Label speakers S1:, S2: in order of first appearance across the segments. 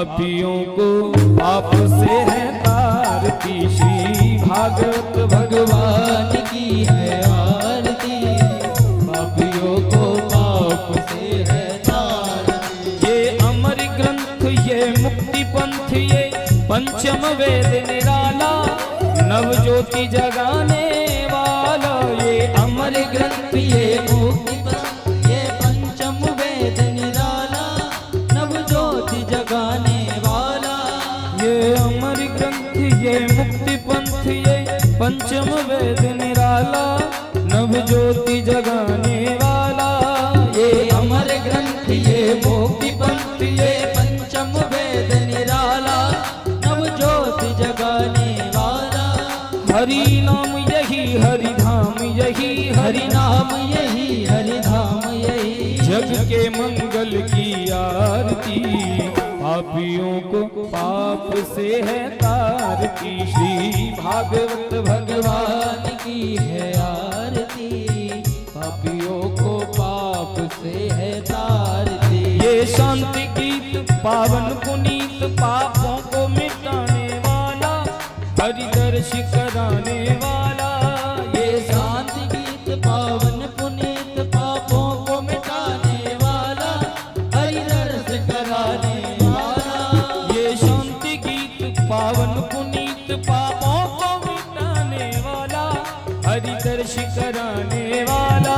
S1: पापियों को पाप से है तारती, श्री भागवत भगवान की है आरती। पापियों को पाप से है तारती। ये अमर ग्रंथ, ये मुक्ति पंथ, ये पंचम वेद निराला, नव ज्योति जगाने वाला। ये अमर ग्रंथ, ये मुक्ति पंथ, ये पंचम वेद निराला, नव ज्योति जगाने वाला। ये अमर ग्रंथ, ये मुक्ति पंथ, ये पंचम वेद निराला, नव ज्योति जगाने वाला। ये अमर ग्रंथ, ये मुक्ति पंथ, ये पंचम वेद निराला, नव ज्योति जगाने वाला। हरि नाम यही हरि धाम यही, हरि नाम यही हरि धाम यही, जग के मंगल की आरती। पापियों को पाप से है तारती, श्री भागवत भगवान की है आरती। पापियों को पाप से है तारती। ये शांति गीत पावन पुनीत, पापों को मिटाने वाला, हरि दर्श कराने वाला। ये शांति गीत पावन पुनीत, पापों को मिटाने वाला, हरि दर्श कराने वाला। ये शांति गीत पावन पुनीत, पापों को मिटाने वाला, हरि दर्श कराने वाला।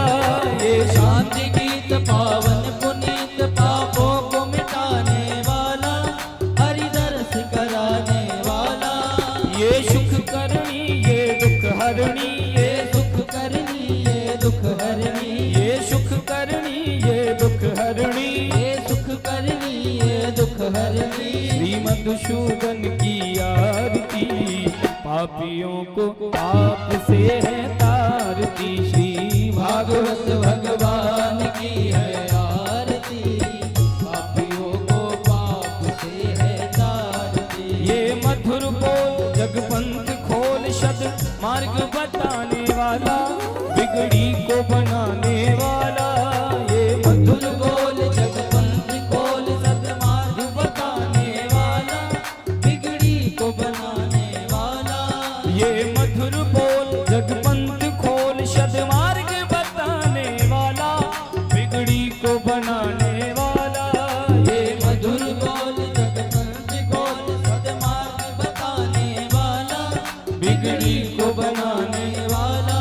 S1: ये शांति गीत पावन पुनीत, पापों को मिटाने वाला, हरि दर्श कराने वाला। ये सुख करनी, ये दुख हरणी, ये सुख करनी, ये दुख हरणी, ये सुख करनी, ये दुख हरणी, ये सुख करनी, ये दुख हरणी। श्री मधुसूदन की आरती, पापियों को पाप से है तारती, श्री भागवत भगवान की है आरती। पापियों को पाप से है तारती। ये मधुर बोल जगपंथ खोल, शद मार्ग बताने वाला, बिगड़ी को बनाने वाला। ये मधुर बोल जगपंथ खोल, शद मार्ग बताने वाला, बिगड़ी को बनाने वाला। ये मधुर बोल जगपंथ खोल, शद मार्ग बताने वाला, बिगड़ी को बनाने वाला। ये मधुर बोल जगपंथ खोल, शद मार्ग बताने वाला, बिगड़ी को बनाने वाला।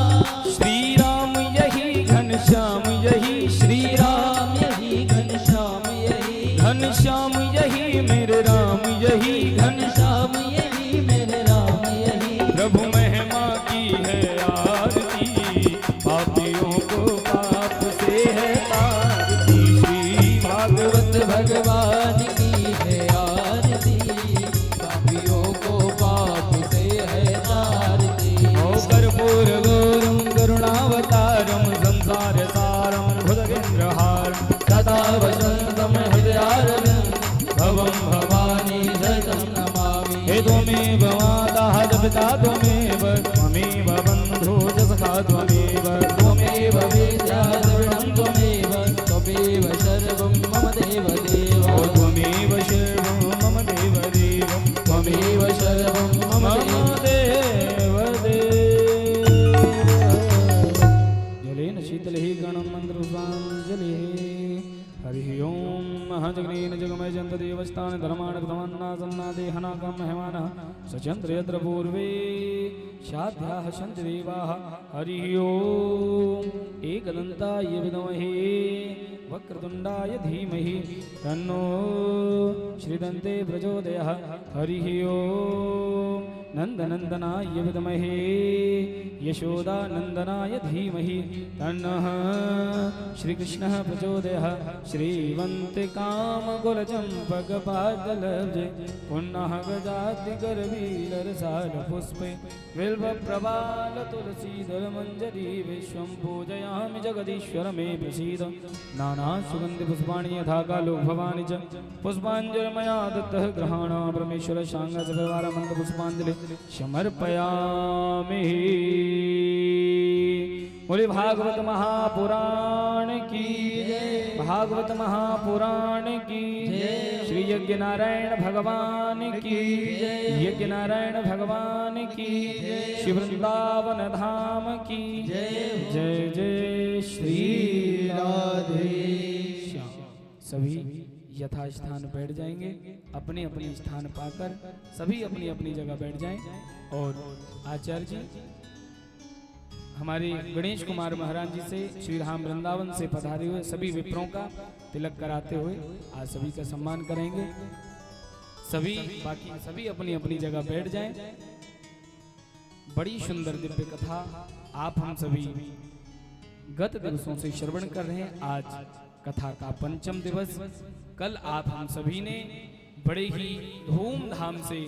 S1: श्री राम यही घनश्याम यही, श्री राम यही घनश्याम यही, घनश्याम यही मेरे राम यही, घनश्याम यही मेरे राम यही। प्रभु महिमा की है आरती, पापियों को पाप से है तारती, श्री भागवत भगवान की है आरती। पापियों को पाप से है तारती। ओ कर्पूर गौरम करुणावतारम, संसार सारम भुजगेन्द्रहारम, सदा वसंतम हृदयारविंदं, भवं भवानी शरणं नमामि। हे त्वमेव माता च पिता त्वमेव, त्वमेव बन्धु च सखा त्वमेव, त्वमेव विद्या शरणं त्वमेव, त्वमेव सर्वं मम देवदेव। त्वमेव सर्वं मम देवदेव, त्वमेव सर्वं मम देवदेव। जलेन शीतलहि गणं मन्त्रपुष्पाञ्जलिः। हरि ओम महाजगनेन जगमय जंत देवस्थान धर्माण प्रथमन्ना सन्ना देहनाकं महिमानः सचंद्र यत्र पूर्वे शाध्याः सन्ति देवाः। हरि ओम एकदन्ताय विद्महे वक्रतुण्डाय धीमहि तन्नो श्रीदन्ते प्रचोदयात्। हरि ओम नन्दनन्दनाय विद्महे यशोदानन्दनाय धीमहि तन्नः श्रीकृष्णः प्रचोदयात्। श्रीवन्ते कामकुलचम्पकपादलब्जे पुनः गजाति करवीररसालपुष्पे बिल्वप्रवाल तुलसीदलमञ्जरी विश्वं पूजयामि जगदीश्वर मे प्रसीद। नाना सुगन्धि पुष्पाणि यथा कालो भवानि च पुष्पाञ्जलिर्मया दत्तः गृहाण परमेश्वर शांगस व्यवहार मंत्र पुष्पांजलि समर्पयामि। बोले भागवत महापुराण की जय। भागवत महापुराण की श्री यज्ञ नारायण भगवान की यज्ञ नारायण भगवान की श्री वृंदावन धाम की जय जय श्री राधे श्याम। सभी यथास्थान बैठ जाएंगे, अपने अपने स्थान पाकर सभी अपनी अपनी जगह बैठ जाएं। और आचार्य जी हमारे गणेश कुमार महाराज जी से श्री राम वृंदावन से पधारे हुए सभी विप्रों का तिलक कराते हुए आज सभी का सम्मान करेंगे। सभी बाकी सभी अपनी अपनी जगह बैठ जाएं। बड़ी सुंदर दिव्य कथा आप हम सभी गत दिवसों से श्रवण कर रहे हैं। आज कथा का पंचम दिवस। कल आप हम सभी ने बड़े ही धूमधाम से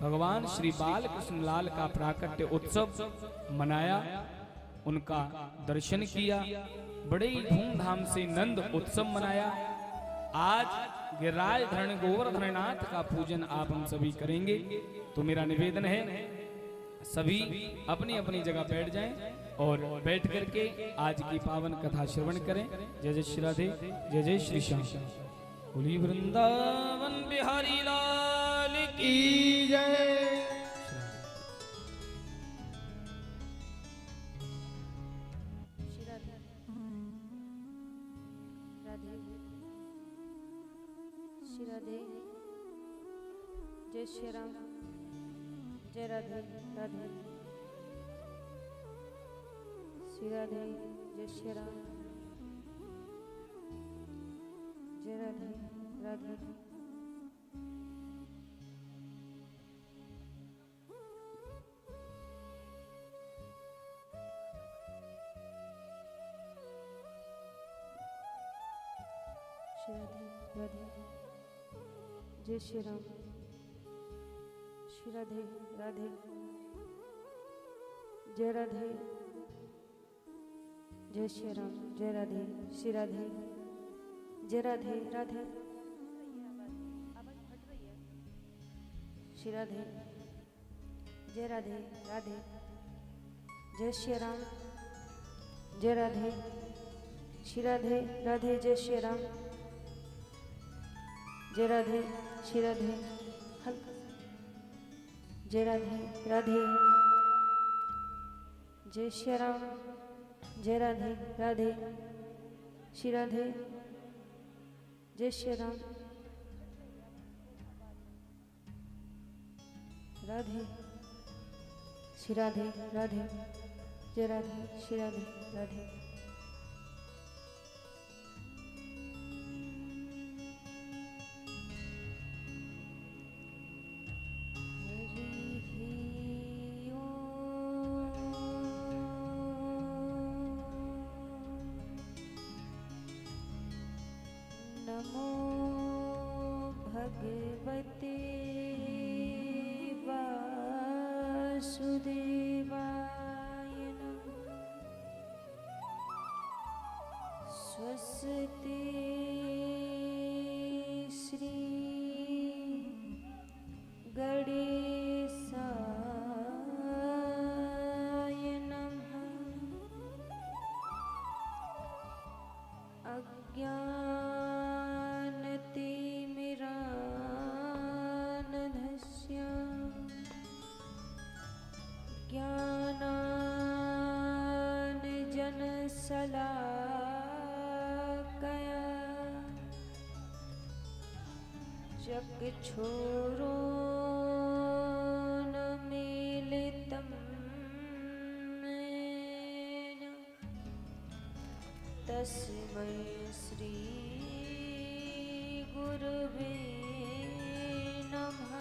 S1: भगवान श्री बाल कृष्ण लाल का प्राकट्य उत्सव मनाया, उनका दर्शन किया, बड़े ही धूमधाम से नंद उत्सव मनाया। आज गिरिराज धरण गोवर्धननाथ का पूजन आप हम सभी करेंगे। तो मेरा निवेदन है सभी अपनी अपनी जगह बैठ जाएं और बैठ करके आज की पावन कथा श्रवण करें। जय जय श्री राधे, जय जय श्री श्याम। बोली वृंदावन बिहारी लाल की जय।
S2: श्री राधे, जय श्री राम, जय राधे राधे। श्री राधे, जय श्री राम, जय राधे राधे। श्री राधे राधे, जय श्री राम, श्री राधे राधे, जय राधे, जय श्री राम, जय राधे, श्री राधे, जय राधे राधे। श्री राधे, जय राधे राधे, जय श्री राम, जय राधे, श्री राधे राधे, जय श्री राम, जय राधे, श्री राधे, हल्का, जय राधे राधे, जय श्री राम, जय राधे राधे, श्री राधे, जय श्री राम, राधे, श्री राधे राधे, जय राधे, श्री राधे राधे। नमो भगवते वासुदेवाय नमः। स्वस्ति श्री गणेशाय नमः। अज्ञानतिमिरान्धस्य ज्ञानाञ्जनशलाकया चक्षुरोन्मीलितं येन तस्मै श्री गुरुवे नमः।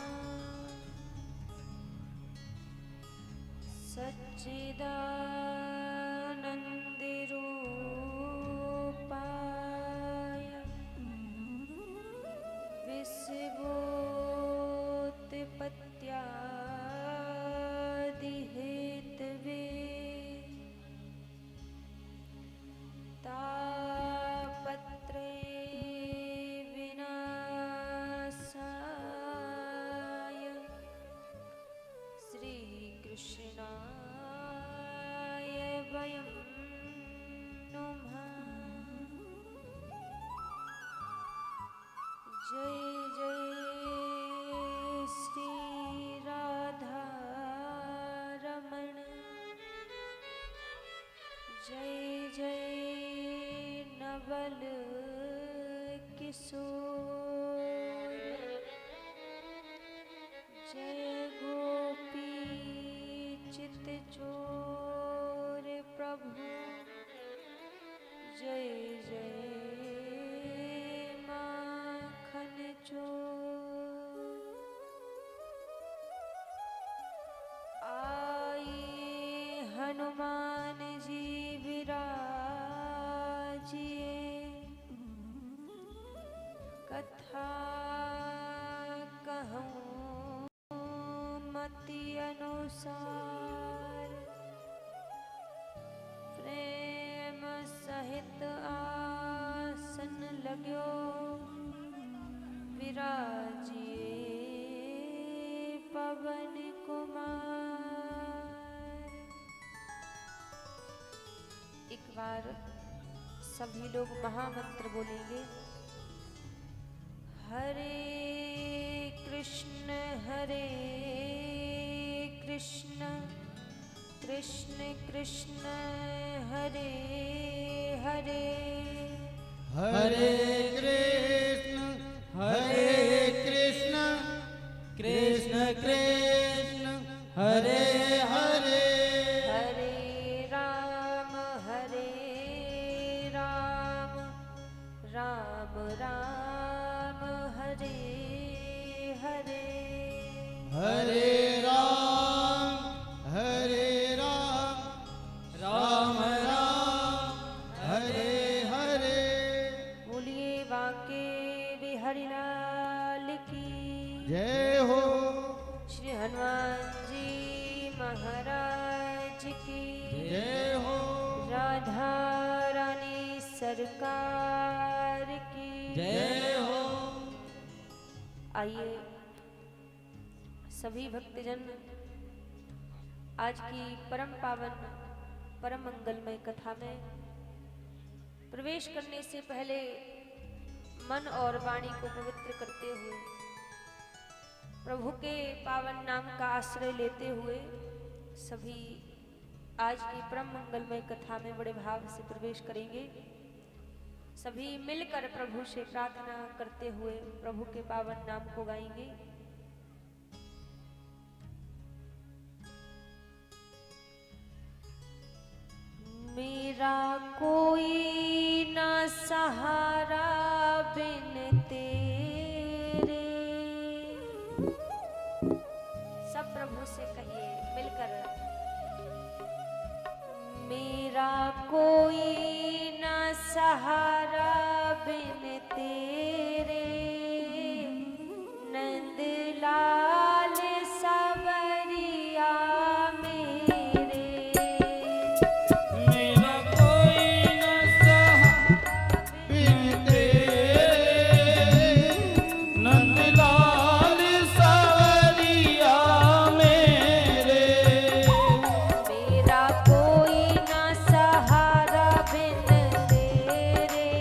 S2: सच्चिदानन्दरूपाय विश्वोत्पत्त्यादिहेतवे तापत्रे विनाशाय श्रीकृष्णाय जय जय नवल किशोर, जय गोपी चित चोर प्रभु, जय जय माखन चोर। आए हनुमान जी विराजिए, कथा कहूँ मति अनुसार, प्रेम सहित आसन लाग्यो, विराजिए पवन कुमार। एक बार सभी लोग महामंत्र बोलेंगे। हरे कृष्ण कृष्ण कृष्ण हरे हरे,
S3: हरे कृष्ण कृष्ण कृष्ण हरे हरे,
S2: हरे राम राम राम हरे हरे,
S3: हरे राम राम राम हरे हरे।
S2: बोलिए बांके बिहारी लाल की
S3: जय हो।
S2: श्री हनुमान जी महाराज की
S3: जय हो।
S2: राधा रानी सरकार की
S3: जय हो।
S2: आइए सभी भक्तजन आज की परम पावन परम मंगलमय कथा में प्रवेश करने से पहले मन और वाणी को पवित्र करते हुए प्रभु के पावन नाम का आश्रय लेते हुए सभी आज की परम मंगलमय कथा में बड़े भाव से प्रवेश करेंगे। सभी मिलकर प्रभु से प्रार्थना करते हुए प्रभु के पावन नाम को गाएंगे। मेरा कोई ना सहारा बिन तेरे, सब प्रभु से कहिए मिलकर। मेरा कोई ना सहारा बिन तेरे, नंदलाल सवरिया मेरे।
S3: मेरा कोई न सहा बिन तेरे, नंदलाल सवरिया मेरे।
S2: मेरा कोई ना सहारा बिन तेरे,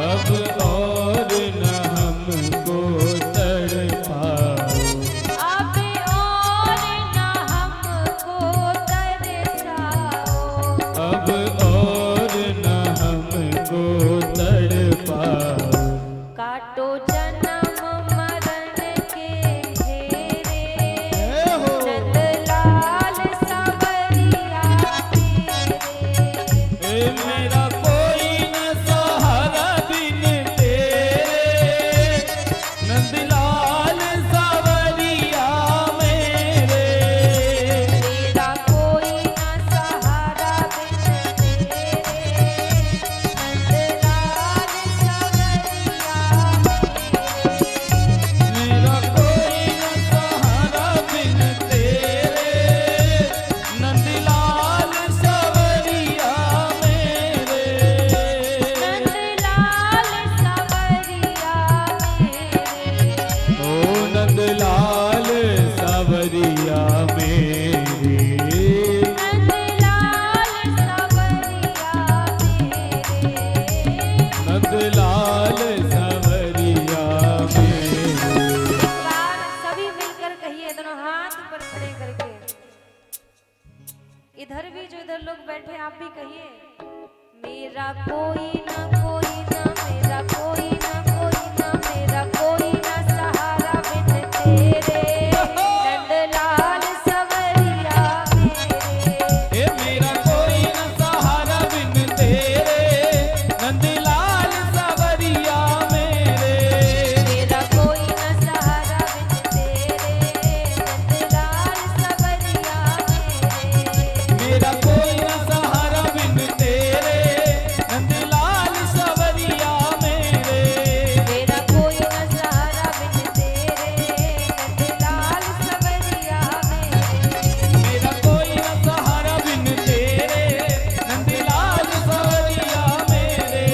S3: अब और न हमको तड़पाओ,
S2: अब और न हमको तरसाओ,
S3: अब और न हमको तड़पाओ।
S2: काटो जन्म मरण के घेरे,
S3: जय हो।
S2: नंदलाल सवरिया मेरे।
S3: ए मेरा कोई न सहारा बिन तेरे, नंदलाल सावरिया मेरे।
S2: मेरा कोई न सहारा बिन तेरे, नंदलाल सवरिया मेरे।
S3: मेरा कोई न सहारा बिन तेरे, नंदलाल सावरिया मेरे।
S2: नंदलाल सवरिया मेरे।
S3: ओ नंदलाल सावरिया मेरे,
S2: नंदलाल सवरिया मेरे।
S3: नंदलाल सावरिया मेरे।
S2: बार सभी मिलकर कहिए, दोनों हाथ ऊपर खड़े करके। इधर भी जो इधर लोग बैठे आप भी कहिए, मेरा कोई ना कोई ना, मेरा कोई ना कोई ना, मेरा कोई ना सहारा बिन तेरे, नंदलाल सवरिया मेरे।
S3: ए मेरा कोई न सहारा बिन तेरे, नंदलाल सावरिया मेरे।
S2: मेरा कोई ना सहारा बिन तेरे, नंदलाल सवरिया मेरे।
S3: मेरा कोई न सहारा बिन तेरे, नंदलाल सावरिया मेरे।
S2: मेरा कोई न सहारा बिन तेरे, नंदलाल सवरिया मेरे।
S3: मेरा कोई न सहारा बिन तेरे, नंदलाल सावरिया मेरे।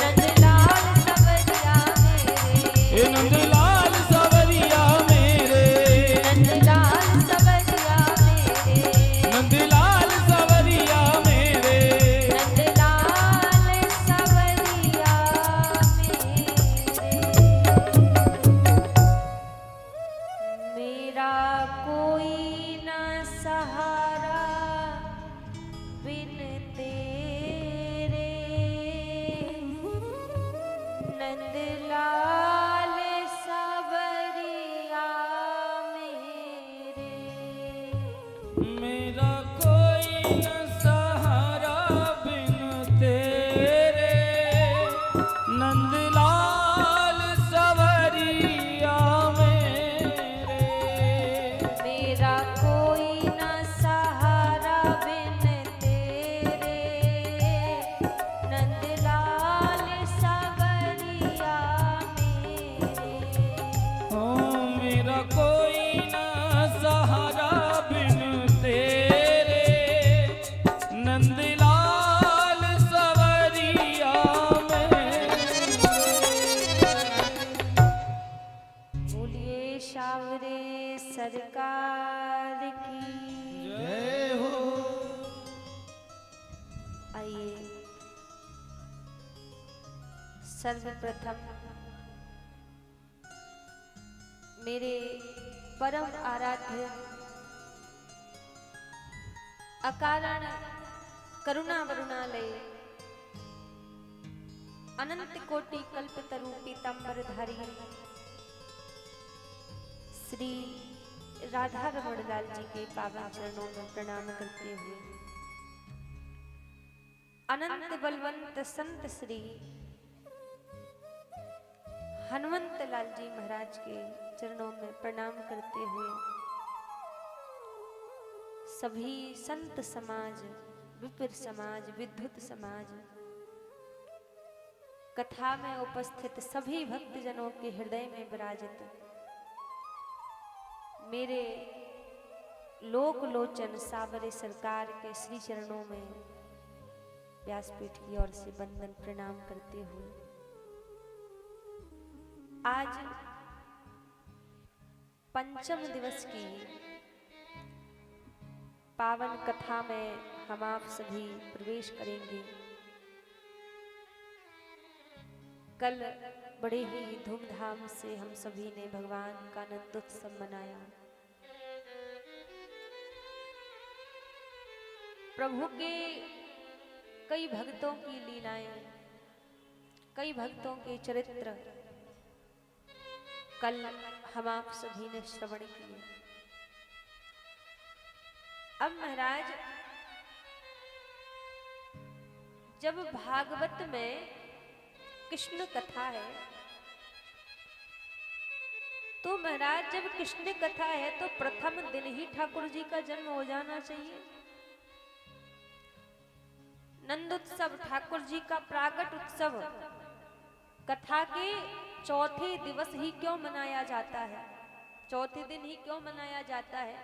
S2: नंदलाल सवरिया मेरे।
S3: ए नंदलाल सावरिया मेरे,
S2: नंदलाल सवरिया मेरे।
S3: नंदलाल सावरिया मेरे।
S2: नंदलाल सवरिया मेरे। मेरा कोई न सहारा बिन तेरे, नंदलाल सवरिया मेरे।
S3: मेरा कोई न सहारा बिन तेरे, नंदलाल सावरिया मेरे।
S2: मेरा कोई न सहारा बिन तेरे, नंदलाल सवरिया मेरे।
S3: ओ मेरा कोई न सहारा बिन तेरे, नंदलाल सावरिया मेरे।
S2: बोलिए शावरे सरकार की।
S3: जय हो।
S2: आइए सर्वप्रथम मेरे परम आराध्य अकारण करुणा वरुणालय अनंत कोटि कल्पतरु पीतांबरधारी श्री राधा रमण लाल जी के पावन चरणों में प्रणाम करते हुए अनंत बलवंत संत श्री हनुमंत लाल जी महाराज के चरणों में प्रणाम करते हुए सभी संत समाज, विप्र समाज, विद्युत समाज, कथा में उपस्थित सभी भक्तजनों के हृदय में विराजित मेरे लोक लोचन सावरे सरकार के श्री चरणों में व्यासपीठ की ओर से वंदन प्रणाम करते हुए आज पंचम दिवस की पावन कथा में हम आप सभी प्रवेश करेंगे। कल बड़े ही धूमधाम से हम सभी ने भगवान का आनंदोत्सव मनाया। प्रभु के कई भक्तों की लीलाएं, कई भक्तों के चरित्र कल हम आप सभी ने श्रवण किए। अब महाराज, जब भागवत में कृष्ण कथा है तो महाराज, जब कृष्ण कथा है तो प्रथम दिन ही ठाकुर जी का जन्म हो जाना चाहिए। नंदोत्सव ठाकुर जी का प्राकट उत्सव कथा के चौथे दिवस ही क्यों मनाया जाता है? चौथे दिन ही क्यों मनाया जाता है?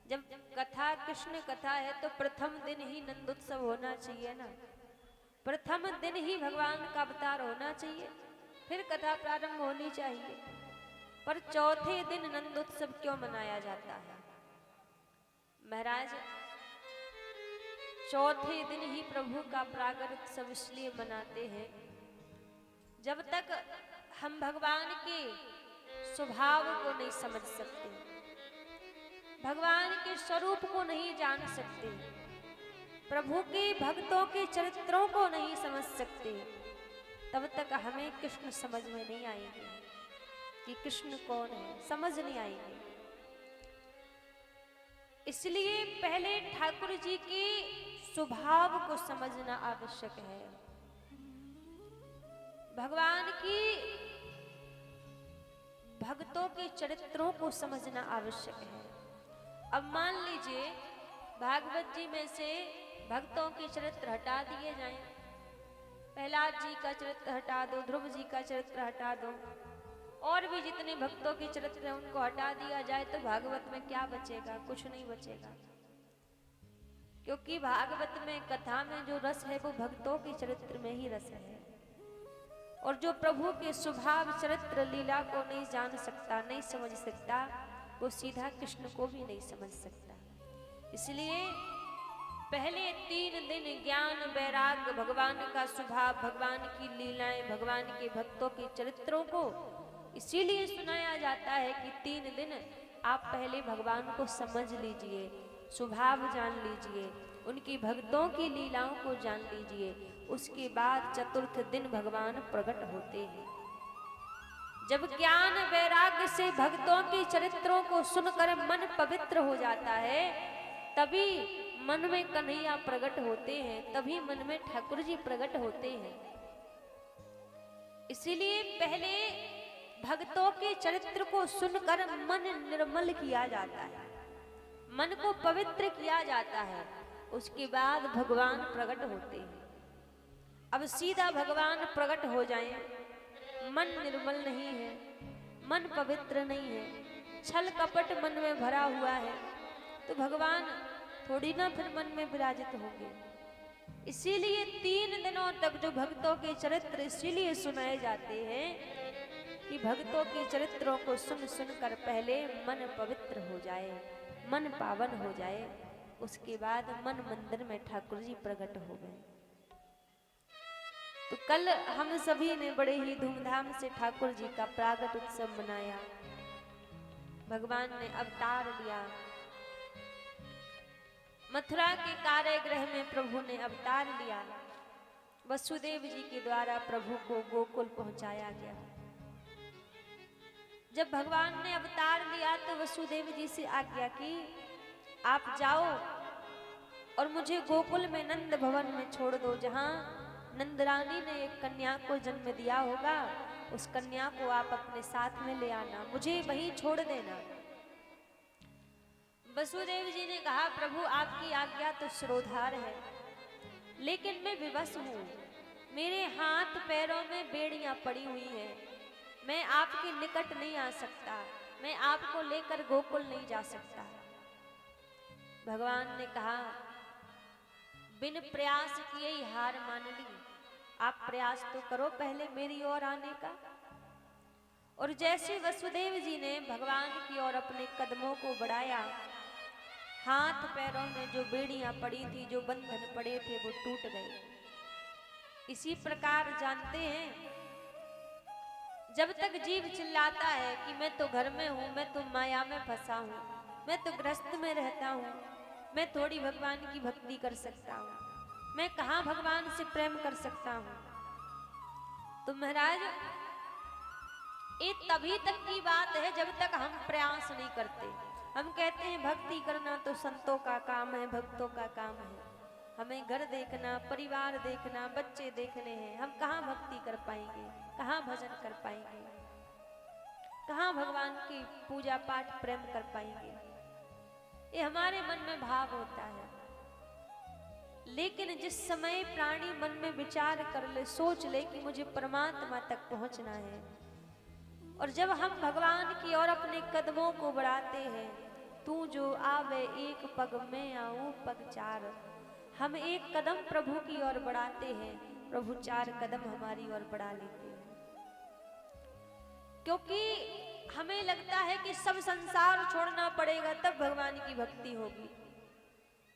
S2: जब कथा कृष्ण कथा है तो प्रथम दिन ही नंदोत्सव होना चाहिए ना। प्रथम दिन ही भगवान का अवतार होना चाहिए, फिर कथा प्रारंभ होनी चाहिए। पर चौथे दिन नंदोत्सव क्यों मनाया जाता है? महाराज, चौथे दिन ही प्रभु का प्राकट उत्सव इसलिए मनाते हैं, जब तक हम भगवान के स्वभाव को नहीं समझ सकते, भगवान के स्वरूप को नहीं जान सकते, प्रभु के भक्तों के चरित्रों को नहीं समझ सकते, तब तक हमें कृष्ण समझ में नहीं आएंगे कि कृष्ण कौन है, समझ नहीं आएंगे। इसलिए पहले ठाकुर जी के स्वभाव को समझना आवश्यक है, भगवान की भक्तों के चरित्रों को समझना आवश्यक है। अब मान लीजिए भागवत जी में से भक्तों के चरित्र हटा दिए जाएं, प्रहलाद जी का चरित्र हटा दो, ध्रुव जी का चरित्र हटा दो, और भी जितने भक्तों के चरित्र हैं उनको हटा दिया जाए तो भागवत में क्या बचेगा? कुछ नहीं बचेगा। क्योंकि भागवत में कथा में जो रस है वो भक्तों के चरित्र में ही रस है, और जो प्रभु के स्वभाव चरित्र लीला को नहीं जान सकता, नहीं समझ सकता, वो सीधा कृष्ण को भी नहीं समझ सकता। इसलिए पहले 3 दिन ज्ञान वैराग्य, भगवान का स्वभाव, भगवान की लीलाएं, भगवान के भक्तों के चरित्रों को इसीलिए सुनाया जाता है कि 3 दिन आप पहले भगवान को समझ लीजिए, स्वभाव जान लीजिए, उनकी भक्तों की लीलाओं को जान लीजिए। उसके बाद चतुर्थ दिन भगवान प्रकट होते हैं। जब ज्ञान वैराग्य से भक्तों के चरित्रों को सुनकर मन पवित्र हो जाता है, तभी मन में कन्हैया प्रकट होते हैं, तभी मन में ठाकुर जी प्रकट होते हैं। इसीलिए पहले भक्तों के चरित्र को सुनकर मन निर्मल किया जाता है, मन को पवित्र किया जाता है, उसके बाद भगवान प्रकट होते हैं। अब सीधा भगवान प्रकट हो जाएं, मन निर्मल नहीं है, मन पवित्र नहीं है, छल कपट मन में भरा हुआ है, तो भगवान थोड़ी ना फिर मन में विराजित होंगे। इसीलिए 3 दिनों तक जो भक्तों के चरित्र इसीलिए सुनाए जाते हैं कि भक्तों के चरित्रों को सुन सुनकर पहले मन पवित्र हो जाए, मन पावन हो जाए, उसके बाद मन मंदिर में ठाकुर जी प्रकट हो गए। तो कल हम सभी ने बड़े ही धूमधाम से ठाकुर जी का प्राकट उत्सव मनाया। भगवान ने अवतार लिया, मथुरा के कारागृह में प्रभु ने अवतार लिया। वसुदेव जी के द्वारा प्रभु को गोकुल पहुंचाया गया। जब भगवान ने अवतार लिया तो वसुदेव जी से आज्ञा की, आप जाओ और मुझे गोकुल में नंद भवन में छोड़ दो, जहां नंदरानी ने एक कन्या को जन्म दिया होगा, उस कन्या को आप अपने साथ में ले आना, मुझे वहीं छोड़ देना। वसुदेव जी ने कहा, प्रभु आपकी आज्ञा तो शिरोधार है, लेकिन मैं विवश हूँ, मेरे हाथ पैरों में बेड़ियां पड़ी हुई हैं, मैं आपके निकट नहीं आ सकता, मैं आपको लेकर गोकुल नहीं जा सकता। भगवान ने कहा, बिन प्रयास किए ही हार मान ली, आप प्रयास तो करो पहले मेरी ओर आने का। और जैसे वसुदेव जी ने भगवान की ओर अपने कदमों को बढ़ाया, हाथ पैरों में जो बेड़ियां पड़ी थी, जो बंधन पड़े थे, वो टूट गए। इसी प्रकार जानते हैं, जब तक जीव चिल्लाता है कि मैं तो घर में हूँ, मैं तो माया में फंसा हूँ, मैं तो गृहस्थ में रहता हूँ, मैं थोड़ी भगवान की भक्ति कर सकता हूँ, मैं कहाँ भगवान से प्रेम कर सकता हूँ, तो महाराज ये तभी तक की बात है जब तक हम प्रयास नहीं करते। हम कहते हैं भक्ति करना तो संतों का काम है, भक्तों का काम है, हमें घर देखना, परिवार देखना, बच्चे देखने हैं, हम कहाँ भक्ति कर पाएंगे, कहाँ भजन कर पाएंगे, कहाँ भगवान की पूजा पाठ प्रेम कर पाएंगे। ये हमारे मन में भाव होता है। लेकिन जिस समय प्राणी मन में विचार कर ले, सोच ले कि मुझे परमात्मा तक पहुंचना है, और जब हम भगवान की ओर अपने कदमों को बढ़ाते हैं, तू जो आवे एक पग में आऊं पग चार, हम एक कदम प्रभु की ओर बढ़ाते हैं, प्रभु चार कदम हमारी ओर बढ़ा लेते हैं। क्योंकि हमें लगता है कि सब संसार छोड़ना पड़ेगा तब भगवान की भक्ति होगी,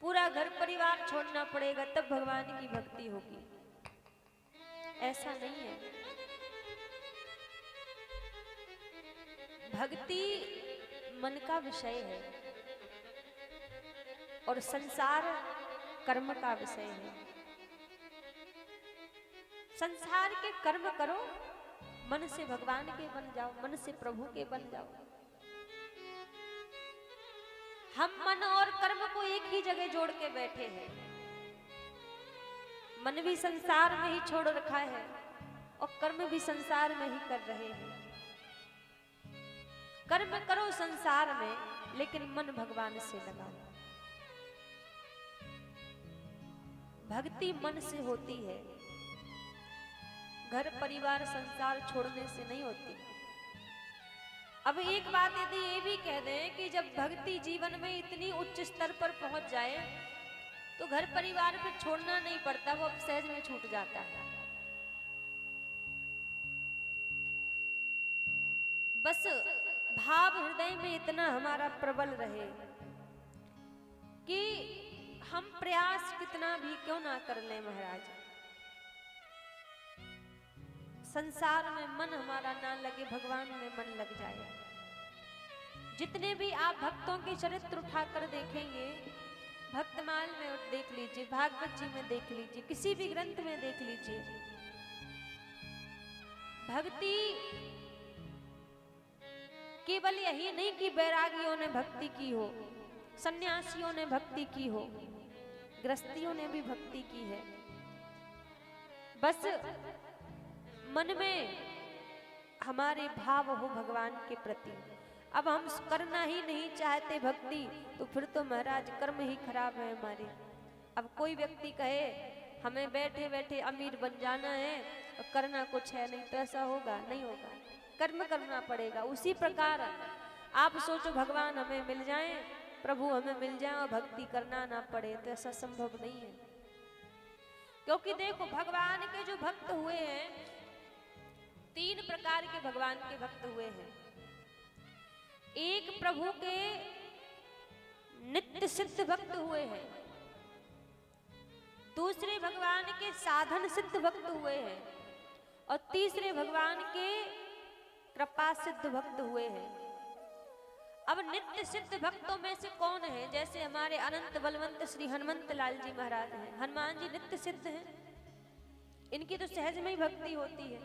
S2: पूरा घर परिवार छोड़ना पड़ेगा तब भगवान की भक्ति होगी। ऐसा नहीं है। भक्ति मन का विषय है और संसार कर्म का विषय है। संसार के कर्म करो, मन से भगवान के बन जाओ, मन से प्रभु के बन जाओ। हम मन और कर्म को एक ही जगह जोड़ के बैठे हैं। मन भी संसार में ही छोड़ रखा है और कर्म भी संसार में ही कर रहे हैं। कर्म करो संसार में, लेकिन मन भगवान से लगाओ। भक्ति मन से होती है, घर परिवार संसार छोड़ने से नहीं होती। अब एक बात यदि ये भी कह दें कि जब भक्ति जीवन में इतनी उच्च स्तर पर पहुंच जाए तो घर परिवार पे छोड़ना नहीं पड़ता, वो अब सहज में छूट जाता है। बस भाव हृदय में इतना हमारा प्रबल रहे कि हम प्रयास कितना भी क्यों ना कर लें महाराज, संसार में मन हमारा ना लगे, भगवान में मन लग जाए। जितने भी आप भक्तों के चरित्र उठाकर देखेंगे, भक्तमाल में देख लीजिए, भागवत जी में देख लीजिए, किसी भी ग्रंथ में देख लीजिए, भक्ति केवल यही नहीं कि बैरागियों ने भक्ति की हो, सन्यासियों ने भक्ति की हो, गृहस्थियों ने भी भक्ति की है। बस मन में हमारे भाव हो भगवान के प्रति। अब हम करना ही नहीं चाहते भक्ति, तो फिर तो महाराज कर्म ही खराब है हमारे। अब कोई व्यक्ति कहे हमें बैठे बैठे अमीर बन जाना है और करना कुछ है नहीं, तो ऐसा होगा नहीं होगा, कर्म करना पड़ेगा। उसी प्रकार आप सोचो भगवान हमें मिल जाएं, प्रभु हमें मिल जाए और भक्ति करना ना पड़े, तो ऐसा संभव नहीं है। क्योंकि देखो भगवान के जो भक्त हुए हैं, तीन प्रकार के भगवान के भक्त हुए हैं। एक प्रभु के नित्य सिद्ध भक्त हुए हैं, दूसरे भगवान के साधन सिद्ध भक्त हुए हैं, और तीसरे भगवान के कृपा सिद्ध भक्त हुए हैं। अब नित्य सिद्ध भक्तों में से कौन है? जैसे हमारे अनंत बलवंत श्री हनुमंत लाल जी महाराज हैं, हनुमान जी नित्य सिद्ध हैं, इनकी तो सहज में ही भक्ति होती है।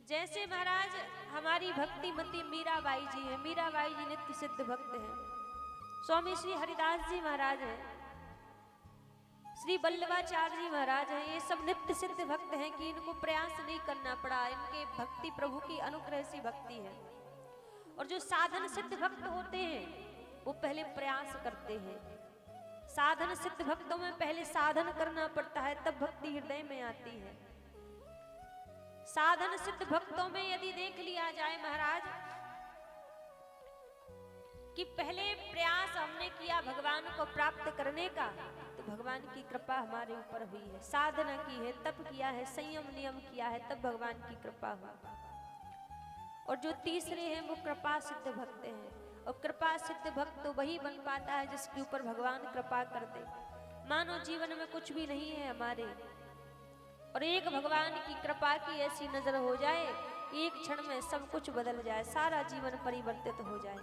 S2: जैसे महाराज हमारी भक्तिमती मीराबाई जी हैं, मीराबाई जी नित्य सिद्ध भक्त हैं। स्वामी श्री हरिदास जी महाराज हैं, श्री बल्लभाचार्य जी महाराज हैं, ये सब नित्य सिद्ध भक्त हैं कि इनको प्रयास नहीं करना पड़ा, इनके भक्ति प्रभु की अनुग्रह से भक्ति है। और जो साधन सिद्ध भक्त होते हैं वो पहले प्रयास करते हैं। साधन सिद्ध भक्तों में पहले साधन करना पड़ता है, तब भक्ति हृदय में आती है। साधन सिद्ध भक्तों में यदि देख लिया जाए महाराज कि पहले प्रयास हमने किया भगवान को प्राप्त करने का, तो भगवान की कृपा हमारे ऊपर हुई है। साधना की है, तप किया है, संयम नियम किया है, तब भगवान की कृपा हुई। और जो तीसरे हैं वो कृपा सिद्ध भक्त हैं, और कृपा सिद्ध भक्त तो वही बन पाता है जिसके ऊपर भगवान कृपा कर दे। मानो जीवन में कुछ भी नहीं है हमारे, और एक भगवान की कृपा की ऐसी नजर हो जाए, एक क्षण में सब कुछ बदल जाए, सारा जीवन परिवर्तित हो जाए,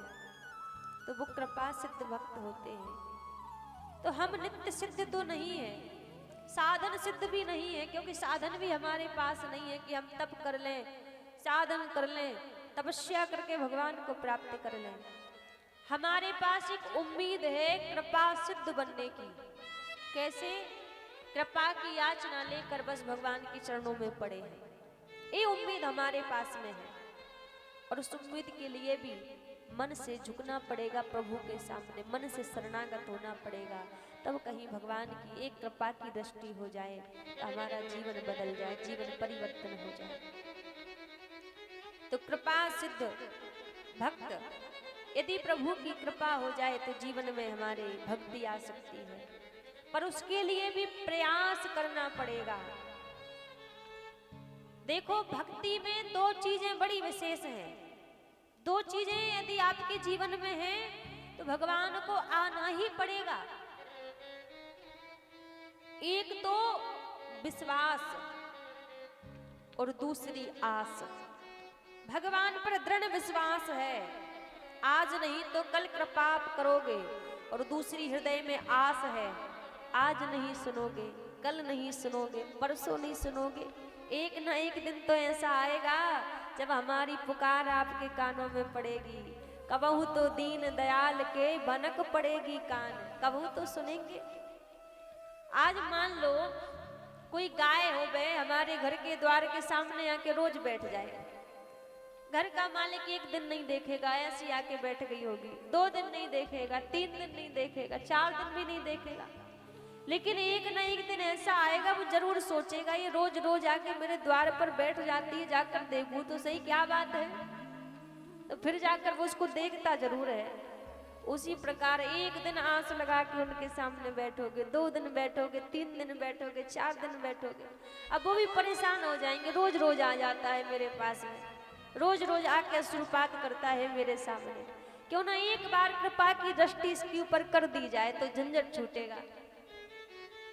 S2: तो वो कृपा सिद्ध भक्त होते हैं। तो हम नित्य सिद्ध तो नहीं है, साधन सिद्ध भी नहीं है, क्योंकि साधन भी हमारे पास नहीं है कि हम तप कर लें, साधन कर लें, तपस्या करके भगवान को प्राप्त कर लें। हमारे पास एक उम्मीद है कृपा सिद्ध बनने की। कैसे? कृपा की याचना लेकर बस भगवान के चरणों में पड़े हैं, ये उम्मीद हमारे पास में है। और उस उम्मीद के लिए भी मन से झुकना पड़ेगा प्रभु के सामने, मन से शरणागत होना पड़ेगा, तब कहीं भगवान की एक कृपा की दृष्टि हो जाए तो हमारा जीवन बदल जाए, जीवन परिवर्तन हो जाए। तो कृपा सिद्ध भक्त, यदि प्रभु की कृपा हो जाए तो जीवन में हमारे भक्ति आ सकती है, पर उसके लिए भी प्रयास करना पड़ेगा। देखो, भक्ति में दो चीजें बड़ी विशेष हैं। दो चीजें यदि आपके जीवन में हैं तो भगवान को आना ही पड़ेगा। एक तो विश्वास और दूसरी आस। भगवान पर दृढ़ विश्वास है, आज नहीं तो कल कृपा आप करोगे, और दूसरी हृदय में आस है, आज नहीं सुनोगे, कल नहीं सुनोगे, परसों नहीं सुनोगे, एक ना एक दिन तो ऐसा आएगा जब हमारी पुकार आपके कानों में पड़ेगी। कबहू तो दीन दयाल के बनक पड़ेगी कान, कबहू तो सुनेंगे। आज मान लो कोई गाय हो गए हमारे घर के द्वार के सामने आके रोज बैठ जाए, घर का मालिक एक दिन नहीं देखेगा, ऐसी आके बैठ गई होगी, 2 दिन नहीं देखेगा, 3 दिन नहीं देखेगा, 4 दिन भी नहीं देखेगा, लेकिन एक न एक दिन ऐसा आएगा वो जरूर सोचेगा ये रोज रोज आके मेरे द्वार पर बैठ जाती है, जाकर देखूं तो सही क्या बात है। तो फिर जाकर वो उसको देखता जरूर है। उसी प्रकार एक दिन आस लगा के उनके सामने बैठोगे, 2 दिन बैठोगे, 3 दिन बैठोगे, 4 दिन बैठोगे, अब वो भी परेशान हो जाएंगे। रोज रोज आ जाता है मेरे पास में, रोज रोज आके अश्रुपात करता है मेरे सामने, क्यों ना एक बार कृपा की दृष्टि इसके ऊपर कर दी जाए तो झंझट छूटेगा।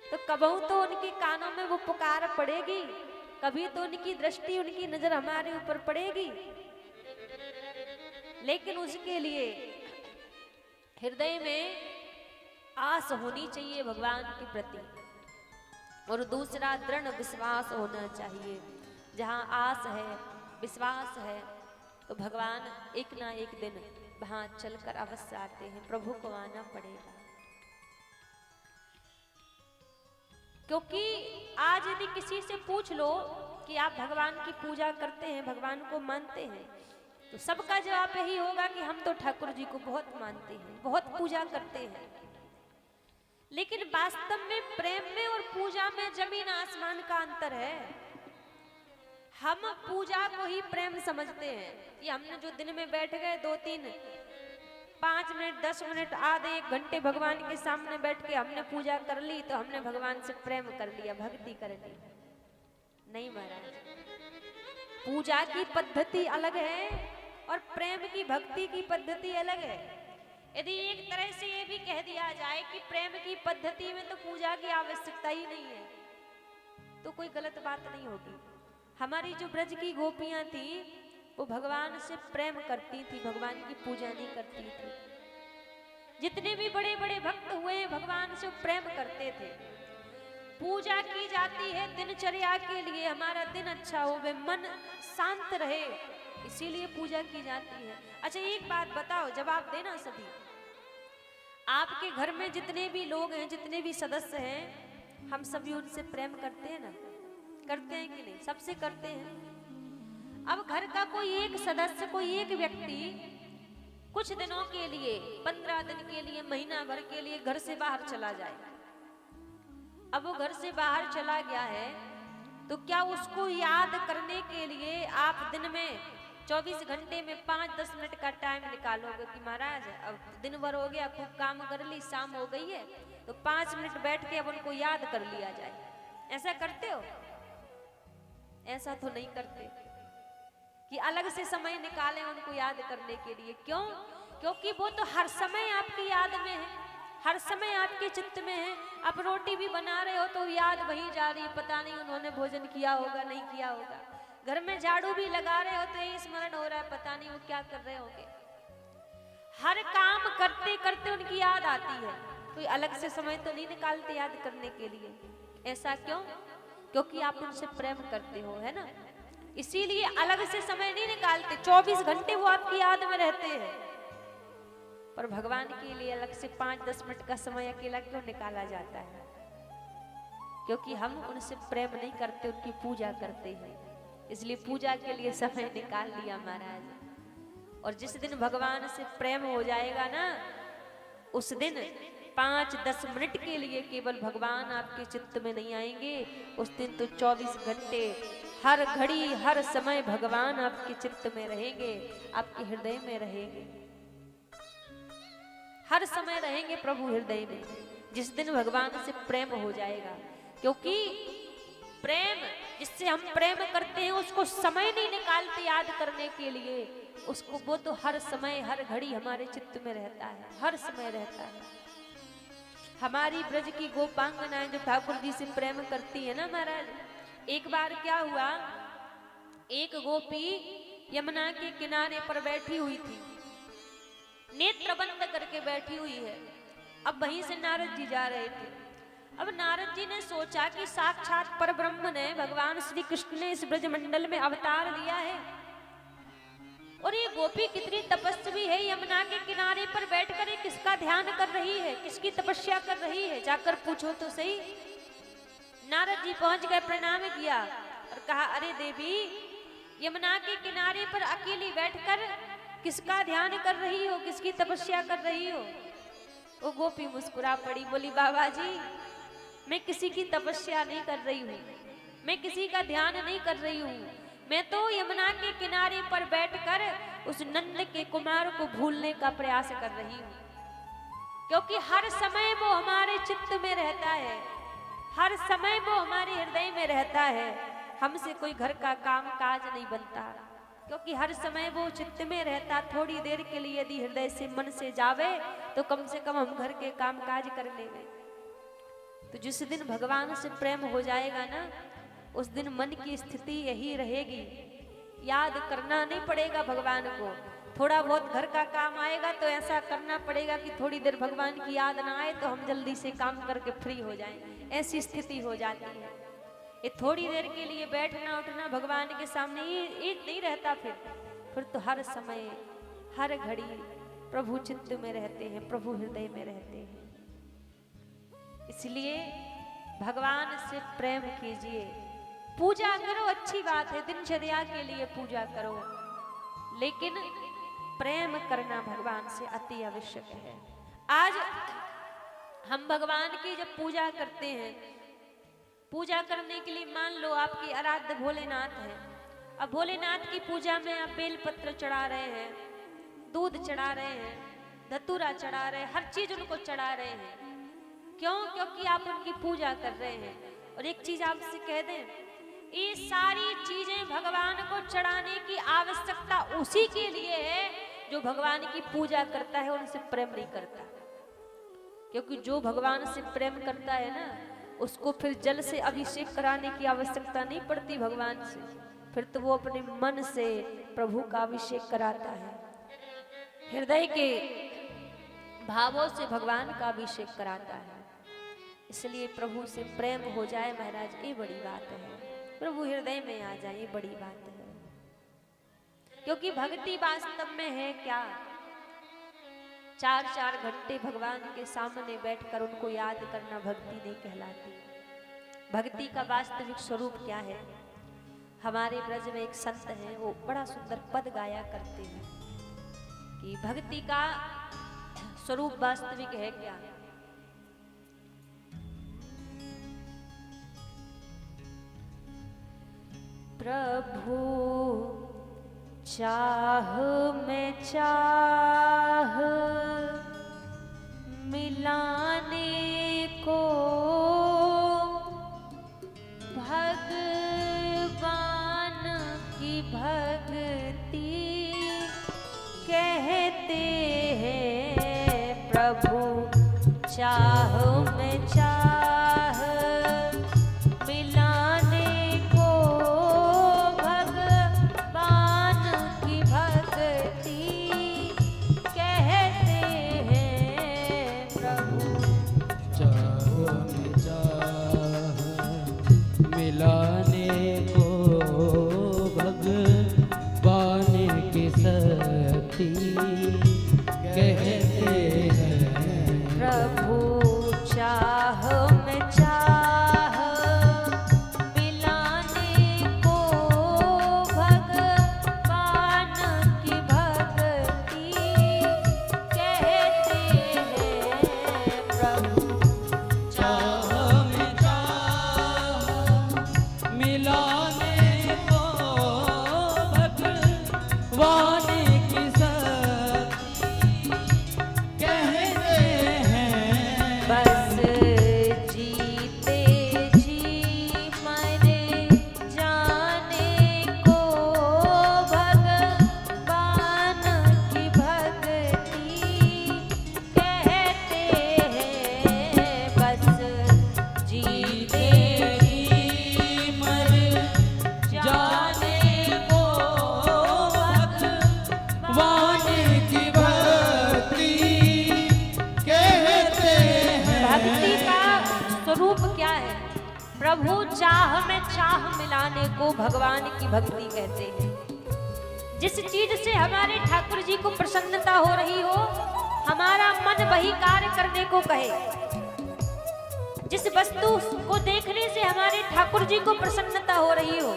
S2: तो कबहू तो उनके कानों में वो पुकार पड़ेगी, कभी तो उनकी दृष्टि, उनकी नजर हमारे ऊपर पड़ेगी। लेकिन उसके लिए हृदय में आस होनी चाहिए भगवान के प्रति, और दूसरा दृढ़ विश्वास होना चाहिए। जहाँ आस है, विश्वास है, तो भगवान एक ना एक दिन वहां चलकर अवश्य आते हैं, प्रभु को आना पड़ेगा। क्योंकि आज यदि किसी से पूछ लो कि आप भगवान की पूजा करते हैं, भगवान को मानते हैं, तो सबका जवाब यही होगा कि हम तो ठाकुर जी को बहुत मानते हैं, बहुत पूजा करते हैं। लेकिन वास्तव में प्रेम में और पूजा में जमीन आसमान का अंतर है। हम पूजा को ही प्रेम समझते हैं कि हमने जो दिन में बैठ गए 2, 3, 5 मिनट, 10 मिनट, आधे 1 घंटे भगवान के सामने बैठ के हमने पूजा कर ली तो हमने भगवान से प्रेम कर लिया, भक्ति कर ली। नहीं महाराज, पूजा की पद्धति अलग है और प्रेम की, भक्ति की पद्धति अलग है। यदि एक तरह से ये भी कह दिया जाए कि प्रेम की पद्धति में तो पूजा की आवश्यकता ही नहीं है, तो कोई गलत बात नहीं होगी। हमारी जो ब्रज की गोपियां थी वो भगवान से प्रेम करती थी, भगवान की पूजा नहीं करती थी। जितने भी बड़े बड़े भक्त हुए भगवान से प्रेम करते थे। पूजा की जाती है दिनचर्या के लिए, हमारा दिन अच्छा हो, वे मन शांत रहे, इसीलिए पूजा की जाती है। अच्छा एक बात बताओ, जवाब देना सभी, आपके घर में जितने भी लोग हैं, जितने भी सदस्य हैं, हम सभी उनसे प्रेम करते हैं ना? करते हैं कि नहीं? सबसे करते हैं। अब घर का कोई एक सदस्य, कोई एक व्यक्ति कुछ दिनों के लिए, 15 दिन के लिए, महीना भर के लिए घर से बाहर चला जाए। अब वो घर से बाहर चला गया है तो क्या उसको याद करने के लिए आप दिन में 24 घंटे में 5-10 मिनट का टाइम निकालोगे कि महाराज अब दिन भर हो गया, खूब काम कर ली, शाम हो गई है तो 5 मिनट बैठ के अब उनको याद कर लिया जाए? ऐसा करते हो? ऐसा तो नहीं करते कि अलग से समय निकालें उनको याद करने के लिए। क्यों? क्योंकि वो तो हर समय आपकी याद में है। हर समय आपके चित्त में है। आप रोटी भी बना रहे हो तो याद वहीं जा रही है, पता नहीं उन्होंने भोजन किया होगा नहीं किया होगा। घर में झाड़ू भी लगा रहे हो तो ये स्मरण हो रहा है, पता नहीं वो क्या कर रहे होंगे। हर काम करते करते उनकी याद आती है, कोई अलग से समय तो नहीं निकालते याद करने के लिए। ऐसा क्यों? क्योंकि आप उनसे प्रेम करते हो, है ना, इसीलिए अलग से समय नहीं निकालते। 24 घंटे वो आपकी याद में रहते हैं। पर भगवान के लिए अलग से 5-10 मिनट का समय अकेला क्यों निकाला जाता है? क्योंकि हम उनसे प्रेम नहीं करते, उनकी पूजा करते हैं, इसलिए पूजा के लिए समय निकाल लिया महाराज। और जिस दिन भगवान से प्रेम हो जाएगा ना, उस दिन 5-10 मिनट के लिए केवल भगवान आपके चित्त में नहीं आएंगे, उस दिन तो 24 घंटे हर घड़ी हर समय भगवान आपके चित्त में रहेंगे, आपके हृदय में रहेंगे, हर समय रहेंगे प्रभु हृदय में। जिस दिन भगवान से प्रेम हो जाएगा, क्योंकि प्रेम, जिससे हम प्रेम करते हैं उसको समय नहीं निकालते याद करने के लिए, उसको वो तो हर समय हर घड़ी हमारे चित्त में रहता है, हर समय रहता है। हमारी ब्रज की गोपांगनाएं जो ठाकुर जी से प्रेम करती है ना महाराज, एक बार क्या हुआ, एक गोपी यमुना के किनारे पर बैठी हुई थी, नेत्र बंद करके बैठी हुई है। अब वहीं से नारद जी जा रहे थे। अब नारद जी ने सोचा कि साक्षात परब्रह्म ने, भगवान श्री कृष्ण ने इस ब्रजमंडल में अवतार लिया है, और ये गोपी कितनी तपस्वी है, यमुना के किनारे पर बैठकर किसका ध्यान कर रही है, किसकी तपस्या कर रही है, जाकर पूछो तो सही। नारद जी पहुंच गए, प्रणाम किया और कहा, अरे देवी, यमुना के किनारे पर अकेली बैठकर किसका ध्यान कर रही हो, किसकी तपस्या कर रही हो? वो गोपी मुस्कुरा पड़ी, बोली, बाबा जी, मैं किसी की तपस्या नहीं कर रही हूँ, मैं किसी का ध्यान नहीं कर रही हूँ, मैं तो यमुना के किनारे पर बैठकर उस नंद के कुमार को भूलने का प्रयास कर रही हूँ, क्योंकि हर समय वो हमारे चित्त में रहता है, हर समय वो हमारे हृदय में रहता है। हमसे कोई घर का काम काज नहीं बनता, क्योंकि हर समय वो चित्त में रहता। थोड़ी देर के लिए यदि हृदय से मन से जावे तो कम से कम हम घर के काम काज कर लेंगे। तो जिस दिन भगवान से प्रेम हो जाएगा ना, उस दिन मन की स्थिति यही रहेगी, याद करना नहीं पड़ेगा भगवान को। थोड़ा बहुत घर का काम आएगा तो ऐसा करना पड़ेगा कि थोड़ी देर भगवान की याद ना आए तो हम जल्दी से काम करके फ्री हो जाएं, ऐसी स्थिति हो जाती है। ये थोड़ी देर के लिए बैठना उठना भगवान के सामने ये नहीं रहता, फिर तो हर समय हर घड़ी प्रभु चित्त में रहते हैं, प्रभु हृदय में रहते हैं। इसलिए भगवान से प्रेम कीजिए, पूजा करो, अच्छी बात है, दिनचर्या के लिए पूजा करो, लेकिन प्रेम करना भगवान से अति आवश्यक है। आज हम भगवान की जब पूजा करते हैं, पूजा करने के लिए मान लो आपकी आराध्य भोलेनाथ है, अब भोलेनाथ की पूजा में आप बेलपत्र चढ़ा रहे हैं, दूध चढ़ा रहे हैं, धतूरा चढ़ा रहे हैं, हर चीज उनको चढ़ा रहे हैं। क्यों? क्योंकि आप उनकी पूजा कर रहे हैं। और एक चीज आपसे कह दें, ये सारी चीजें भगवान को चढ़ाने की आवश्यकता उसी के लिए है जो भगवान की पूजा करता है, उनसे प्रेम नहीं करता। क्योंकि जो भगवान से प्रेम करता है ना, उसको फिर जल से अभिषेक कराने की आवश्यकता नहीं पड़ती भगवान से, फिर तो वो अपने मन से प्रभु का अभिषेक कराता है, हृदय के भावों से भगवान का अभिषेक कराता है। इसलिए प्रभु से प्रेम हो जाए महाराज, ये बड़ी बात है, प्रभु हृदय में आ जाए, ये बड़ी बात है। क्योंकि भक्ति वास्तव में है क्या? 4-4 घंटे भगवान के सामने बैठकर उनको याद करना भक्ति नहीं कहलाती। भक्ति का वास्तविक स्वरूप क्या है? हमारे ब्रज में एक संत हैं, वो बड़ा सुंदर पद गाया करते हैं कि भक्ति का स्वरूप वास्तविक है क्या? प्रभु चाह में चाह मिलाने को, भगवान की भक्ति कहते हैं। प्रभु चाह में चाह मिलाने को भगवान की भक्ति कहते हैं प्रभु।
S3: चाह में चाह मिलाने को भगवान की शक्ति कहते हैं
S2: प्रभु चाह में चाह मिलाने को भगवान की भक्ति कहते हैं प्रभु।
S3: चाह में चाह मिलाने को भगवान की शक्ति कहते हैं
S2: बस जीते जी मरे जाने को भगवान की भक्ति कहते हैं। बस जीते जी
S3: मर जाने को भगवान की भक्ति कहते हैं।
S2: भक्ति का स्वरूप क्या है? प्रभु चाह में चाह मिलाने को भगवान की भक्ति कहते हैं। जिस चीज से हमारे ठाकुर जी को प्रसन्नता हो रही हो, हमारा मन वही कार्य करने को कहे। जिस वस्तु को देखने से हमारे ठाकुर जी को प्रसन्नता हो रही हो,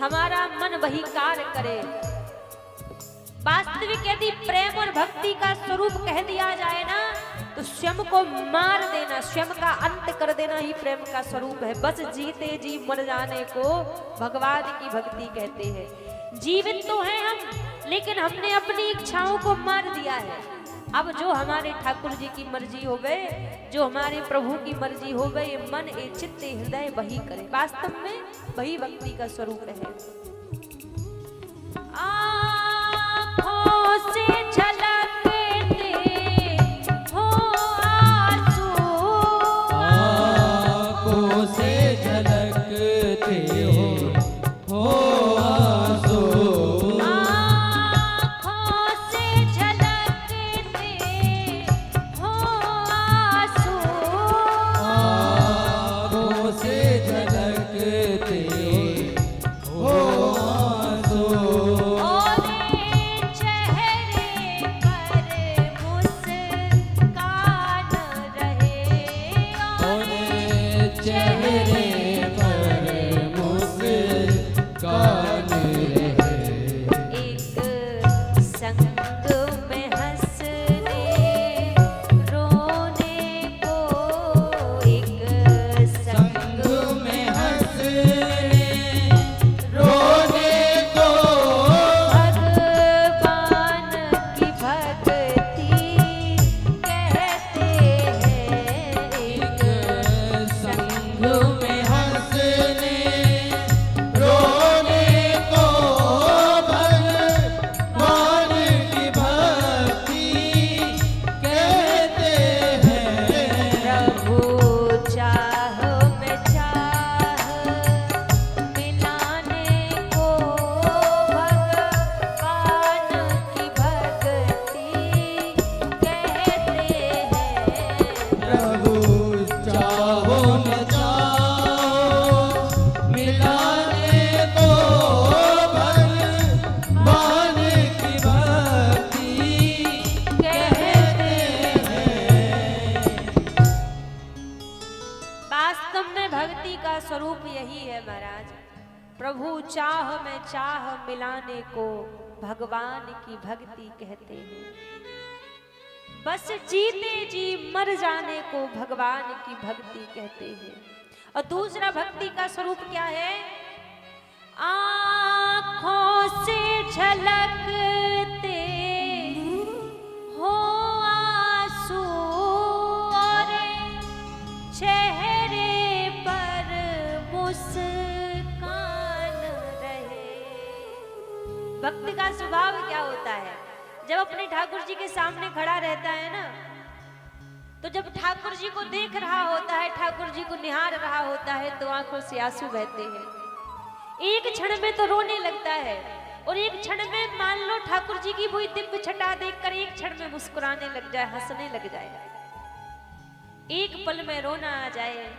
S2: हमारा मन वही कार्य करे। वास्तविक यदि प्रेम और भक्ति का स्वरूप कह दिया जाए ना, तो स्वयं को मार देना, स्वयं का अंत कर देना ही प्रेम का स्वरूप है। बस जीते जी मर जाने को भगवान की भक्ति कहते हैं। जीवित तो हैं हम, लेकिन हमने अपनी इच्छाओं को मार दिया है। अब जो हमारे ठाकुर जी की मर्जी हो गए, जो हमारे प्रभु की मर्जी हो गए, मन ए चित्त ए हृदय वही करे। वास्तव में वही भक्ति का स्वरूप है। आँखों से झलकते हो आंसू,
S3: आँखों से झलकते हो आंसू,
S2: आँखों से झलकते हो आंसू,
S3: आँखों से झलकते हो आंसू,
S2: और चेहरे पर मुस्कान रहे,
S3: और चेहरे पर मुस्कान रहे।
S2: एक संग में हंसने रोने को, एक संग
S3: संग में हंसने रोने को
S2: भगवान की भक्ति कहते हैं। एक
S3: संग में हंसने रोने को भगवान की भक्ति कहते हैं।
S2: प्रभु चाह में चाह मिलाने को भगवान की भक्ति कहते हैं।
S3: प्रभु चाहो न चाहो मिलाने को भगवान की भक्ति कहते हैं।
S2: वास्तव में भक्ति का स्वरूप यही है महाराज। प्रभु चाह में चाह मिलाने को भगवान की भक्ति कहते हैं। बस जीते जी मर जाने को भगवान की भक्ति कहते हैं। और दूसरा भक्ति का स्वरूप क्या है? आँखों से झलकते हो आंसू, और चेहरे पर मुस्कान रहे। भक्त का स्वभाव क्या होता है? जब अपने ठाकुर जी के सामने खड़ा रहता है ना, तो जब ठाकुर जी को देख रहा होता है, ठाकुर जी को निहार रहा होता है, तो आंखों से आंसू बहते हैं। एक क्षण में तो रोने लगता है, और एक क्षण में मान लो ठाकुर जी की वही दिव्य छटा देखकर एक क्षण में मुस्कुराने लग जाए, हंसने लग जाए। एक पल में रोना आ जाए,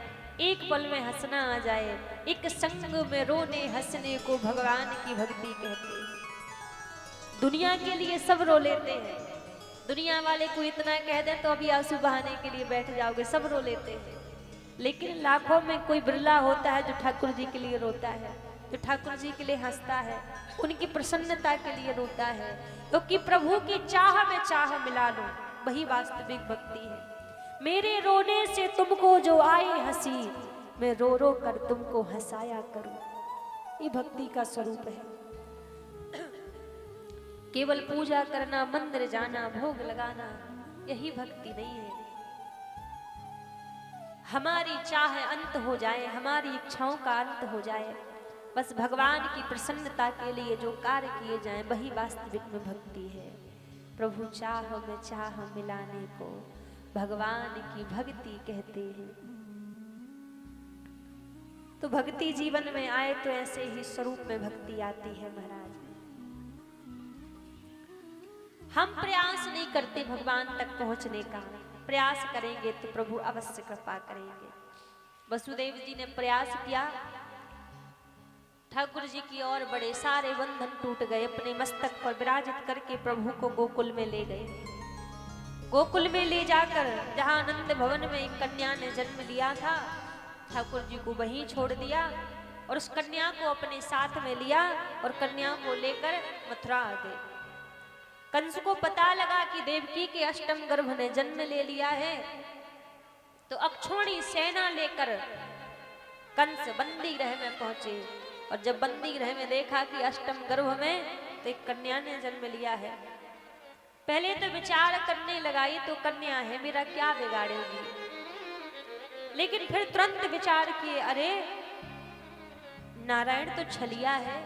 S2: एक पल में हंसना आ जाए, एक संग में रोने हंसने को भगवान की भक्ति कहते हैं। दुनिया के लिए सब रो लेते हैं, दुनिया वाले को इतना कह दे तो अभी आंसू बहाने के लिए बैठ जाओगे, सब रो लेते हैं। लेकिन लाखों में कोई बिरला होता है जो ठाकुर जी के लिए रोता है, जो ठाकुर जी के लिए हंसता है, उनकी प्रसन्नता के लिए रोता है। क्योंकि प्रभु की चाह में चाह मिला लो, वही वास्तविक भक्ति है। मेरे रोने से तुमको जो आए हंसी, मैं रो रो कर तुमको हंसाया करूं, ये भक्ति का स्वरूप है। केवल पूजा करना, मंदिर जाना, भोग लगाना, यही भक्ति नहीं है। हमारी चाह अंत हो जाए, हमारी इच्छाओं का अंत हो जाए, बस भगवान की प्रसन्नता के लिए जो कार्य किए जाएं, वही वास्तविक में भक्ति है। प्रभु चाह में चाह मिलाने को भगवान की भक्ति कहते हैं। तो भक्ति जीवन में आए तो ऐसे ही स्वरूप में भक्ति आती है महाराज। हम प्रयास नहीं करते भगवान तक पहुंचने का, प्रयास करेंगे तो प्रभु अवश्य कृपा करेंगे। वसुदेव जी ने प्रयास किया, ठाकुर जी की ओर बड़े, सारे बंधन टूट गए, अपने मस्तक पर विराजित करके प्रभु को गोकुल में ले गए। गोकुल में ले जाकर जहां आनंद भवन में एक कन्या ने जन्म लिया था, ठाकुर जी को वहीं छोड़ दिया और उस कन्या को अपने साथ में लिया और कन्या को लेकर मथुरा आ गए। कंस को पता लगा कि देवकी के अष्टम गर्भ ने जन्म ले लिया है, तो अक्षोणी सेना लेकर कंस बंदी गृह में पहुंचे। और जब बंदी गृह में देखा कि अष्टम गर्भ में तो एक कन्या ने जन्म लिया है, पहले तो विचार करने लगाई तो कन्या है, मेरा क्या बिगाड़ेगी। लेकिन फिर तुरंत विचार किए, अरे नारायण तो छलिया है,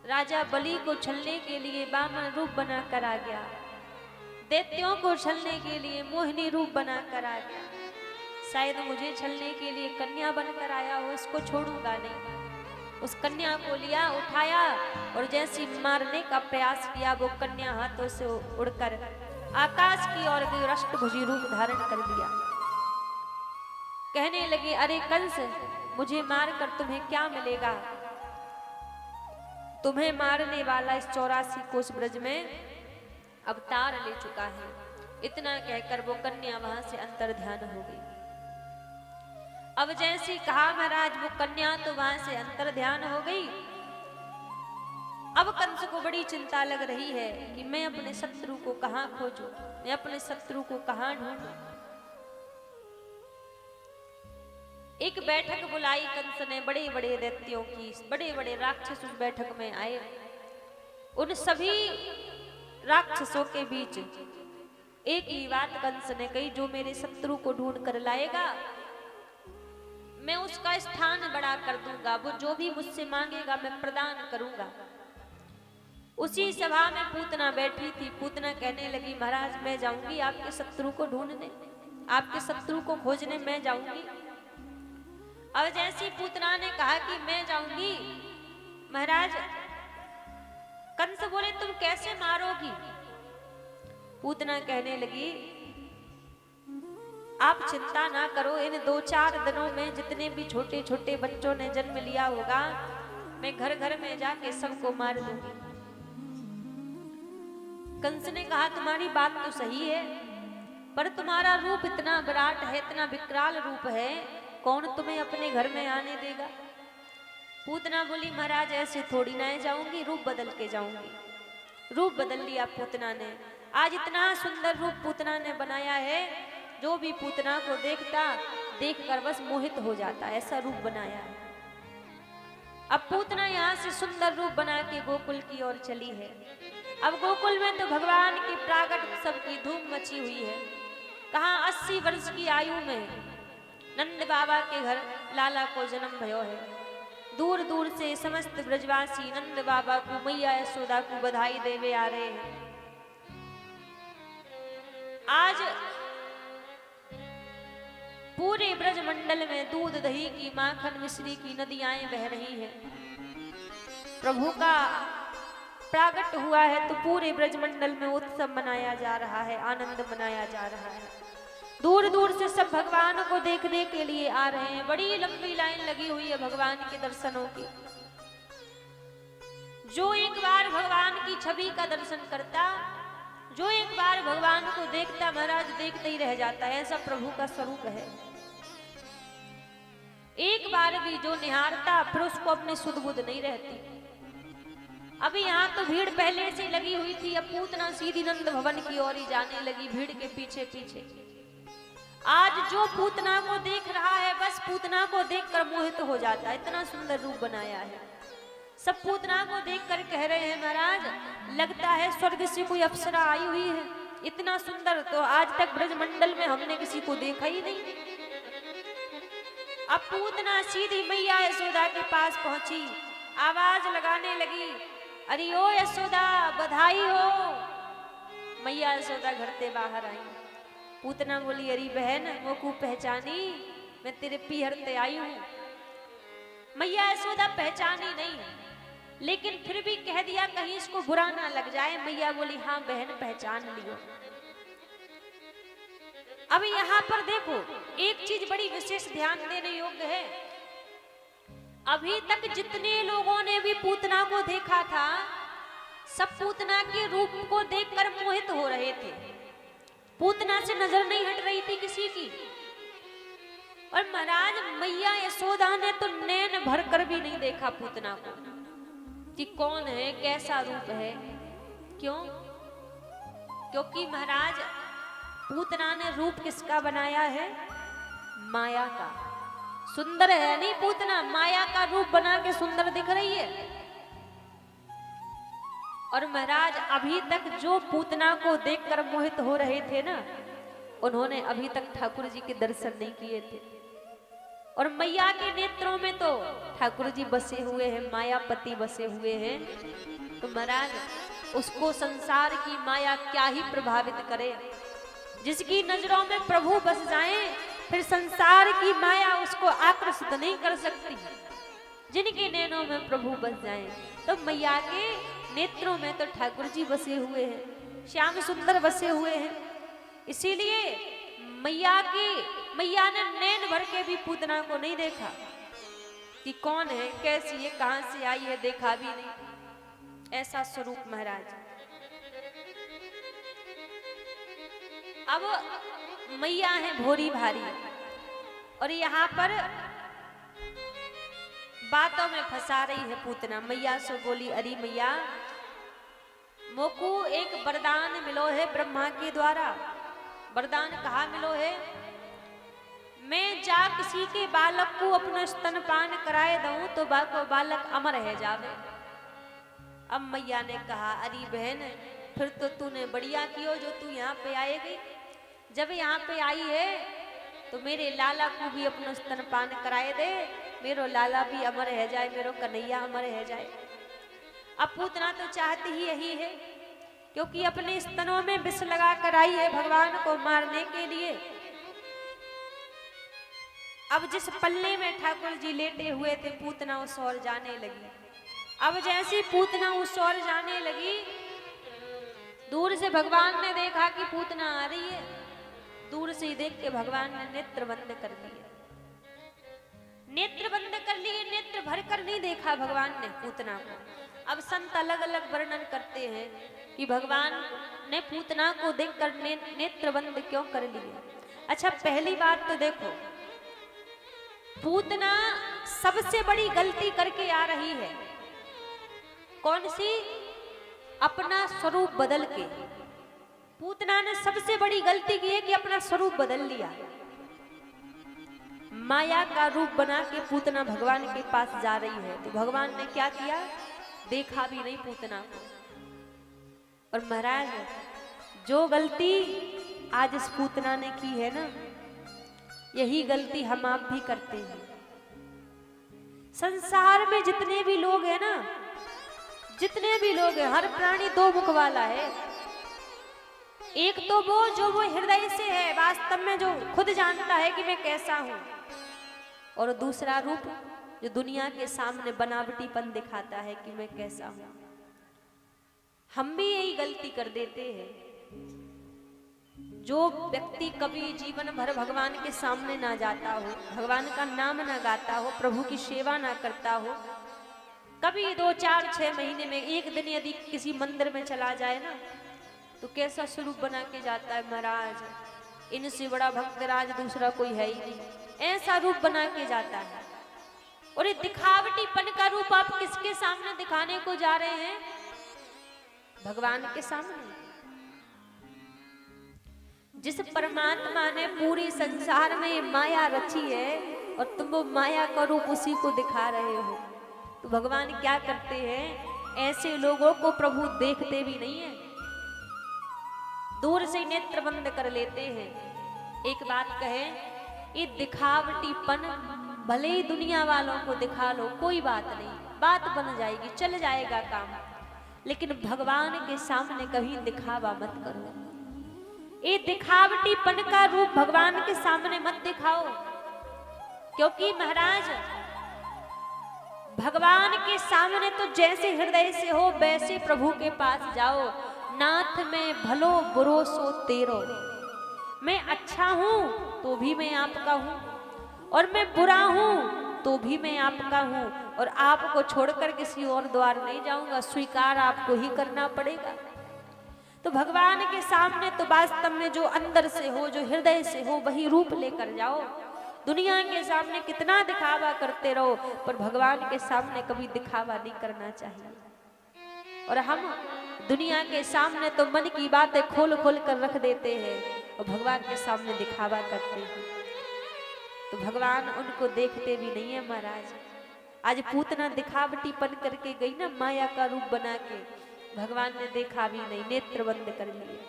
S2: राजा बलि को छलने के लिए वामन रूप बनाकर आ गया, दैत्यों को छलने के लिए मोहिनी रूप बनाकर आ गया, शायद मुझे छलने के लिए कन्या बनकर आया हो, इसको छोड़ूंगा नहीं। उस कन्या को लिया, उठाया और जैसी मारने का प्रयास किया, वो कन्या हाथों से उड़कर आकाश की ओर गई, अष्टभुजी रूप धारण कर लिया। कहने लगे, अरे कंस, मुझे मारकर तुम्हें क्या मिलेगा, तुम्हें मारने वाला इस 84 कोस ब्रज में अवतार ले चुका है। इतना कहकर वो कन्या वहां से अंतर ध्यान हो गई। अब जैसी कहा महाराज, वो कन्या तो वहां से अंतर ध्यान हो गई। अब कंस को बड़ी चिंता लग रही है कि मैं अपने शत्रु को कहां खोजूं, मैं अपने शत्रु को कहां ढूंढूं। एक बैठक बुलाई कंस ने, बड़े बड़े दैत्यों की, बड़े बड़े राक्षस उस बैठक में आए। उन सभी राक्षसों के बीच एक ही बात कंस ने कही, जो मेरे शत्रु को ढूंढ कर लाएगा मैं उसका स्थान बड़ा कर दूंगा, वो जो भी मुझसे मांगेगा मैं प्रदान करूंगा। उसी सभा में पूतना बैठी थी। पूतना कहने लगी, महाराज मैं जाऊंगी आपके शत्रु को ढूंढने, आपके शत्रु को खोजने मैं जाऊंगी। अब जैसी पूतना ने कहा कि मैं जाऊंगी, महाराज कंस बोले तुम कैसे मारोगी। पूतना कहने लगी, आप चिंता ना करो, इन 2-4 दिनों में जितने भी छोटे छोटे बच्चों ने जन्म लिया होगा, मैं घर घर में जाके सबको मार दूंगी। कंस ने कहा, तुम्हारी बात तो सही है, पर तुम्हारा रूप इतना विराट है, इतना विकराल रूप है, कौन तुम्हें अपने घर में आने देगा। पूतना बोली, महाराज ऐसे थोड़ी ना जाऊंगी, रूप बदल के जाऊंगी। रूप बदल लिया पूतना ने। आज इतना सुंदर रूप पूतना ने बनाया है, जो भी पूतना को देखता देखकर बस मोहित हो जाता, ऐसा रूप बनाया है। अब पूतना यहाँ से सुंदर रूप बना के गोकुल की ओर चली है। अब गोकुल में तो भगवान के प्रागट उत्सव की धूम मची हुई है। कहाँ 80 वर्ष की आयु में नंद बाबा के घर लाला को जन्म भयो है। दूर दूर से समस्त ब्रजवासी नंद बाबा को, मैया यशोदा को बधाई देवे आ रहे हैं। आज पूरे ब्रजमंडल में दूध दही की माखन मिश्री की नदियां बह रही हैं। प्रभु का प्रागट हुआ है तो पूरे ब्रजमंडल में उत्सव मनाया जा रहा है, आनंद मनाया जा रहा है। दूर दूर से सब भगवान को देखने के लिए आ रहे हैं। बड़ी लंबी लाइन लगी हुई है भगवान के दर्शनों की। जो एक बार भगवान की छवि का दर्शन करता, जो एक बार भगवान को देखता, महाराज देखते ही रह जाता है। ऐसा प्रभु का स्वरूप है। एक बार भी जो निहारता फिर उसको अपनी सुध बुध नहीं रहती। अभी यहाँ तो भीड़ पहले से लगी हुई थी, अब पूतना सीधी नंद भवन की ओर ही जाने लगी भीड़ के पीछे पीछे। आज जो पूतना को देख रहा है बस पूतना को देखकर मोहित हो जाता है। इतना सुंदर रूप बनाया है। सब पूतना को देखकर कह रहे हैं महाराज लगता है स्वर्ग से कोई अप्सरा आई हुई है। इतना सुंदर तो आज तक ब्रजमंडल में हमने किसी को देखा ही नहीं। अब पूतना सीधी मैया यशोदा के पास पहुंची, आवाज लगाने लगी, अरे ओ यशोदा बधाई हो। मैया यशोदा घर से बाहर आई। पूतना बोली, अरे बहन वो को पहचानी, मैं तेरे पीहर ते आई हूं। मैया यशोदा पहचानी नहीं, लेकिन फिर भी कह दिया कहीं इसको बुरा ना लग जाए। मैया बोली, हाँ बहन पहचान लियो। अब यहाँ पर देखो एक चीज बड़ी विशेष ध्यान देने योग्य है। अभी तक जितने लोगों ने भी पूतना को देखा था सब पूतना के रूप को देखकर मोहित हो रहे थे। पूतना से नजर नहीं हट रही थी किसी की। और महाराज मैया यशोदा ने तो नैन भरकर भी नहीं देखा पूतना को कि कौन है, कैसा रूप है। क्यों? क्योंकि महाराज पूतना ने रूप किसका बनाया है? माया का। सुंदर है नहीं पूतना, माया का रूप बना के सुंदर दिख रही है। और महाराज अभी तक जो पूतना को देखकर मोहित हो रहे थे ना, उन्होंने अभी तक ठाकुर जी के दर्शन नहीं किए थे। और मैया के नेत्रों में तो ठाकुर जी बसे हुए हैं, मायापति बसे हुए हैं। तो महाराज उसको संसार की माया क्या ही प्रभावित करे। जिसकी नजरों में प्रभु बस जाएं फिर संसार की माया उसको आकर्षित नहीं कर सकती। जिनके नैनों में प्रभु बस जाएं, तो मैया के नेत्रों में तो ठाकुर जी बसे हुए हैं, श्याम सुंदर बसे हुए हैं। इसीलिए मैया ने नैन भर के भी पूतना को नहीं देखा कि कौन है, कैसी है, कहां से आई है, देखा भी नहीं। ऐसा स्वरूप महाराज। अब मैया है भोरी भारी और यहाँ पर बातों में फंसा रही है पूतना। मैया से बोली, अरे मैया मोकू एक वरदान मिलो है ब्रह्मा के द्वारा। वरदान कहा मिलो है? मैं जा किसी के बालक को अपना स्तनपान कराए दूं तो बालक अमर है जावे। अब मैया ने कहा, अरे बहन फिर तो तूने बढ़िया कियो जो तू यहाँ पे आएगी। जब यहाँ पे आई है तो मेरे लाला को भी अपना स्तनपान कराए दे, मेरो लाला भी अमर है जाए, मेरो कन्हैया अमर है जाए। अब पूतना तो चाहती ही यही है, क्योंकि अपने स्तनों में विष लगा कर आई है भगवान को मारने के लिए। अब जिस पल्ले में ठाकुर जी लेटे हुए थे पूतना उस ओर जाने लगी। अब जैसी पूतना उस ओर जाने लगी, दूर से भगवान ने देखा कि पूतना आ रही है। दूर से ही देख के भगवान ने नेत्र बंद कर दिए। नेत्र बंद कर लिए, नेत्र भर कर नहीं देखा भगवान ने पूतना को। अब संत अलग अलग वर्णन करते हैं कि भगवान ने पूतना को देखकर नेत्र बंद क्यों कर लिए। अच्छा पहली बात तो देखो, पूतना सबसे बड़ी गलती करके आ रही है। कौन सी? अपना स्वरूप बदल के। पूतना ने सबसे बड़ी गलती की है कि अपना स्वरूप बदल लिया। माया का रूप बना के पूतना भगवान के पास जा रही है, तो भगवान ने क्या किया? देखा भी नहीं पूतना को। और महाराज जो गलती आज इस पूतना ने की है ना, यही गलती हम आप भी करते हैं। संसार में जितने भी लोग हैं ना, जितने भी लोग हैं, हर प्राणी दो मुख वाला है। एक तो वो हृदय से है, वास्तव में जो खुद जानता है कि मैं कैसा हूं, और दूसरा रूप जो दुनिया के सामने बनावटीपन दिखाता है कि मैं कैसा हूं। हम भी यही गलती कर देते हैं। जो व्यक्ति कभी जीवन भर भगवान के सामने ना जाता हो, भगवान का नाम ना गाता हो, प्रभु की सेवा ना करता हो, कभी 2, 4, 6 महीने में एक दिन यदि किसी मंदिर में चला जाए ना, तो कैसा स्वरूप बना के जाता है, महाराज इनसे बड़ा भक्तराज दूसरा कोई है ही नहीं, ऐसा रूप बना के जाता है। और ये दिखावटीपन का रूप आप किसके सामने दिखाने को जा रहे हैं? भगवान के सामने। जिस परमात्मा ने पूरी संसार में माया रची है और तुम वो माया का रूप उसी को दिखा रहे हो, तो भगवान क्या करते हैं? ऐसे लोगों को प्रभु देखते भी नहीं है, दूर से नेत्र बंद कर लेते हैं। एक बात कहें, ये दिखावटीपन भले ही दुनिया वालों को दिखा लो, कोई बात नहीं, बात बन जाएगी, चल जाएगा काम, लेकिन भगवान के सामने कभी दिखावा मत करो। ये दिखावटीपन का रूप भगवान के सामने मत दिखाओ, क्योंकि महाराज भगवान के सामने तो जैसे हृदय से हो वैसे प्रभु के पास जाओ। नाथ में भलो बुरो सो तेरो, मैं अच्छा हूं तो भी मैं आपका हूं, और मैं बुरा हूं तो भी मैं आपका हूं, और आपको छोड़कर किसी और द्वार नहीं जाऊंगा, स्वीकार आपको ही करना पड़ेगा। तो भगवान के सामने तो वास्तव में जो अंदर से हो, जो हृदय से हो, वही रूप लेकर जाओ। दुनिया के सामने कितना दिखावा करते रहो, पर भगवान के सामने कभी दिखावा नहीं करना चाहिए। और हम दुनिया के सामने तो मन की बातें खोल खोल कर रख देते हैं, और भगवान के सामने दिखावा करते हैं, तो भगवान उनको देखते भी नहीं है महाराज। आज पूतना दिखावटीपन करके गई ना, माया का रूप बना के, भगवान ने देखा भी नहीं, नेत्र बंद कर लिए।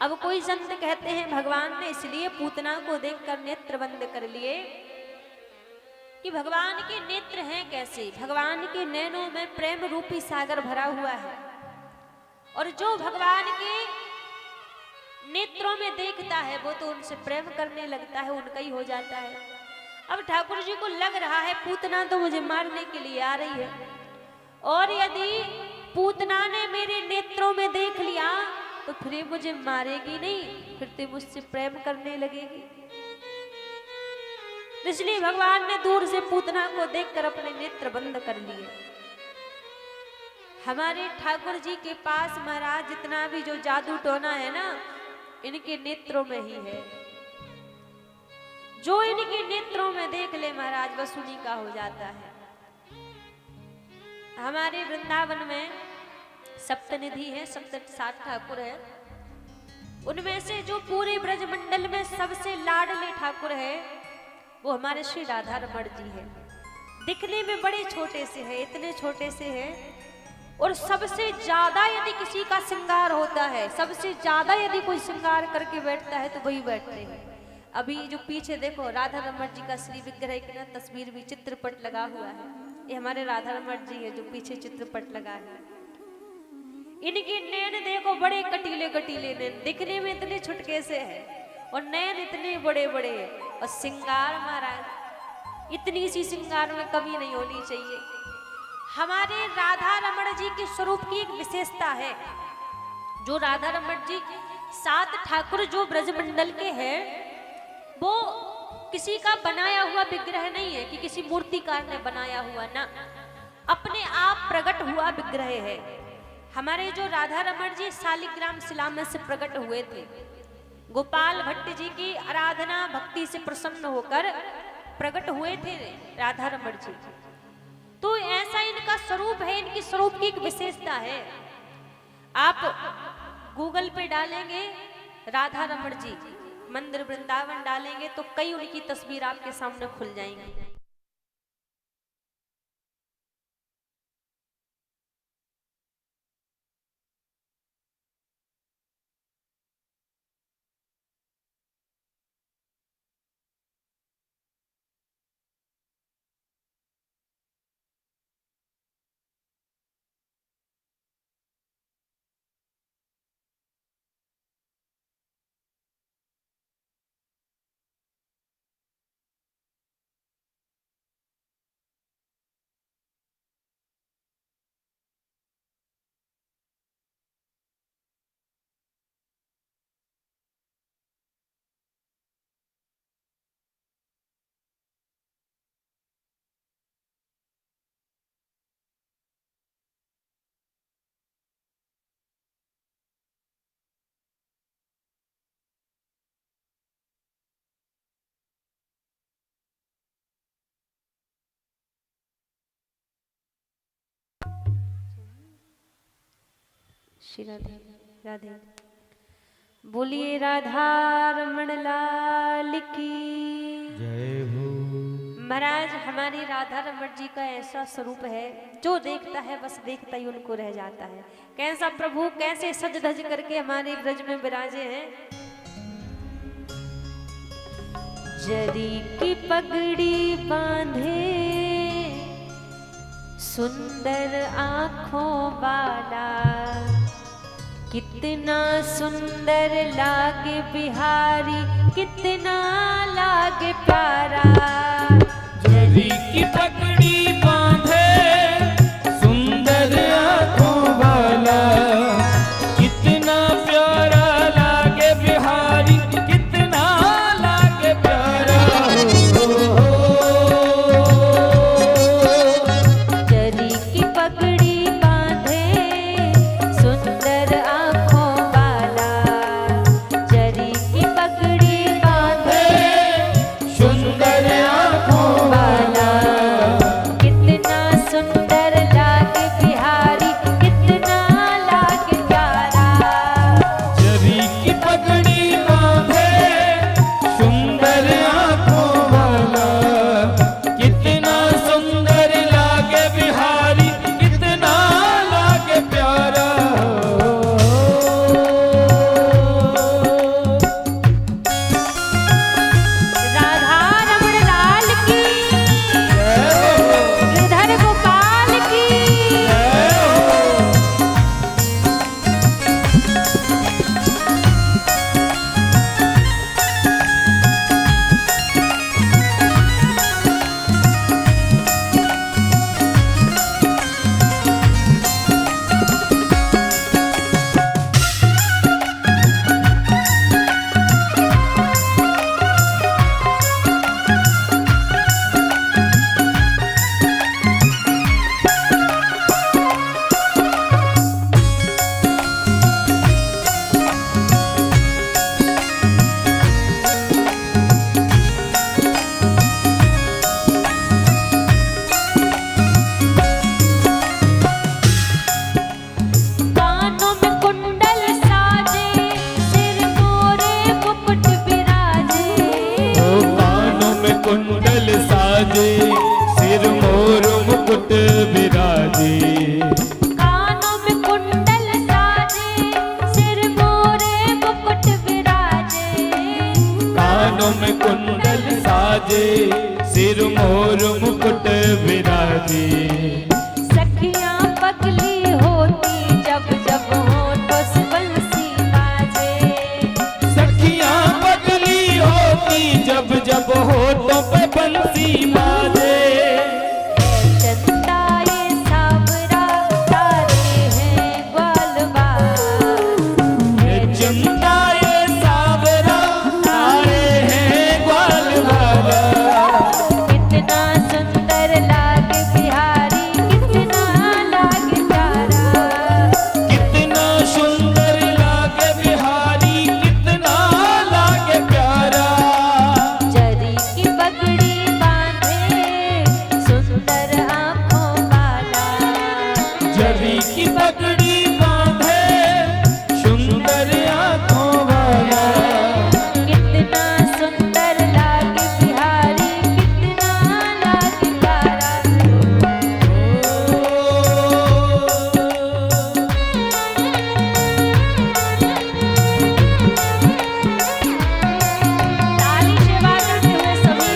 S2: अब कोई संत कहते हैं भगवान ने इसलिए पूतना को देखकर नेत्र बंद कर लिए कि भगवान के नेत्र हैं कैसे? भगवान के नैनों में प्रेम रूपी सागर भरा हुआ है, और जो भगवान के नेत्रों में देखता है वो तो उनसे प्रेम करने लगता है, उनका ही हो जाता है। अब ठाकुर जी को लग रहा है पूतना तो मुझे मारने के लिए आ रही है, और यदि पूतना ने मेरे नेत्रों में देख लिया तो फिर ये मुझे मारेगी नहीं, फिर तो मुझसे प्रेम करने लगेगी। इसलिए भगवान ने दूर से पूतना को देखकर अपने नेत्र बंद कर लिए। हमारे ठाकुर जी के पास महाराज जितना भी जो जादू टोना है ना, इनके नेत्रों में ही है। जो इनके नेत्रों में देख ले महाराज, बस उन्हीं का हो जाता है। हमारे वृंदावन में सप्तनिधि है, 60 ठाकुर है। उनमें से जो पूरे ब्रजमंडल में सबसे लाडले ठाकुर है वो हमारे श्री राधा रमण जी है। दिखने में बड़े छोटे से है, इतने छोटे से है, और सबसे ज्यादा यदि किसी का श्रृंगार होता है, सबसे ज्यादा यदि कोई श्रृंगार करके बैठता है तो वही बैठते हैं। अभी जो पीछे देखो राधा रमण जी का श्री विग्रह की ना तस्वीर भी, चित्रपट लगा हुआ है, ये हमारे राधा रमण जी है जो पीछे चित्रपट लगा है। इनके नैन देखो बड़े कटीले कटीले नैन, दिखने में इतने छुटके से है, और नैन इतने बड़े बड़े, और श्रृंगार महाराज इतनी सी श्रृंगार में कमी नहीं होनी चाहिए। हमारे राधा रमण जी के स्वरूप की एक विशेषता है, जो राधा रमण जी 7 ठाकुर जो ब्रजमंडल के हैं, वो किसी का बनाया हुआ विग्रह नहीं है कि किसी मूर्तिकार ने बनाया हुआ, ना, अपने आप प्रकट हुआ विग्रह है। हमारे जो राधा रमण जी शालिग्राम शिला में से प्रकट हुए थे, गोपाल भट्ट जी की आराधना भक्ति से प्रसन्न होकर प्रकट हुए थे राधा रमण जी। तो ऐसा इनका स्वरूप है, इनकी स्वरूप की एक विशेषता है। आप गूगल पे डालेंगे राधा रमण जी मंदिर वृंदावन डालेंगे तो कई उनकी तस्वीर आपके सामने खुल जाएंगी। श्री राधे राधे। बोलिए राधा रमण लाल की
S3: जय हो।
S2: महाराज, हमारी राधा रमण जी का ऐसा स्वरूप है, जो देखता है बस देखता ही उनको रह जाता है। कैसा प्रभु, कैसे सज धज करके हमारे ब्रज में विराजे हैं। जरी की पगड़ी बांधे सुंदर आँखों वाला, कितना सुंदर लागे बिहारी, कितना लागे प्यारा।
S1: जरी की पगड़ी बांधे सुंदर आँखों वाला, कितना प्यारा लागे बिहारी, कितना लागे प्यारा।
S2: जरी की पगड़ी बांधे सुंदर आँखों वाला, जरी की पगड़ी बांधे
S1: सुंदर आँखों
S2: वाला, कितना सुंदर लागे बिहारी, कितना लागे प्यारा।
S1: जरी की पगड़ी बांधे सुंदर आँखों वाला, कितना सुंदर लागे बिहारी, कितना लागे प्यारा।
S2: राधा रमण लाल की, गिरधर गोपाल की। कानों में कुंडल साजे, सिर मोरे मुकुट विराजे।
S1: कानों में कुंडल साजे, सिर मोर मुकुट विराजे।
S2: कानों में कुंडल साजे, सिर मोरे मुकुट विराजे।
S1: कानों में कुंडल साजे, सिर मोर मुकुट विराजे।
S2: सखियां पगली होती जब जब होठों से बंसी बाजे।
S1: सखियां पगली होती जब जब होठों पे बंसी बाजे।
S2: चंदा ये सावरा तारे हैं ग्वालवार।
S1: चंदा ये सावरा तारे हैं ग्वालवारा।
S2: कितना सुंदर लागे बिहारी, कितना लागे प्यारा।
S1: कितना सुंदर लागे बिहारी, कितना लागे प्यारा।
S2: जरी की पगड़ी बांधे सुंदर आँखों वाला,
S1: जरी की पगड़ी बांधे सुंदर आँखों वाला।
S2: कितना सुंदर लागे बिहारी, कितना लागे प्यारा। ताली सेवा करते हुए सभी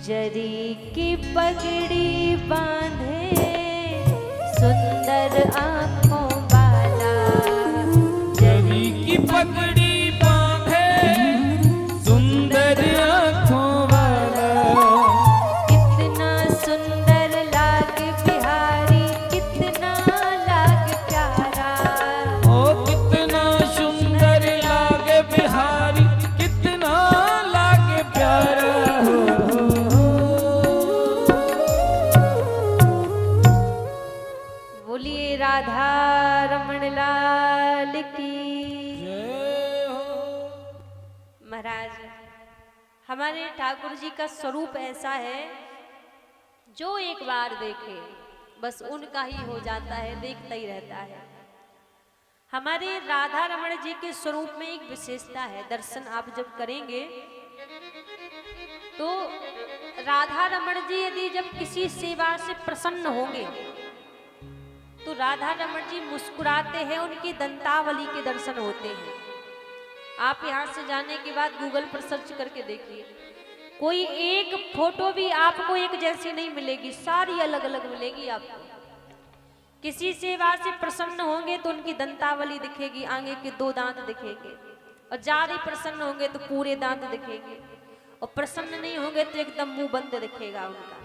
S2: जरी की पगड़ी बांधे सुंदर आंखों वाला,
S1: जरी की पगड़ी बांधे सुंदर आंखों वाला,
S2: कितना सुंदर लागे बिहारी, कितना लागे प्यारा,
S1: ओ कितना सुंदर लागे बिहारी, कितना लागे प्यारा।
S2: बोलिए राधा रमण लाल की।
S1: जय हो।
S2: महाराज, हमारे ठाकुर जी का स्वरूप ऐसा है जो एक बार देखे बस उनका ही हो जाता है, देखता ही रहता है। हमारे राधा रमण जी के स्वरूप में एक विशेषता है, दर्शन आप जब करेंगे तो राधा रमण जी यदि जब किसी सेवा से प्रसन्न होंगे तो राधा रमण जी मुस्कुराते हैं, उनकी दंतावली के दर्शन होते हैं। आप यहाँ से जाने के बाद गूगल पर सर्च करके देखिए, कोई एक फोटो भी आपको एक जैसी नहीं मिलेगी, सारी अलग अलग मिलेगी आपको। किसी सेवा से प्रसन्न होंगे तो उनकी दंतावली दिखेगी, आगे के 2 दांत दिखेंगे, और ज्यादा प्रसन्न होंगे तो पूरे दांत दिखेंगे, और प्रसन्न नहीं होंगे तो एकदम मुंह बंद दिखेगा उनका।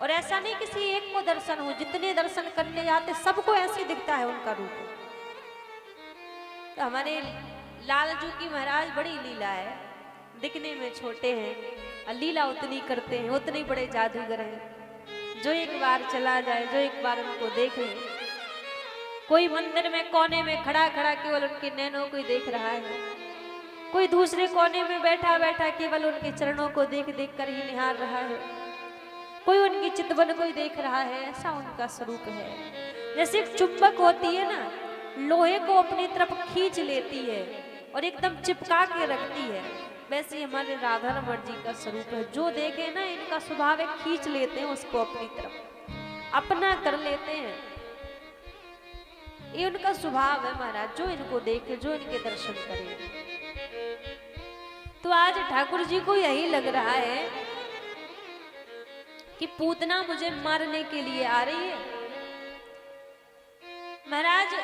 S2: और ऐसा नहीं किसी एक को दर्शन हो, जितने दर्शन करने जाते सबको ऐसे दिखता है उनका रूप। तो हमारे लालजू की महाराज बड़ी लीला है, दिखने में छोटे हैं और लीला उतनी करते हैं, उतने बड़े जादूगर हैं। जो एक बार चला जाए, जो एक बार उनको देख ले, कोई मंदिर में कोने में खड़ा खड़ा केवल उनके नैनों को ही देख रहा है, कोई दूसरे कोने में बैठा बैठा केवल उनके चरणों को देख देख कर ही निहार रहा है, कोई उनकी चितवन को ही देख रहा है। ऐसा उनका स्वरूप है। जैसे एक चुंबक होती है ना, लोहे को अपनी तरफ खींच लेती है और एकदम चिपका के रखती है, वैसे हमारे राधा रमण जी का स्वरूप है। जो देखे ना, इनका स्वभाव है खींच लेते हैं उसको अपनी तरफ, अपना कर लेते हैं। ये उनका स्वभाव है महाराज, जो इनको देखे, जो इनके दर्शन करे। तो आज ठाकुर जी को यही लग रहा है कि पूतना मुझे मारने के लिए आ रही है। महाराज,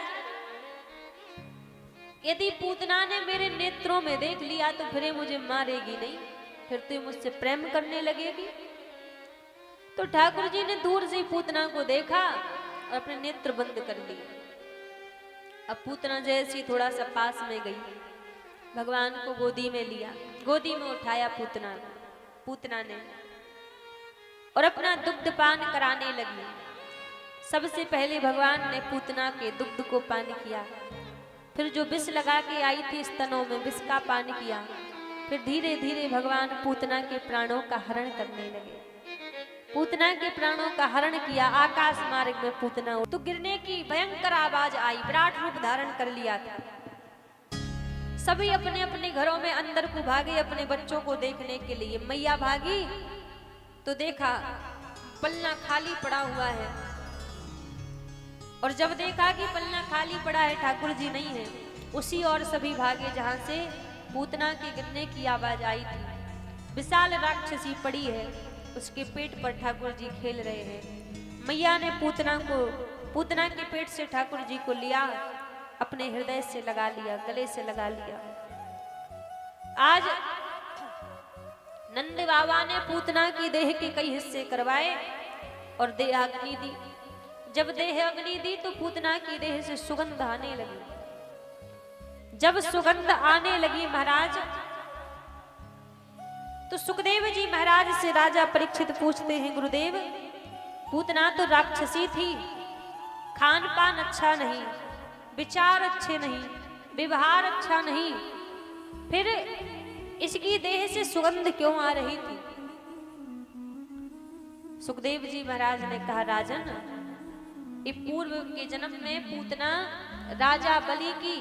S2: यदि पूतना ने मेरे नेत्रों में देख लिया तो फिर मुझे मारेगी नहीं, फिर तो मुझसे प्रेम करने लगेगी। तो ठाकुर जी ने दूर से पूतना को देखा और अपने नेत्र बंद कर लिए। अब पूतना जैसी थोड़ा सा पास में गई, भगवान को गोदी में लिया, गोदी में उठाया पूतना ने और अपना दुग्ध पान कराने लगी। सबसे पहले भगवान ने पूतना के दुग्ध को पान किया, फिर जो विष लगा के आई थी स्तनों में विष का पान किया, फिर धीरे धीरे भगवान पूतना के प्राणों का हरण करने लगे। पूतना के प्राणों का हरण किया। आकाश मार्ग में पूतना तो गिरने की भयंकर आवाज आई, विराट रूप धारण कर लिया था। सभी अपने अपने घरों में अंदर को भागे अपने बच्चों को देखने के लिए। मैया भागी तो देखा पलना खाली पड़ा हुआ है, और जब देखा कि पलना खाली पड़ा है, ठाकुर जी नहीं है, उसी और सभी भागे जहां से पूतना के गिरने की आवाज आई थी। विशाल राक्षसी पड़ी है, उसके पेट पर ठाकुर जी खेल रहे हैं। मैया ने पूतना के पेट से ठाकुर जी को लिया, अपने हृदय से लगा लिया, गले से लगा लिया। आज नंद बाबा ने पूतना की देह के कई हिस्से करवाए और देह अग्नि दी। जब देह अग्नि दी तो पूतना की देह से सुगंध आने लगी। जब सुगंध आने लगी महाराज, तो सुखदेव जी महाराज से राजा परीक्षित पूछते हैं, गुरुदेव पूतना तो राक्षसी थी, खान पान अच्छा नहीं, विचार अच्छे नहीं, व्यवहार अच्छा नहीं, फिर इसकी देह से सुगंध क्यों आ रही थी? सुखदेव जी महाराज ने कहा, राजन, ये पूर्व के जन्म में पूतना राजा बलि की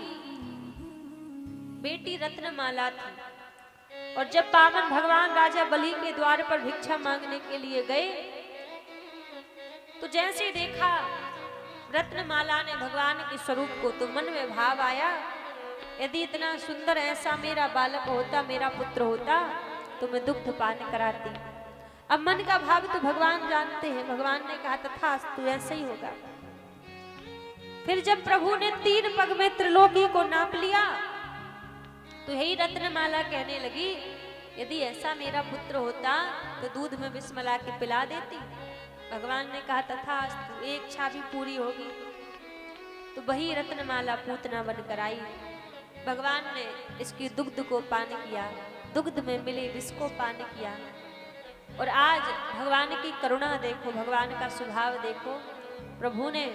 S2: बेटी रत्नमाला थी, और जब पावन भगवान राजा बलि के द्वार पर भिक्षा मांगने के लिए गए तो जैसे देखा रत्नमाला ने भगवान के स्वरूप को, तो मन में भाव आया, यदि इतना सुंदर ऐसा मेरा बालक होता, मेरा पुत्र होता, तो मैं दुग्ध पान कराती। अब मन का भाव तो भगवान जानते हैं। भगवान ने कहा तथास्तु, ऐसे ही होगा। फिर जब प्रभु ने 3 पग में त्रिलोकी को नाप लिया तो यही रत्नमाला कहने लगी, यदि ऐसा मेरा पुत्र होता तो दूध में विष मिला के पिला देती। भगवान ने कहा तथास्तु, एक इच्छा भी पूरी होगी। तो वही रत्नमाला पूतना बनकर आई। भगवान ने इसकी दुग्ध को पान किया, दुग्ध में मिले विष को पान किया। और आज भगवान की करुणा देखो, भगवान का स्वभाव देखो। प्रभु ने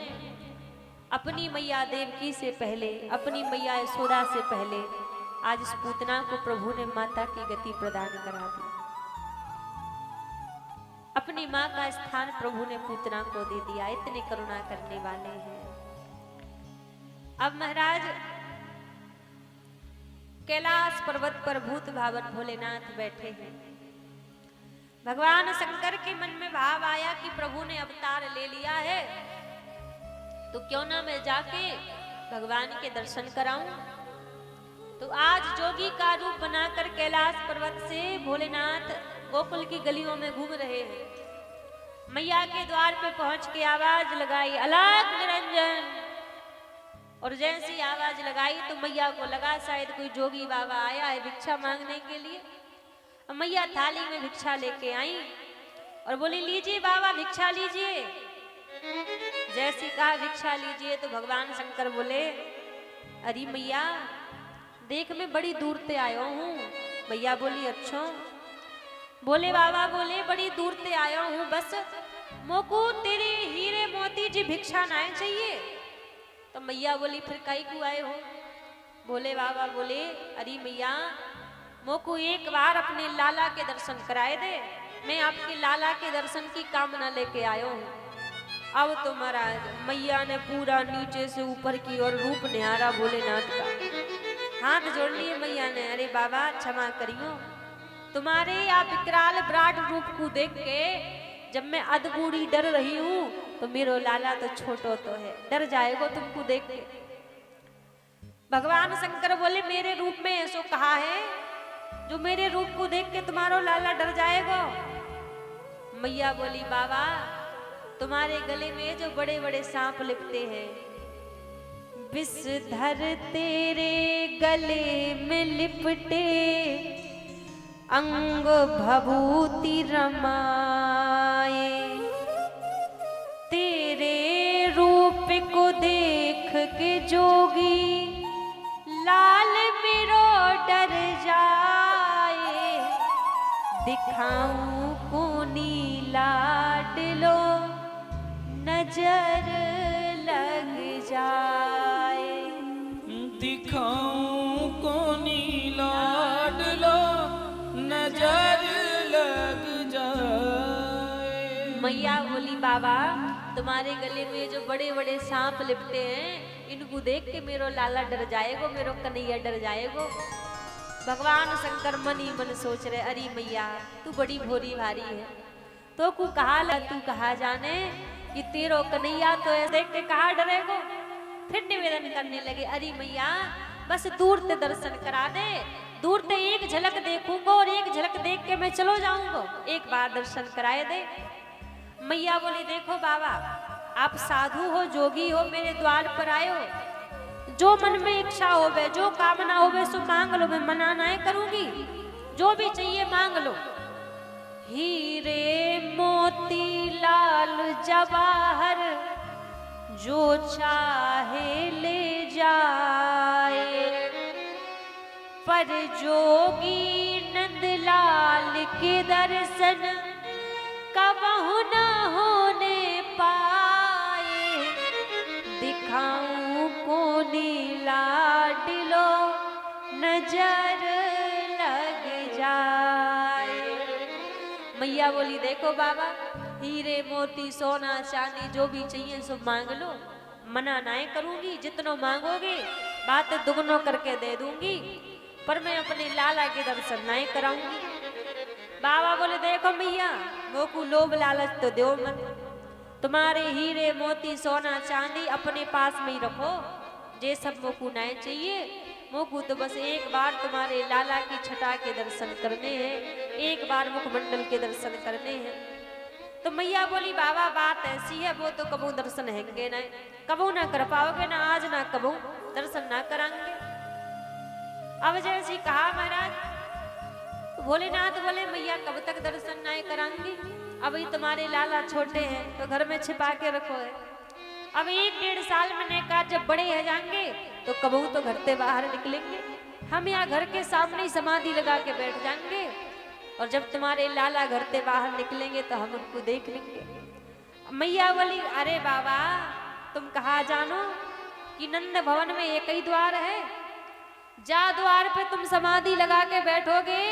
S2: अपनी मैया देवकी से पहले, अपनी मैया यशोदा से पहले आज इस पूतना को प्रभु ने माता की गति प्रदान करा दी। अपनी माँ का स्थान प्रभु ने पूतना को दे दिया। इतने करुणा करने वाले हैं। अब महाराज कैलाश पर्वत पर भूत भावन भोलेनाथ बैठे हैं। भगवान शंकर के मन में भाव आया कि प्रभु ने अवतार ले लिया है, तो क्यों ना मैं जाके भगवान के दर्शन कराऊं। तो आज जोगी का रूप बनाकर कैलाश पर्वत से भोलेनाथ गोकुल की गलियों में घूम रहे हैं। मैया के द्वार पे पहुंच के आवाज लगाई, अलग निरंजन। और जैसी आवाज लगाई तो मैया को लगा शायद कोई जोगी बाबा आया है भिक्षा मांगने के लिए। और मैया थाली में भिक्षा लेके आई और बोली, लीजिए बाबा भिक्षा लीजिए। जैसी कहा भिक्षा लीजिए तो भगवान शंकर बोले, अरे मैया देख मैं बड़ी दूर से आया हूँ। मैया बोली, अच्छा। बोले बाबा बोले, बड़ी दूर से आया हूँ, बस मोको तेरे हीरे मोती जी भिक्षा ना चाहिए। तो मैया बोली, फिर काई को आए हो। बोले बाबा बोले, अरे मैया मोको एक बार अपने लाला के दर्शन कराए दे, मैं आपके लाला के दर्शन की कामना लेके आया हूँ। अब तो महाराज मैया ने पूरा नीचे से ऊपर की ओर रूप निहारा भोलेनाथ का, हाथ जोड़ लिए मैया ने, अरे बाबा क्षमा करियो, तुम्हारे आप विकराल विराट रूप को देख के जब मैं अधबूढ़ी डर रही हूँ तो मेरो लाला तो छोटो तो है, डर जाएगो तुमको देख के। भगवान शंकर बोले, मेरे रूप में ऐसो कहा है जो मेरे रूप को देख के तुम्हारो लाला डर जाएगो। मैया बोली, बाबा तुम्हारे गले में जो बड़े बड़े सांप लिपटे हैं, विषधर तेरे गले में लिपटे, अंग भभूति रमाए, तेरे रूप को देख के जोगी लाल मेरो डर जाए, दिखाऊं कोनी लाडलो नजर लग जाए,
S1: दिखाऊं कोनी लाडलो नजर लग जाए।
S2: मैया बोली, बाबा तुम्हारे गले में जो बड़े बड़े सांप लिपटे हैं, इनको देख के मेरो लाला डर जाएगो, मेरो कन्हैया डर जाएगो। भगवान शंकर मन ही मन सोच रहे, अरे मैया तू बड़ी भोरी भारी है, तो को कहा ला तू कहा जाने कि तेरो कन्हैया तो देख के कहा डरेगो। फिर निवेदन करने लगे, अरे मैया बस दूर से दर्शन करा दे, दूर से एक झलक देखूंगा और एक झलक देख के मैं चलो जाऊंगा, एक बार दर्शन कराए दे। मैया बोली, देखो बाबा आप साधु हो, जोगी हो, मेरे द्वार पर आए हो, जो मन में इच्छा होवे, जो कामना होवे सो मांग लो, मैं मना नहीं करूंगी, जो भी चाहिए मांग लो। हीरे मोती लाल जवाहर जो चाहे ले जाए, पर जोगी नंदलाल के दर्शन कबहु न होने पाए, दिखाऊं कोनी लाडलो नजर लग जाए। मैया बोली, देखो बाबा हीरे मोती सोना चांदी जो भी चाहिए सब मांग लो, मना नहीं करूंगी, जितनो मांगोगे बात दुगनो करके दे दूंगी, पर मैं अपने लाला के दर्शन नहीं कराऊंगी। बाबा बोले, देखो मैया मोकू लोभ लालच तो दो मत, तुम्हारे हीरे मोती सोना चांदी अपने पास में ही रखो, जे सब मोकू नहीं चाहिए मोकू तो बस एक बार तुम्हारे लाला की छटा के दर्शन करने हैं, एक बार मुखमंडल के दर्शन करने हैं। तो मैया बोली बाबा बात ऐसी है, वो तो कबू दर्शन हैंगे ना, कबू ना कर पाओगे, ना आज ना कबू दर्शन ना करांगे। अब जैसी कहा महाराज, भोलेनाथ बोले मैया कब तक दर्शन ना करांगी, अभी तुम्हारे लाला छोटे हैं तो घर में छिपा के रखो है। अब 1-1.5 साल मैंने कहा जब बड़े हो जाएंगे तो कबू तो घर से बाहर निकलेंगे, हम यहाँ घर के सामने ही समाधि लगा के बैठ जाएंगे, और जब तुम्हारे लाला घर से बाहर निकलेंगे तो हम उनको देख लेंगे। मैया बोली अरे बाबा तुम कहाँ जानो कि नंद भवन में एक ही द्वार है, जा द्वार पे तुम समाधि लगा के बैठोगे,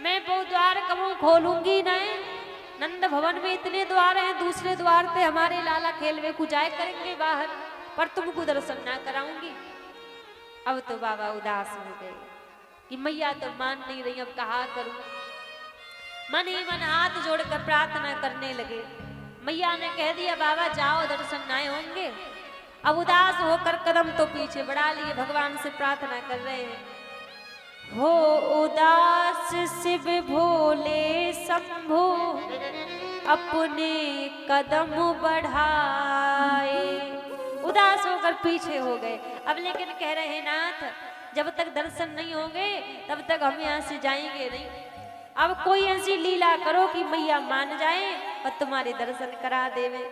S2: मैं वो द्वार कबू खोलूंगी नहीं। नंद भवन में इतने द्वार हैं, दूसरे द्वार पे हमारे लाला खेलवे को जाए करेंगे बाहर, पर तुमको दर्शन ना कराऊंगी। अब तो बाबा उदास हो गए कि मैया तो मान नहीं रही, अब कहा करूं। मन ही मन हाथ जोड़कर प्रार्थना करने लगे। मैया ने कह दिया बाबा जाओ, दर्शन ना होंगे। अब उदास होकर कदम तो पीछे बढ़ा लिए, भगवान से प्रार्थना कर रहे हैं, हो उदास शिव भोले शंभो अपने कदम बढ़ाए। उदास होकर पीछे हो गए। अब लेकिन कह रहे हैं नाथ जब तक दर्शन नहीं होंगे तब तक हम यहाँ से जाएंगे नहीं, अब कोई ऐसी लीला करो कि मैया मान जाए और तुम्हारे दर्शन करा देवे।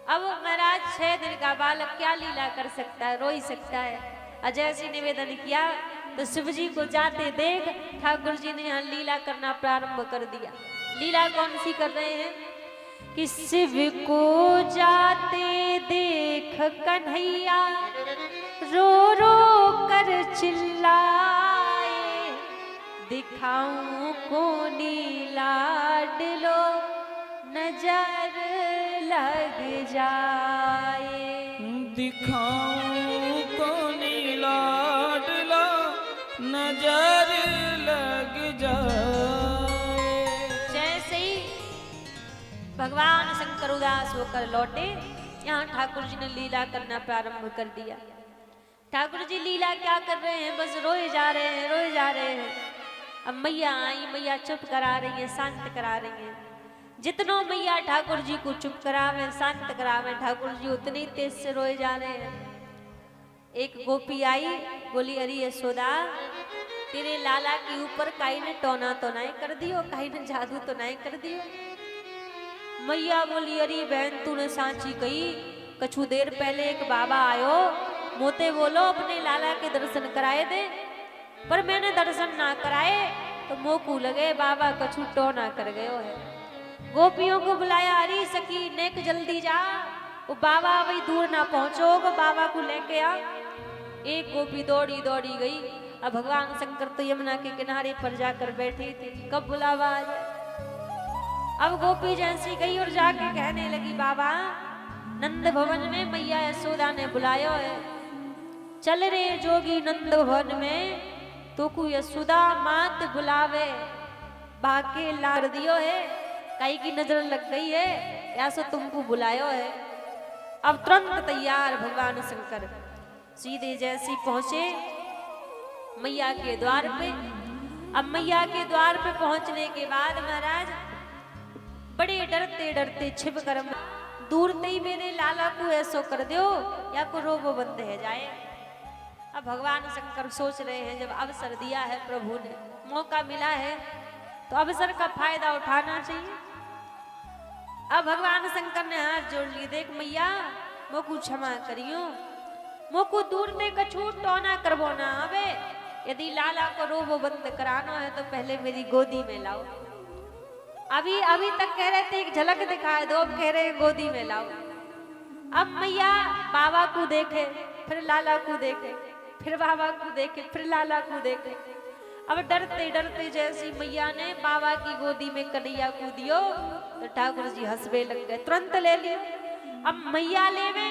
S2: अब महाराज 6 दिन का बालक क्या लीला कर सकता है, रो ही सकता है। अजय जी निवेदन किया तो शिव जी को जाते देख ठाकुर जी ने यहाँ लीला करना प्रारंभ कर दिया। लीला कौन सी कर रहे हैं कि शिव को जाते देख कन्हैया रो रो कर चिल्लाए, दिखाऊं को नीलाडलो नजर लग जाए,
S1: दिखाऊं को नीलाडला नजर लग जाए।
S2: जैसे ही भगवान शंकर उदास होकर लौटे, यहाँ ठाकुर जी ने लीला करना प्रारंभ कर दिया। ठाकुर जी लीला क्या कर रहे हैं, बस रोए जा रहे हैं, रोए जा रहे हैं। अब मैया आई, मैया चुप करा रही है, शांत करा रही है। जितनों मैया ठाकुर जी को चुप करावे, शांत करावे, ठाकुर जी उतनी तेज से रोए जा रहे हैं। एक गोपी आई, बोली अरे यशोदा तेरे लाला के ऊपर काई ने टोना तो नहीं कर दियो, काई ने जादू तो नहीं कर दियो। मैया बोली अरे बहन तूने सांची कही, कछु देर पहले एक बाबा आयो, मोते बोलो अपने लाला के दर्शन कराए दे, पर मैंने दर्शन ना कराए तो मोकू लगे बाबा कछु टोना कर गयो है। गोपियों को बुलाया, अरे सखी नेक जल्दी जा, वो बाबा वही दूर ना पहुंचो, वो बाबा को लेके आ। एक गोपी दौड़ी दौड़ी गई। अब भगवान शंकर तो यमुना के किनारे पर जाकर बैठे थे, कब बुलावा आ जाए। अब गोपी जैसी गई और जाके कहने लगी बाबा नंद भवन में मैया यशोदा ने बुलायो है, चल रे जोगी नंद भवन में, तो को यशोदा मात बुलावे, बाके लाड़ दियो है, कई की नजर लग गई है, या सो तुमको बुलायो है। अब तुरंत तैयार भगवान शंकर सीधे जैसी पहुंचे मैया के द्वार पे। अब मैया के द्वार पे पहुंचने के बाद महाराज बड़े डरते डरते छिप कर दूर ते ही मेरे लाला को ऐसो कर दो या को रोबो बंद है जाए। अब भगवान शंकर सोच रहे हैं जब अवसर दिया है प्रभु ने, मौका मिला है तो अवसर का फायदा उठाना चाहिए। अब भगवान शंकर ने हाथ जोड़ लिए, देख मैया मोकू क्षमा करियो, मोकू दूर में कछु टोना करबो ना आवे, यदि लाला को रोबो बंद कराना है तो पहले मेरी गोदी में लाओ। अभी अभी तक कह रहे थे एक झलक दिखाए दो, अब कह रहे हैं गोदी में लाओ। अब मैया बाबा को देखे, फिर लाला को देखे, फिर बाबा को देखे, फिर लाला को देखे। अब डरते डरते जैसी मैया ने बाबा की गोदी में कन्हैया को दियो तो ठाकुर जी हंसवे लग गए, तुरंत ले लियो। अब मैया लेवे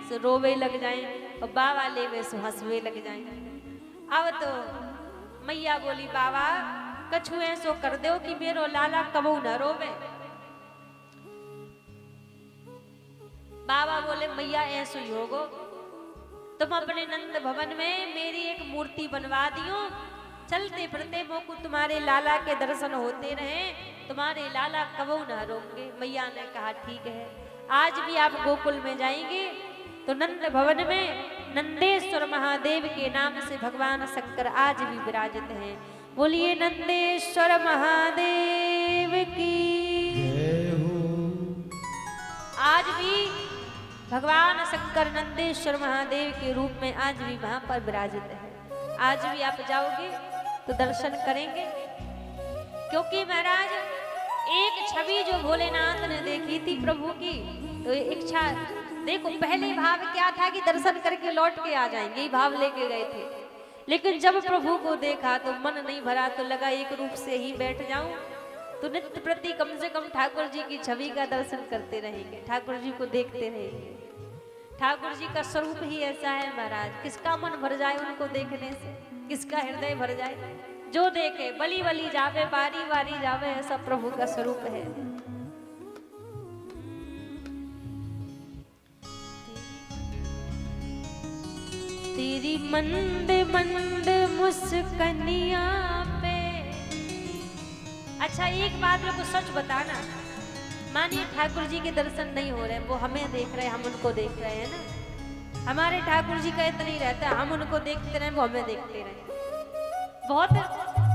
S2: सो रोवे लग जाए और बाबा लेवे सो हंसवे लग जाए। अब तो मैया बोली बाबा कछु ऐसो कर दो कि मेरो लाला कबू न रोवे। बाबा बोले मैया ऐसो ही होगो। तुम अपने नंद भवन में मेरी एक मूर्ति बनवा दियो, चलते फिरते मोको तुम्हारे लाला के दर्शन होते रहे, तुम्हारे लाला कबू न रोकेंगे। मैया ने कहा ठीक है, आज भी आप गोकुल में जाएंगे तो नंद भवन में नंदेश्वर महादेव के नाम से भगवान शंकर आज भी विराजित हैं। बोलिए नंदेश्वर महादेव की।
S3: जय हो।
S2: आज भी भगवान शंकर नंदेश्वर महादेव के रूप में आज भी वहां पर विराजित है। आज भी आप जाओगे तो दर्शन करेंगे, क्योंकि महाराज एक छवि जो भोलेनाथ ने देखी थी प्रभु की, तो इच्छा देखो, पहले भाव क्या था कि दर्शन करके लौट के आ जाएंगे, ये भाव लेके गए थे। लेकिन जब प्रभु को देखा तो मन नहीं भरा, तो लगा एक रूप से ही बैठ जाऊं, तो नित्य प्रति कम से कम ठाकुर जी की छवि का दर्शन करते रहेंगे, ठाकुर जी को देखते रहेंगे। ठाकुर जी का स्वरूप ही ऐसा है महाराज, किसका मन भर जाए उनको देखने से, किसका हृदय भर जाए, जो देखे बली बली जावे, बारी बारी जावे, ऐसा प्रभु का स्वरूप है। तेरी मंद मंद मुस्कनिया पे। अच्छा एक बात मेरे को सच बताना, मानिए ठाकुर जी के दर्शन नहीं हो रहे, वो हमें देख रहे हैं, हम उनको देख रहे हैं ना। हमारे ठाकुर जी का इतना ही रहता है, हम उनको देखते रहे, वो हमें देखते रहे। बहुत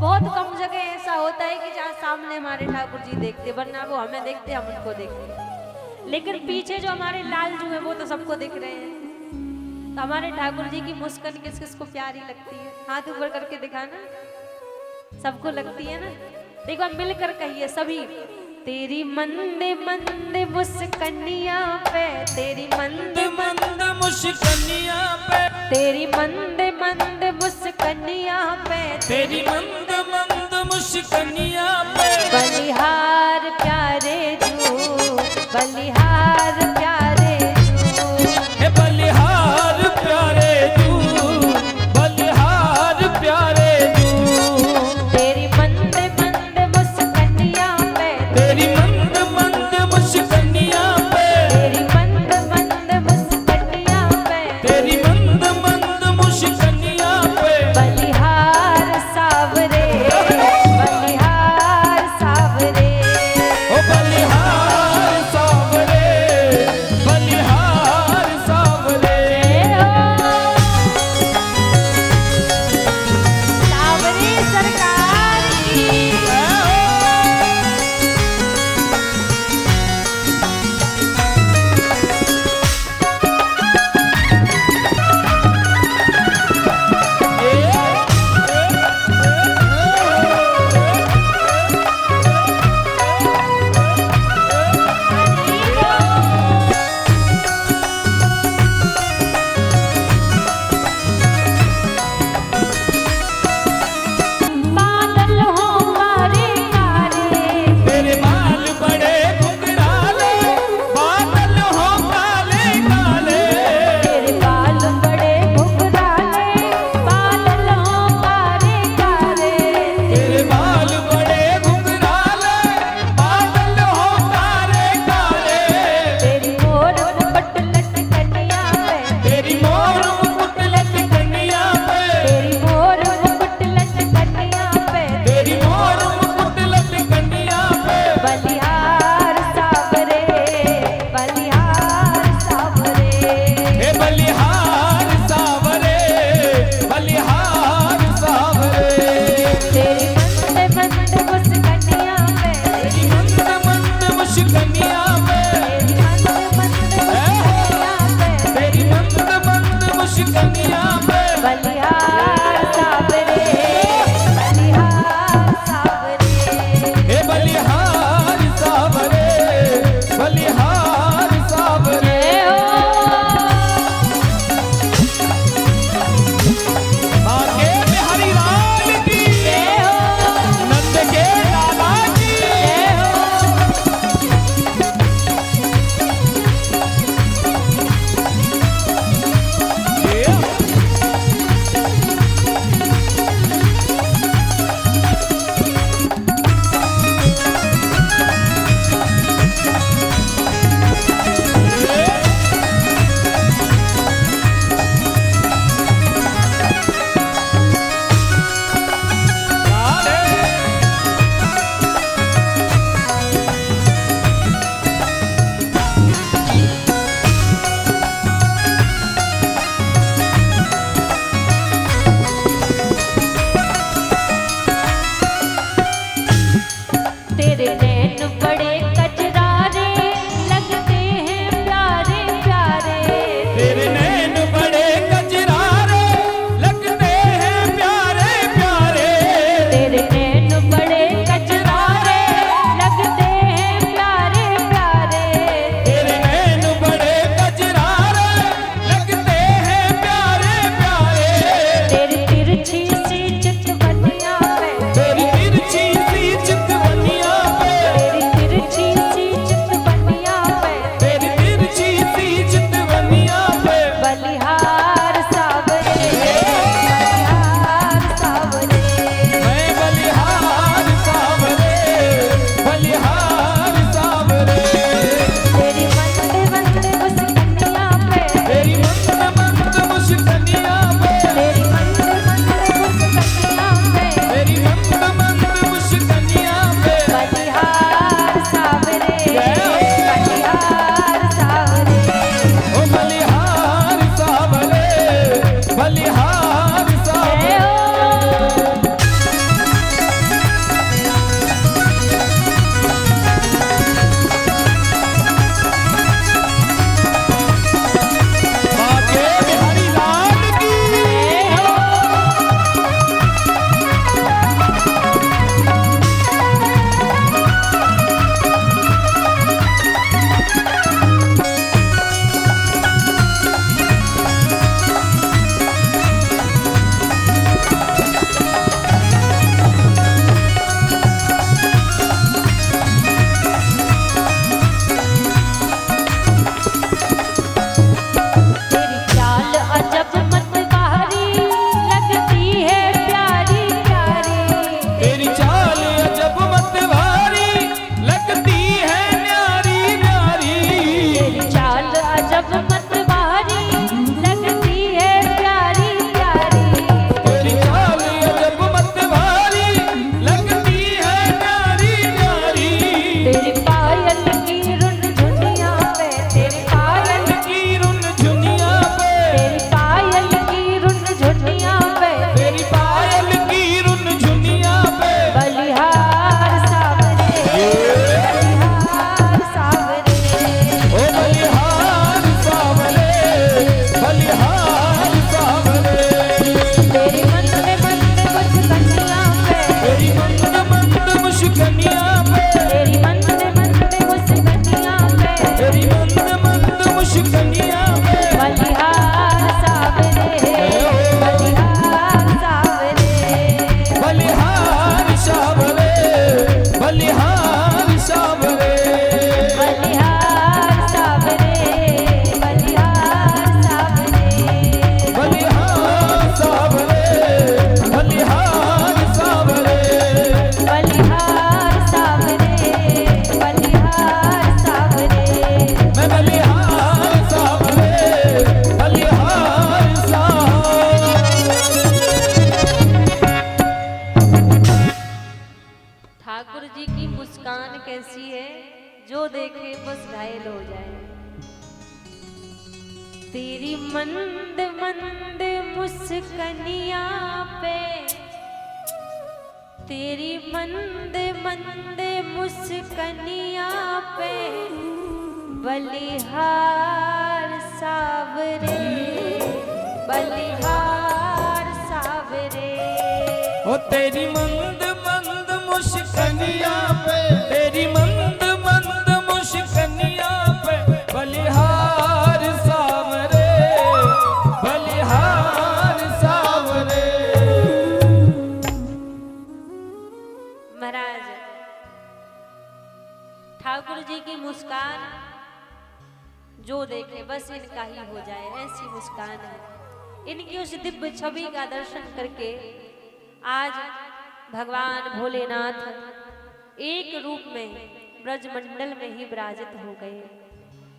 S2: बहुत कम जगह ऐसा होता है कि जहाँ सामने हमारे ठाकुर जी देखते, वरना वो हमें देखते, हम उनको देखते। लेकिन पीछे जो हमारे लालजू है वो तो सबको दिख रहे हैं। तो हमारे ठाकुर जी की मुस्कान किस किस को प्यारी लगती है? हाथ ऊपर करके दिखाना, सबको लगती है ना। देखो मिलकर कहिए सभी, तेरी मंद मंद मुस्कनिया पे, तेरी मंद मंद
S1: मुस्कनिया पे,
S2: तेरी मंद मंद मुस्कनिया पे,
S1: तेरी मंद मंद मुस्कनिया पे,
S2: बलिहार प्यारे जू, बलिहार प्यारे जू,
S1: हे बलिहार प्यारे जू, बलिहार प्यारे जू।
S2: तेरी मंद मंद मुस्कनिया पे,
S1: तेरी मंद मंद मुस्कनिया पे,
S2: तेरी मंद मंद मुस्कनिया पे,
S1: तेरी मंद मंद मुस्कनिया पे,
S2: बलिहार सावरे, बलिहार सावरे,
S1: ओ बलिहार सावरे, बलिहार सावरे,
S2: सावरे सरकार की। बादल हो मारे काले,
S1: तेरे बाल बड़े घुंघराले, बादल हो काले काले,
S2: तेरे बाल बड़े घुंघराले, बादल हो मारे काले,
S1: तेरे बाल बड़े घुंघराले, बादल हो काले काले,
S2: तेरी मोर मुकुट लटकनिया पे,
S1: तेरी मोर मुकुट लटकनिया पे,
S2: तेरी मोर मुकुट लटकनिया पे,
S1: तेरी मोर मुकुट लटकनिया पे,
S2: बलिहार सावरे, बलिहार सावरे,
S1: हे बलिहार सावरे, बलिहार सावरे,
S2: तेरी मंद मंद मुस्कनिया पे,
S1: तेरी मंद मंद मुस्कनिया पे,
S2: तेरी मंद मंद मुस्कनिया पे,
S1: तेरी मंद मंद मुस्कनिया पे,
S2: बलिहार सावरे, बलिहार सावरे,
S1: हे बलिहार
S2: ऐसी है जो देखे बस घायल हो जाए। तेरी मंद मंद मुस्कनिया पे, तेरी मंद मंद मुस्कनिया पे बलिहार सावरे, बलिहार सावरे।
S1: ओ तेरी मंद मंद मुस्कनिया पे, तेरी मंद मंद मुस्कनिया पे बलिहार सावरे, बलिहार सावरे।
S2: महाराज ठाकुर जी की मुस्कान जो देखे बस इनका ही हो जाए, ऐसी मुस्कान है। इनकी उस दिव्य छवि का दर्शन करके आज भगवान भोलेनाथ एक रूप में ब्रजमंडल में ही विराजित हो गए।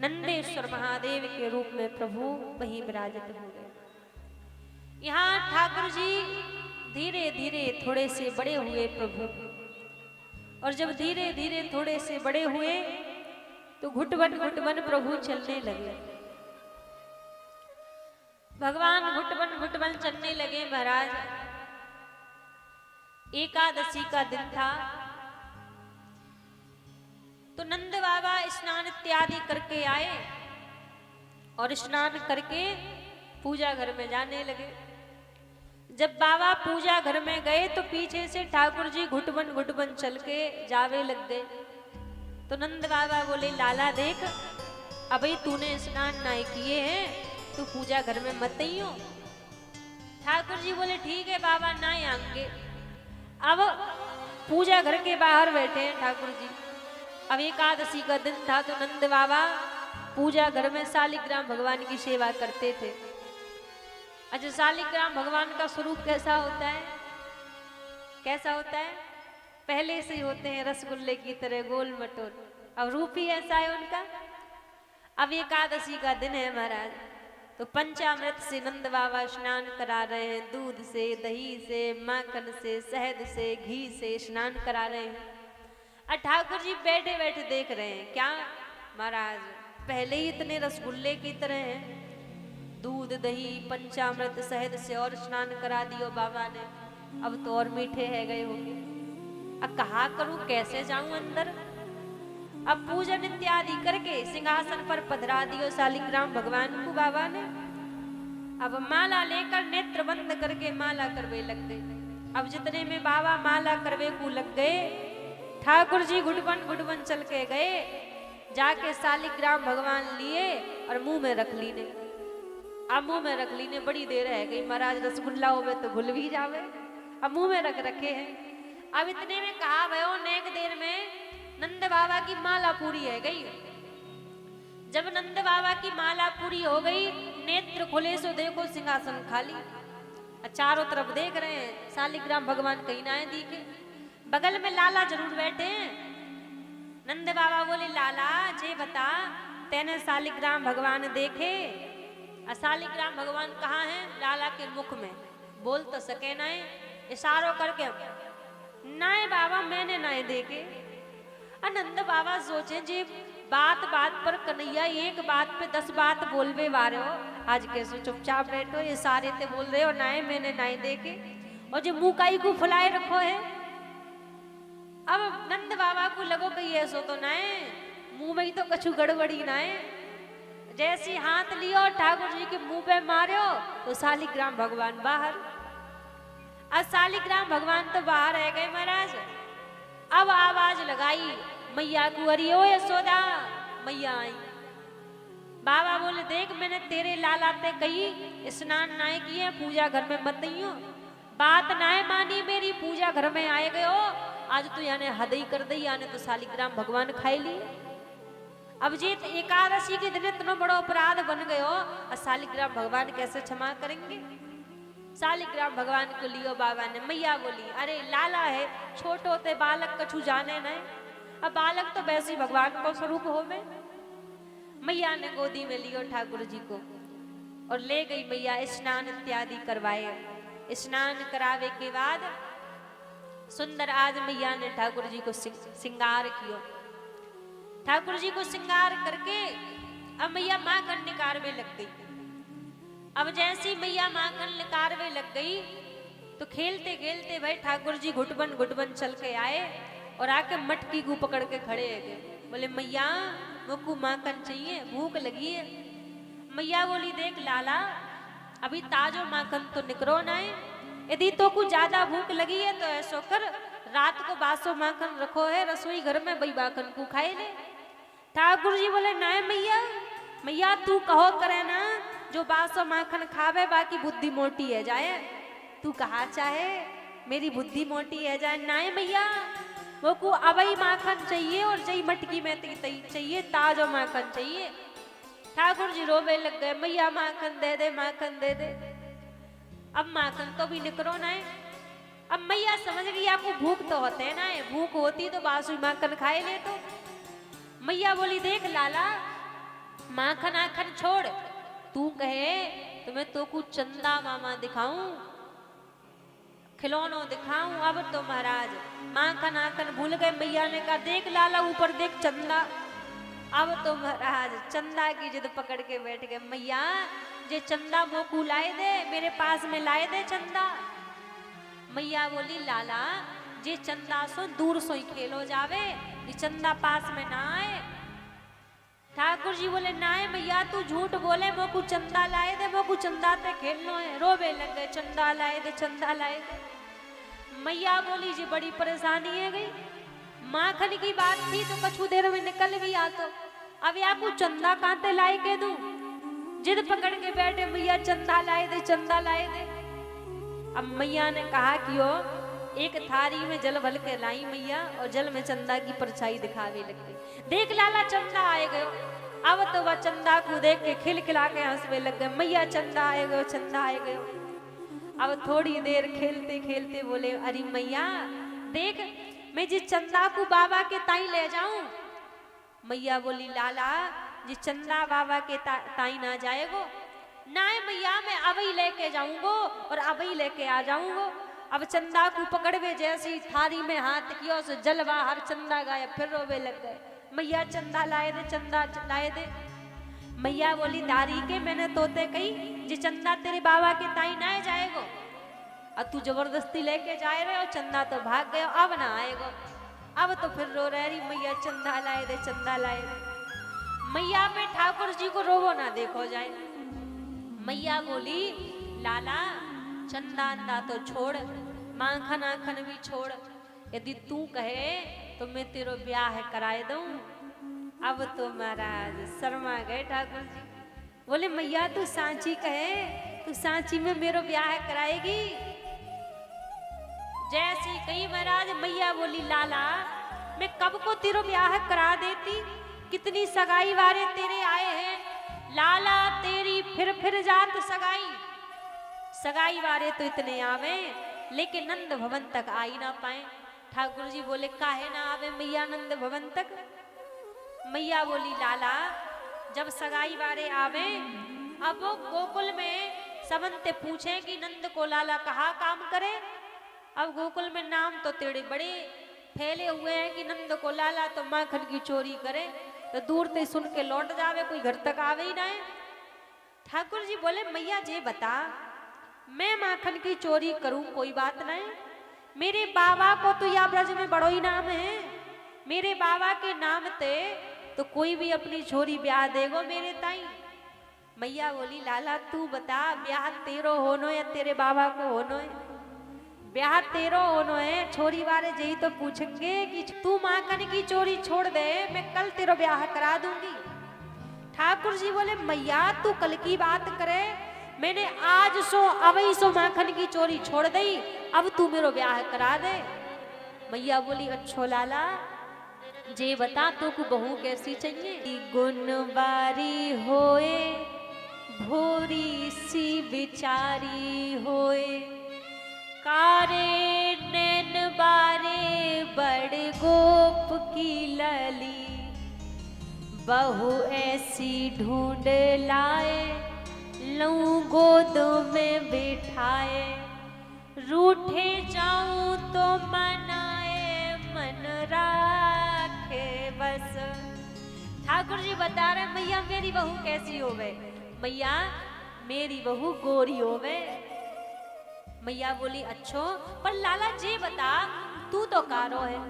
S2: नंदेश्वर महादेव के रूप में प्रभु वही विराजित हो गए। यहाँ ठाकुर जी धीरे धीरे थोड़े से बड़े हुए प्रभु, और जब धीरे धीरे थोड़े से बड़े हुए तो घुटवन घुटवन प्रभु चलने लगे। भगवान घुटवन घुटवन चलने लगे। महाराज एकादशी का दिन था, तो नंद बाबा स्नान इत्यादि करके आए और स्नान करके पूजा घर में जाने लगे। जब बाबा पूजा घर में गए तो पीछे से ठाकुर जी घुटवन घुटवन चल के जावे लग गए। तो नंद बाबा बोले, लाला देख, अभी तूने स्नान नहीं किए हैं, तू पूजा घर में मत ही हो। ठाकुर जी बोले, ठीक है बाबा, ना आएंगे। अब पूजा घर के बाहर बैठे हैं ठाकुर जी। अब एकादशी का दिन था, तो नंद बाबा पूजा घर में शालिग्राम भगवान की सेवा करते थे। अच्छा, शालिग्राम भगवान का स्वरूप कैसा होता है? कैसा होता है? पहले से ही होते हैं रसगुल्ले की तरह गोल मटोल। अब रूप ही ऐसा है उनका। अब एकादशी का दिन है महाराज, तो पंचामृत से नंद बाबा स्नान करा रहे हैं। दूध से, दही से, माखन से, शहद से, घी से स्नान करा रहे हैं। और ठाकुर जी बैठे बैठे देख रहे हैं। क्या महाराज, पहले ही इतने रसगुल्ले की तरह हैं, दूध दही पंचामृत शहद से और स्नान करा दियो बाबा ने, अब तो और मीठे है गए होंगे। अब कहा करूं, कैसे जाऊं अंदर? अब पूजन इत्यादि करके सिंहासन पर पधरा दियो शालिग्राम भगवान को बाबा ने। अब माला लेकर नेत्र बंद करके माला करवे लग गए। अब जितने में बाबा माला करवे को लग गए, ठाकुर जी घुटवन घुटवन चल के गए, जाके शालिग्राम भगवान लिए और मुंह में रख ली ने। अब मुंह में रख ली ने, बड़ी देर रह गई महाराज, रसगुल्ला होवे तो घुल भी जावे। अब मुंह में रख रखे हैं। अब इतने में कहा भयो, नेक देर में नंद बाबा की माला पूरी है गई। जब नंद बाबा की माला पूरी हो गई, नेत्र खुले सो देखो सिंहासन खाली। चारों तरफ देख रहे हैं, शालिग्राम भगवान कहीं ना है दिखे। बगल में लाला जरूर बैठे हैं। नंद बाबा बोले, लाला जे बता, तेने शालिग्राम भगवान देखे? शालिग्राम भगवान कहाँ हैं? लाला के मुख में। बोल तो सके ना, इशारों करके, नाय बाबा मैंने नाय देखे। नंद बाबा सोचे, जी बात बात पर कन्हैया एक बात पे 10 बात बोलवे वारे हो, आज कैसे चुपचाप बैठो, ये सारे ते बोल रहे हो नाय मैंने नाय देखे, और जो मुंह काई को फुलाए रखो है। अब नंद बाबा को लगो कि ये सो तो नाय, मुंह में ही तो कछु गड़बड़ी नाय। जैसी हाथ लियो ठाकुर जी के मुंह पे मारो तो शालिग्राम भगवान बाहर। अब शालिग्राम भगवान तो बाहर रह गए महाराज। अब आवाज लगाई मैया को, अरियो यशोदा मैया आई। बाबा बोले, देख मैंने तेरे लाला पे कही स्नान नाय किए, पूजा घर में मत ही हो, बात नाय मानी मेरी, पूजा घर में आए गए हो, आज तो याने हद ही कर दी, याने तो शालिग्राम भगवान खाई ली। अब जी एकादशी के दिन इतना बड़ा अपराध बन गए हो, और शालिग्राम भगवान कैसे क्षमा करेंगे? शालिग्राम भगवान को लियो बाबा ने। मैया बोली, अरे लाला है, छोटे होते बालक कछु जाने नहीं, अब बालक तो वैसे ही भगवान को स्वरूप हो में। मैया ने गोदी में लियो ठाकुर जी को और ले गई मैया, स्नान इत्यादि करवाए। स्नान करावे के बाद सुंदर आज मैया ने ठाकुर जी को श्रृंगार कियो। ठाकुर जी को श्रृंगार करके अब मैया माखन निकारवे लग गई। अब जैसी मैया माखन निकारवे लग गई तो खेलते खेलते भाई ठाकुर जी घुटबन चल के आए और आके मटकी को पकड़ के खड़े है गए। बोले मैया मुझको माखन चाहिए, भूख लगी है। मैया बोली देख लाला, अभी ताजो माखन तो निकरो ना है, यदि तो कुछ ज्यादा भूख लगी है तो ऐसो कर रात को बासो माखन रखो है रसोई घर में, वही माखन को खाए ले। ठाकुर जी बोले ना मैया, मैया तू कहो करे ना जो बासो माखन खावे बाकी बुद्धि मोटी है जाए। तू कहा चाहे मेरी बुद्धि मोटी है जाए ना मैया, वो को अबई माखन चाहिए और जई मटकी में तई चाहिए, ताजो माखन चाहिए। ठाकुर जी रोवे लग गए, मैया माखन दे दे, माखन दे दे। अब माखन तो भी निकरो ना है। अब मैया समझ गई आपको भूख तो होते है ना है, भूख होती तो बासुई माखन खाए ले। तो मैया बोली देख लाला, माखन आखन छोड़, तू कहे तो मैं तो कुछ चंदा मामा दिखाऊं, खिलौनों दिखाऊं। अब तो महाराज माखन आखन भूल गए। मैया ने कहा देख लाला ऊपर देख चंदा। अब तो महाराज चंदा की जिद पकड़ के बैठ गए। मैया जे चंदा मोकू लाए दे, मेरे पास में लाए दे चंदा। मैया बोली लाला जे चंदा सो दूर सो ही खेलो जावे, ये चंदा पास में ना आए। ठाकुर जी बोले ना है मैया तू झूठ बोले, मोकू चंदा लाए दे, मोकू चंदा ते खेलनो है। रोवे लग गए, चंदा लाए दे, चंदा लाए दे। मैया बोली जी बड़ी परेशानी है गई, माखन की बात थी तो कछु देर में निकल भी आ। तो अब आपको चंदा कांते लाए के दूं, जिद पकड़ के बैठे मैया चंदा लाए दे, चंदा लाए दे। अब मैया ने कहा कि ओ एक थारी में जल भर के लाई मैया और जल में चंदा की परछाई दिखावे लग गई। देख लाला चंदा आए गयो। अब तो वह चंदा को देख के खिलखिला के हंसवे लग गए, मैया चंदा आए गयो, चंदा आए गयो। अब थोड़ी देर खेलते खेलते बोले अरे मैया देख मैं जी चंदा को बाबा के ताई ले जाऊं। मैया बोली लाला जी चंदा बाबा के ताई ना जाएगो ना है मैया, मैं अबई लेके जाऊंगो और अबई लेके आ जाऊंगो। अब चंदा को पकड़वे जैसी थारी में हाथ किया से जलवा हर चंदा गायब, फिर रोवे लग गए। मैया चंदा लाए दे, चंदा लाए दे। मैया बोली दारी के मैंने तोते कही जी चंदा तेरे बाबा के ताई ना जाएगो, अब तू जबरदस्ती लेके जाए रहे हो, चंदा तो भाग गयो, अब ना आएगो। अब तो फिर रो रही मैया चंदा लाए दे, चंदा लाए दे। मैया पे ठाकुर जी को रोवो ना देखो जाए। मैया बोली लाला चंदा अंदा तो छोड़, माखन आखन भी छोड़, यदि तू कहे तो मैं तेरो ब्याह कराए दूं। अब तो महाराज शर्मा गए ठाकुर जी। बोले मैया तू सांची कहे, तू सांची में मेरो ब्याह कराएगी। जैसी कही महाराज मैया बोली लाला मैं कब को तेरो ब्याह करा देती, कितनी सगाई वारे तेरे आए हैं लाला, तेरी फिर जात सगाई। सगाई वारे तो इतने आवे लेकिन नंद भवन तक आई ना पाए। ठाकुर जी बोले काहे ना आवे मैया नंद भवन तक। मैया बोली लाला जब सगाई वारे आवे, अब वो गोकुल में सबनते पूछे कि नंद को लाला कहाँ काम करे। अब गोकुल में नाम तो तेरे बड़े फैले हुए हैं कि नंद को लाला तो माखन की चोरी करे, तो दूर से सुन के लौट जावे, कोई घर तक आवे ही ना है। ठाकुर जी बोले मैया जे बता मैं माखन की चोरी करूं कोई बात नहीं, मेरे बाबा को तो या ब्रज में बड़ो ही नाम है, मेरे बाबा के नाम ते तो कोई भी अपनी छोरी ब्याह देगो मेरे ताई। मैया बोली लाला तू बता ब्याह तेरो होनो या तेरे बाबा को होनो है। ब्याह तेरो होनो है, छोरी वाले यही तो पूछेंगे कि तू माखन की चोरी छोड़ दे, मैं कल तेरो ब्याह करा दूंगी। ठाकुर जी बोले मैया तू कल की बात करे, मैंने आज सो अवई सो माखन की चोरी छोड़ दई, अब तू मेरो ब्याह करा दे। मैया बोली अच्छो लाला जे बता तू को बहू कैसी चाहिए। गुणबारी होए भोरी सी बिचारी होए, कारे नैन बारे बड़ गोप की लली, बहू ऐसी ढूंढ लाए लऊं गोद में बिठाए, रूठे जाऊं तो मनाए मन राखे बस, ठाकुर जी बता रहे मैया मेरी बहू कैसी होवे। मैया मेरी बहू गोरी होवे। मैया बोली अच्छो पर लाला जी बता तू तो कारो है,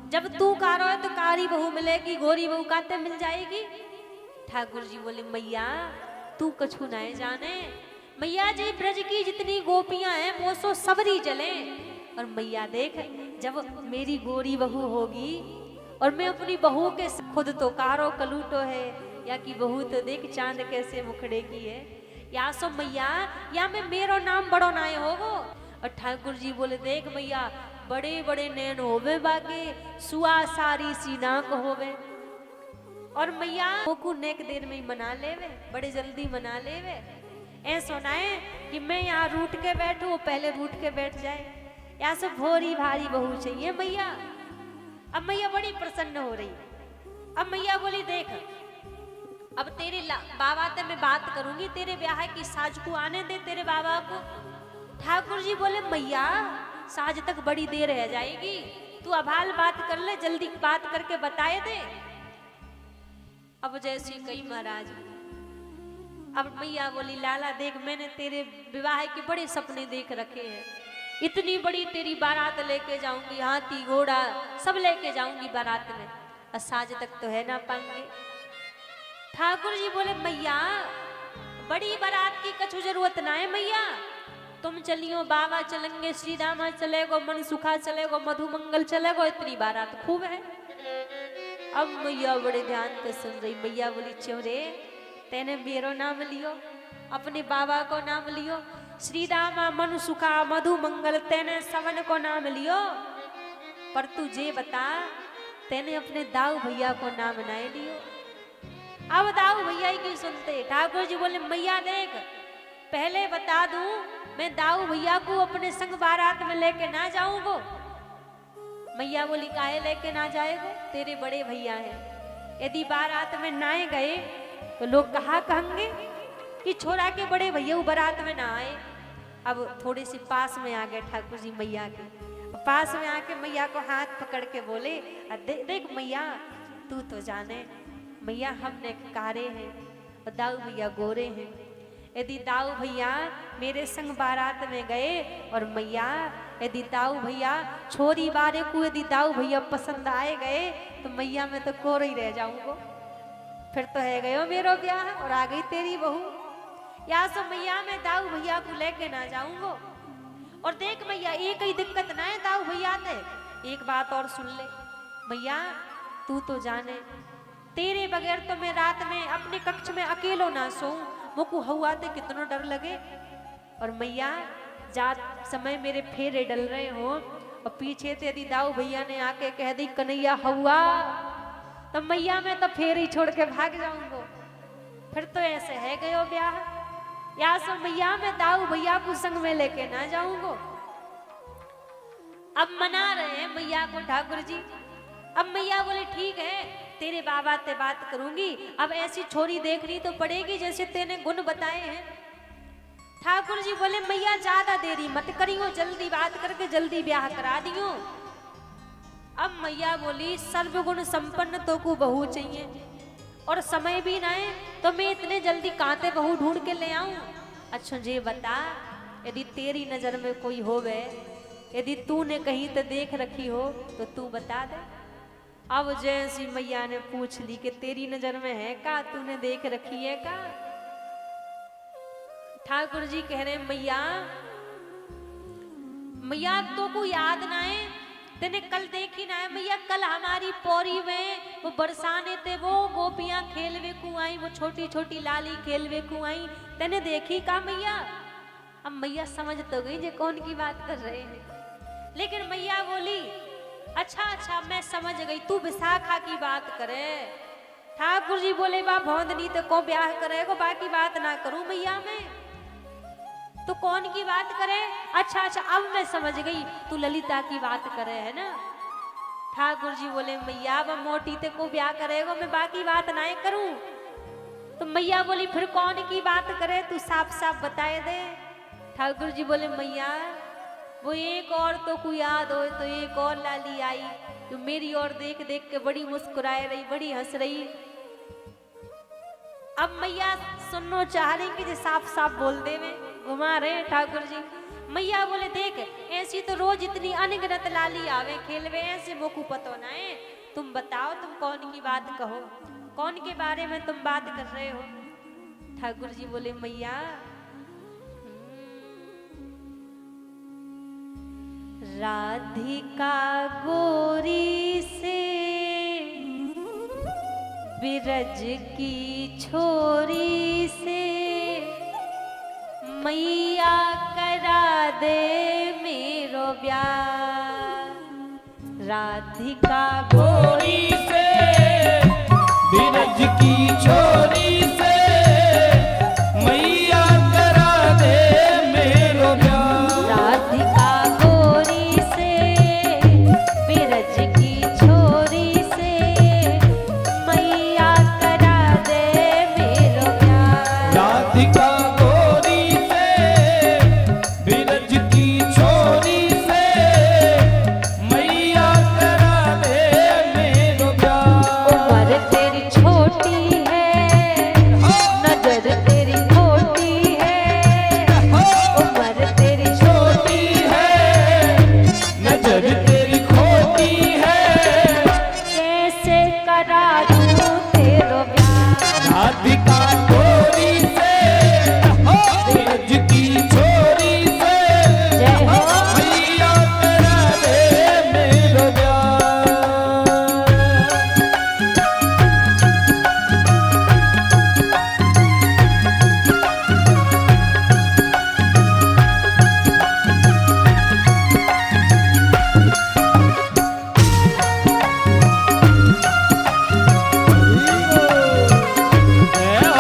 S2: जब तू कारो है तो कारी बहू मिलेगी, गोरी बहू काते मिल जाएगी। ठाकुर जी बोले मैया तू कछु ना जाने, मैया जी ब्रज की जितनी गोपियां हैं वो सो सबरी जले। और मैया देख जब मेरी गोरी बहू होगी और मैं अपनी बहू के खुद तो कारो कलूटो है, या की बहू तो देख चांद कैसे मुखड़े की है, या सो मैया या मैं मेरो नाम बड़ो नाय होगो। और ठाकुर जी बोले देख मैया बड़े बड़े नैन होवे बाके, सुआ सारी सी नाक होवे। और मैया को नेक देर में ही मना लेवे, बड़े जल्दी मना लेवे। ऐसा ना है कि मैं यहाँ रूठ के बैठू वो पहले रूठ के बैठ जाए, या सो भोरी भारी बहू चाहिए मैया। अब मैया बड़ी प्रसन्न हो रही। अब मैया बोली देख अब तेरे बाबा से मैं बात करूंगी, तेरे ब्याह की साज को आने दे तेरे बाबा को। ठाकुर जी बोले मैया साज तक बड़ी देर रह जाएगी, तू अभाल बात कर ले, जल्दी बात करके बताए दे। अब जैसी कही महाराज, अब मैया बोली लाला देख मैंने तेरे विवाह के बड़े सपने देख रखे हैं, इतनी बड़ी तेरी बारात लेके जाऊंगी, हाथी घोड़ा सब लेके जाऊंगी बारात में, और साज तक तो है ना पाएंगे। ठाकुर जी बोले मैया बड़ी बारात की कछु जरूरत ना है मैया, तुम चलियो बाबा चलेंगे, श्री रामा चलेगो, मन सुखा चलेगो, मधु मंगल चलेगो, इतनी बारात खूब है। अब मैया बड़े ध्यान से सुन रही। मैया बोली चोरे तेने मेरो नाम लियो, अपने बाबा को नाम लियो, श्री रामा मन सुखा मधु मंगल तेने सवन को नाम लियो, पर तू जे बता तेने अपने दाऊ भैया को नाम ना लियो। अब दाऊ भैया ही क्यों सुनते। ठाकुर जी बोले मैया देख पहले बता दूं मैं दाऊ भैया को अपने संग बारात में लेके ना जाऊंगो। मैया बोली काहे लेके ना जाएगो, तेरे बड़े भैया हैं, यदि बारात में ना गए तो लोग कहा कहेंगे कि छोरा के बड़े भैया बारात में ना आए। अब थोड़े से पास में आ गए ठाकुर जी मैया के, पास में आके मैया को हाथ पकड़ के बोले देख मैया तू तो जाने मैया हमने कारे हैं और दाऊ भैया गोरे हैं, यदि दाऊ भैया मेरे संग बारात में गए और मैया यदि दाऊ भैया छोरी बारे को यदि दाऊ भैया पसंद आए गए तो मैया मैं तो कोरे ही रह जाऊंगो, फिर तो है गयो मेरो ब्याह और आ गई तेरी बहू, या सो मैया मैं दाऊ भैया को लेके ना जाऊंगो। और देख मैया एक ही दिक्कत ना है दाऊ भैया ने, एक बात और सुन ले मैया तू तो जाने तेरे बगैर तो मैं रात में अपने कक्ष में अकेलो ना सोऊं, मुझको हवा ते कितना डर लगे। और मैया जात समय मेरे फेरे डल रहे हो और पीछे से यदि दाऊ भैया ने आके कह दी कन्हैया हवा तो मैया मैं तो फेर ही छोड़ के भाग जाऊंगो, फिर तो ऐसे है गयो ब्याह, या सो मैया मैं दाऊ भैया को संग में लेके ना जाऊंगो। अब मना रहे हैं मैया को ठाकुर जी। अब मैया बोले ठीक है तेरे बाबा से बात करूंगी, अब ऐसी छोरी देखनी तो पड़ेगी जैसे तेने गुण बताए हैं। ठाकुर जी बोले मैया ज्यादा देरी मत करियो, जल्दी बात करके जल्दी ब्याह करा दियो। अब मैया बोली सर्वगुण संपन्न तो को बहू चाहिए और समय भी ना है तो मैं इतने जल्दी कांते बहू ढूंढ के ले आऊं। अच्छा जी बता यदि तेरी नजर में कोई होवे, यदि तूने कहीं तो देख रखी हो तो तू बता दे। अब जैसी मैया ने पूछ ली कि तेरी नजर में है का, तूने देख रखी है का। ठाकुर जी कह रहे मैया मैया तो को याद ना है, तेने कल देखी ना है मैया, कल हमारी पौरी में वो बरसाने थे, वो गोपियां खेलवे को आई, वो छोटी छोटी लाली खेलवे को आई, तेने देखी का मैया। अब मैया समझ तो गई जे कौन की बात कर रहे हैं, लेकिन मैया बोली अच्छा अच्छा मैं समझ गई, तू विशाखा की बात करे। ठाकुर जी बोले बा भौंदनी तो को ब्याह करेगो, बाकी बात ना करूं मैया मैं, तो कौन की बात करे। अच्छा अच्छा अब मैं समझ गई तू ललिता की बात करे है ना। ठाकुर जी बोले मैया अब मोटी ते को ब्याह करेगो, मैं बाकी बात ना करूं। तो मैया बोली फिर कौन की बात करे, तू साफ साफ बताए दे। ठाकुर जी बोले मैया वो एक और तो को याद हो तो एक और लाली आई जो मेरी ओर देख देख के बड़ी मुस्कुराए रही, बड़ी हंस रही, अब मैया सुनना चाह रही कि जे साफ साफ बोल दे में घुमा रहे ठाकुर जी। मैया बोले देख ऐसी तो रोज इतनी अनगिनत लाली आवे खेलवे ऐसे मोकू पतो ना है। तुम बताओ तुम कौन की बात कहो, कौन के बारे में तुम बात कर रहे हो। ठाकुर जी बोले मैया राधिका गोरी से बिरज की छोरी से मैया करा दे मेरो ब्याह। राधिका गोरी
S1: से बिरज की छोरी से मैया करा दे मेरो ब्याह।
S2: राधिका गोरी से बिरज की छोरी से मैया करा दे मेरो ब्याह।
S1: राधिका गोरी से बिरज की छोरी से मैया करा दे मेरो ब्याह।
S2: उम्र तेरी छोटी है नजर तेरी खोटी है। उम्र तेरी
S1: छोटी है नजर तेरी खोटी है
S2: कैसे करा दूं तेरो ब्याह।
S1: राधिका गोरी से बिरज की छोरी से
S2: जय हो
S1: मैया करा दे मेरो ब्याह। जय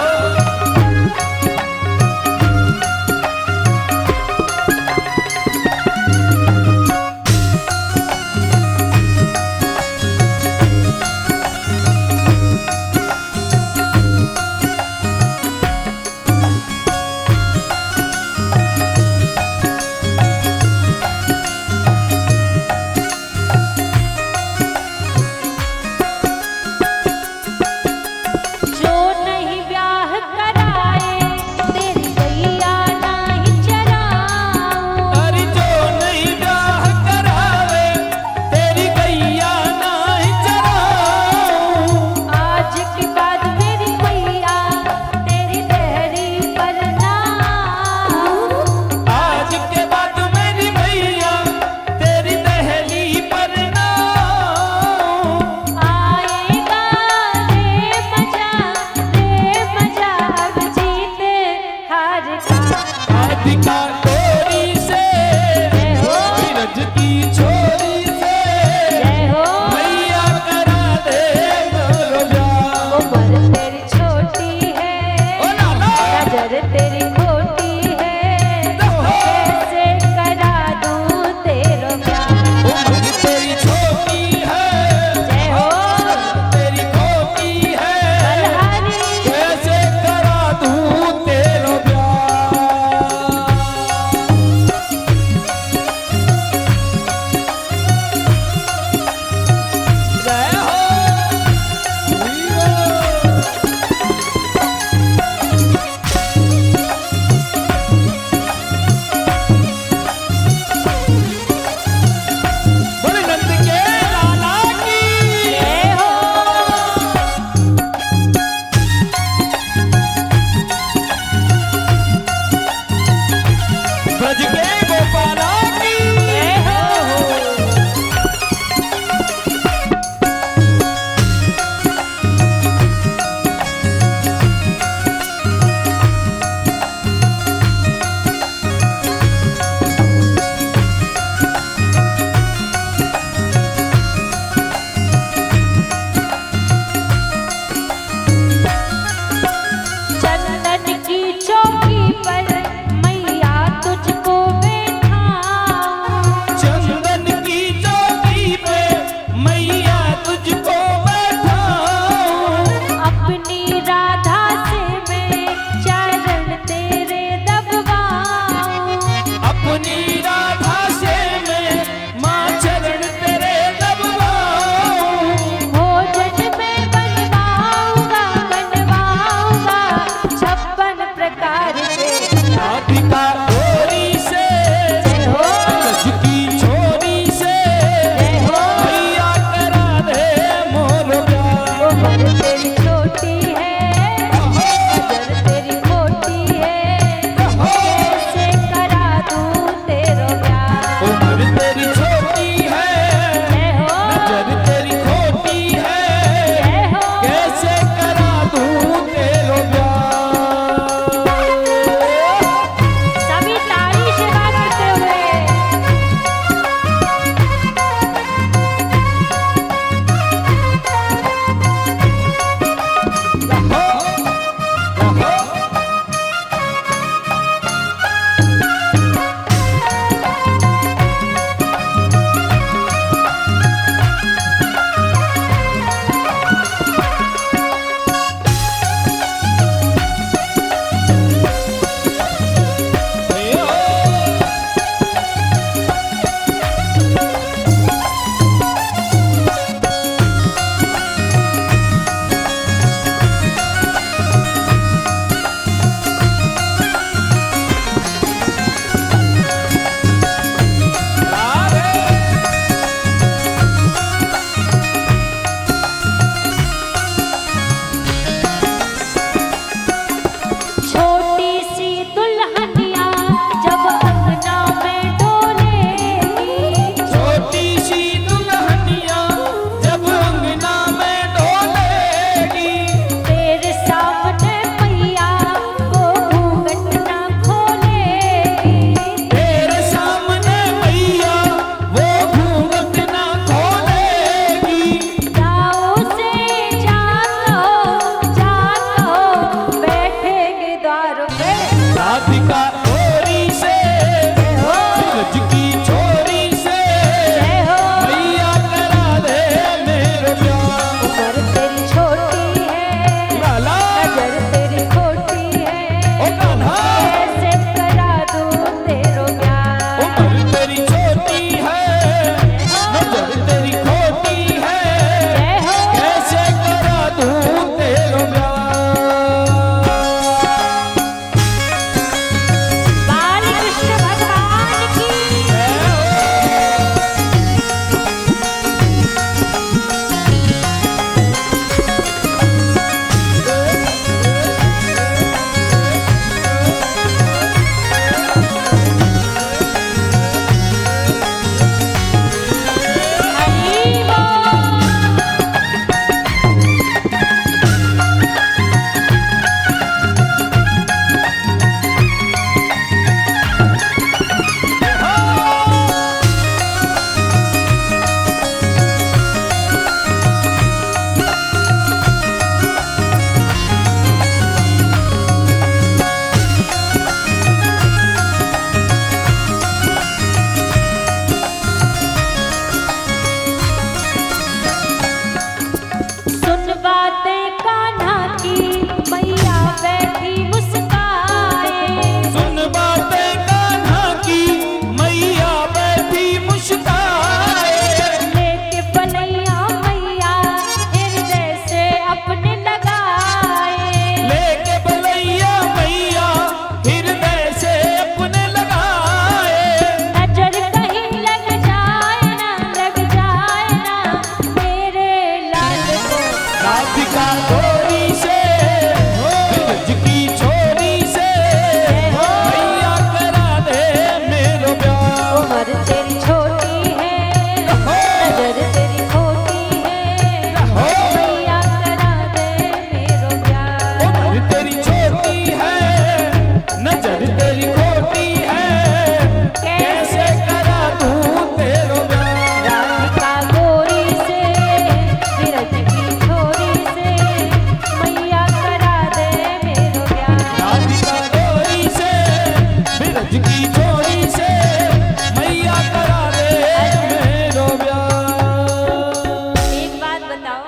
S2: छोटी है, नजर तेरी खोटी है, कैसे करा दूं तेरो प्यार।
S1: उम्र तेरी छोटी है, नजर तेरी खोटी है, कैसे करा दूं तेरो प्यार।
S2: सभी ताली से बात करते हुए छोटी सी दुल्हनिया जब अंगना में डोलेगी,
S1: छोटी सी दुल्हनिया जब अंगना में डोलेगी,
S2: तेरे सामने मैया वो घूंघट ना खोलेगी।
S1: तेरे सामने मैया वो घूंघट ना खोलेगी।
S2: जाओ से जानो बैठेंगे द्वार पे।
S1: राधिका गोरी से, ब्रज की छोरी से,
S2: जय हो
S1: मैया करा दे मेरो प्यार।
S2: उम्र तेरी छोटी है,
S1: लाला
S2: नजर तेरी खोटी है,
S1: ओ कान्हा,
S2: कैसे करा दूं तेरो प्यार।
S1: उम्र तेरी छोटी है, नजर तेरी खोटी है,
S2: जय हो
S1: कैसे करा दूं तेरो प्यार।
S2: बाल कृष्ण भगवान की हरि बोल। सुन बातें कान्हा की मैया बैठी मुस्काए,
S1: सुन बातें कान्हा की मैया बैठी मुस्काए,
S2: लेके पनैया मैया हृदय से अपने लगाए।
S1: लेके बलैया मैया हृदय से अपने लगाए।
S2: नजर कहीं लग जाए ना मेरे लाल को।
S1: राधिका गोरी से, ब्रज की छोरी से, मैया करा दे मेरो प्यार।
S2: उम्र तेरी छोटी है, नजर तेरी खोटी है, मैया करा दे मेरो प्यार।
S1: उम्र तेरी छोटी है, नजर तेरी खोटी है, कैसे करा दूं तेरो प्यार।
S2: राधिका गोरी से, विरज की छोरी से, मैया करा दे मेरो प्यार।
S1: राधिका गोरी से, ब्रज की छोरी से, मैया करा दे मेरो प्यार।
S2: एक बात बताओ,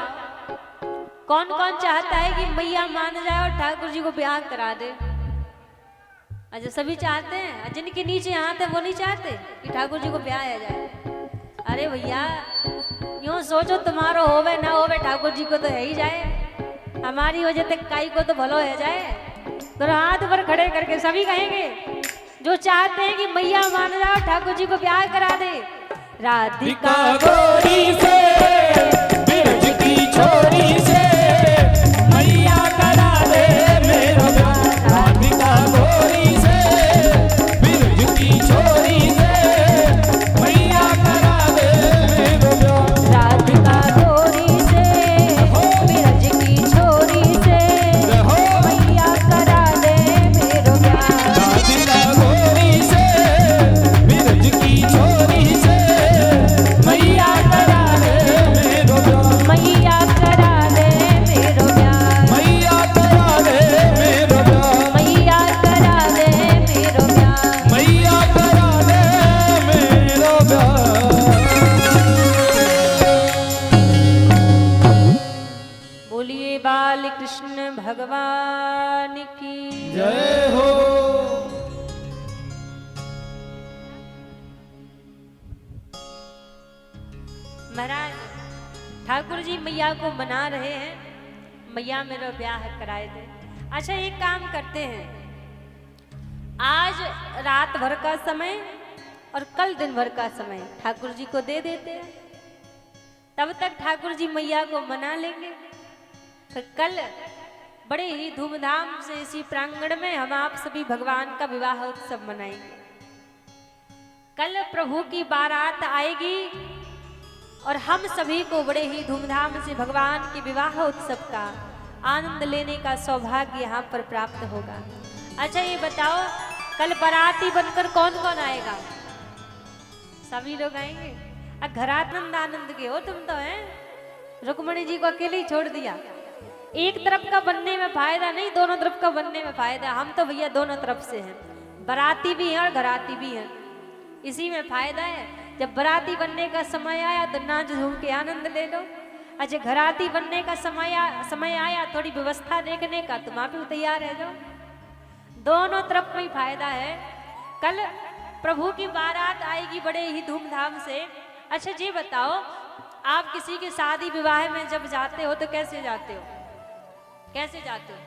S2: कौन कौन चाहता है कि मैया मान जाए और ठाकुर जी को ब्याह करा दे? अच्छा, सभी चाहते हैं। जिनके नीचे हाथ है वो नहीं चाहते कि ठाकुर जी को ब्याह आ जाए। अरे भैया, यूं सोचो, तुम्हारो होवे ना होवे ठाकुर जी को तो है ही जाए। हमारी वजह तक काई को तो भलो है जाए। तो हाथ पर खड़े करके सभी कहेंगे जो चाहते हैं कि मैया मान जाओ ठाकुर जी को ब्याह करा दे। राधिका
S1: गोरी से, ब्रज की छोरी से, मैया
S2: बाल कृष्ण भगवान की
S1: जय हो।
S2: महाराज ठाकुर जी मैया को मना रहे हैं, मैया मेरा ब्याह कराए दे। अच्छा एक काम करते हैं, आज रात भर का समय और कल दिन भर का समय ठाकुर जी को दे देते हैं, तब तक ठाकुर जी मैया को मना लेंगे। फिर कल बड़े ही धूमधाम से इसी प्रांगण में हम आप सभी भगवान का विवाह उत्सव मनाएंगे। कल प्रभु की बारात आएगी और हम सभी को बड़े ही धूमधाम से भगवान के विवाह उत्सव का आनंद लेने का सौभाग्य यहाँ पर प्राप्त होगा। अच्छा ये बताओ कल बाराती बनकर कौन कौन आएगा? सभी लोग आएंगे। घरानंद आनंद के हो तुम तो हैं, रुक्मणी जी को अकेले ही छोड़ दिया। एक तरफ का बनने में फायदा नहीं, दोनों तरफ का बनने में फायदा। हम तो भैया दोनों तरफ से हैं, बाराती भी हैं और घराती भी हैं, इसी में फायदा है। जब बाराती बनने का समय आया तो नाच झूम के आनंद ले लो। अच्छा घराती बनने का समय आया थोड़ी व्यवस्था देखने का, तुम आप भी तैयार रह जाओ। दोनों तरफ में ही फायदा है। कल प्रभु की बारात आएगी बड़े ही धूमधाम से। अच्छा जी बताओ, आप किसी के शादी विवाह में जब जाते हो तो कैसे जाते हो? कैसे जाते हो?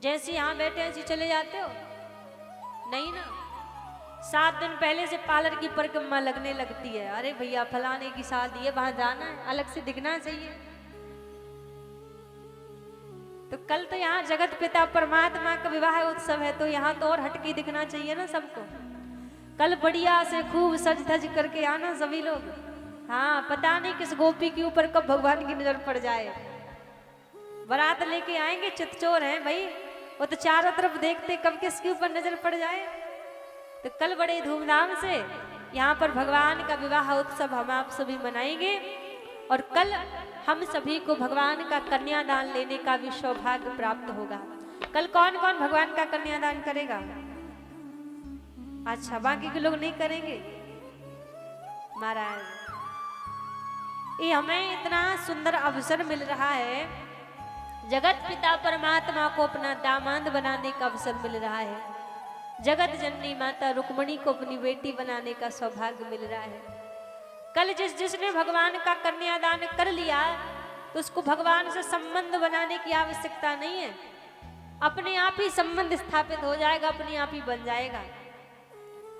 S2: जैसे यहाँ बैठे ऐसे चले जाते हो? नहीं ना, 7 दिन पहले से पार्लर की परिक्रमा लगने लगती है। अरे भैया फलाने की शादी है, वहां जाना है, अलग से दिखना चाहिए। तो कल तो यहाँ जगत पिता परमात्मा का विवाह उत्सव है, तो यहाँ तो और हटके दिखना चाहिए ना सबको। कल बढ़िया से खूब सज धज करके आना सभी लोग। हाँ पता नहीं किस गोपी के ऊपर कब भगवान की नजर पड़ जाए। बारात लेके आएंगे, चितचोर हैं भाई, वो तो चारों तरफ देखते कब किसके ऊपर नजर पड़ जाए। तो कल बड़े धूमधाम से यहाँ पर भगवान का विवाह उत्सव हम आप सभी मनाएंगे। और कल हम सभी को भगवान का कन्यादान लेने का भी सौभाग्य प्राप्त होगा। कल कौन कौन भगवान का कन्यादान करेगा? अच्छा बाकी के लोग नहीं करेंगे? महाराज ये हमें इतना सुंदर अवसर मिल रहा है, जगत पिता परमात्मा को अपना दामाद बनाने का अवसर मिल रहा है, जगत जननी माता रुक्मणी को अपनी बेटी बनाने का सौभाग्य मिल रहा है। कल जिसने भगवान का कन्यादान कर लिया तो उसको भगवान से संबंध बनाने की आवश्यकता नहीं है, अपने आप ही संबंध स्थापित हो जाएगा, अपने आप ही बन जाएगा।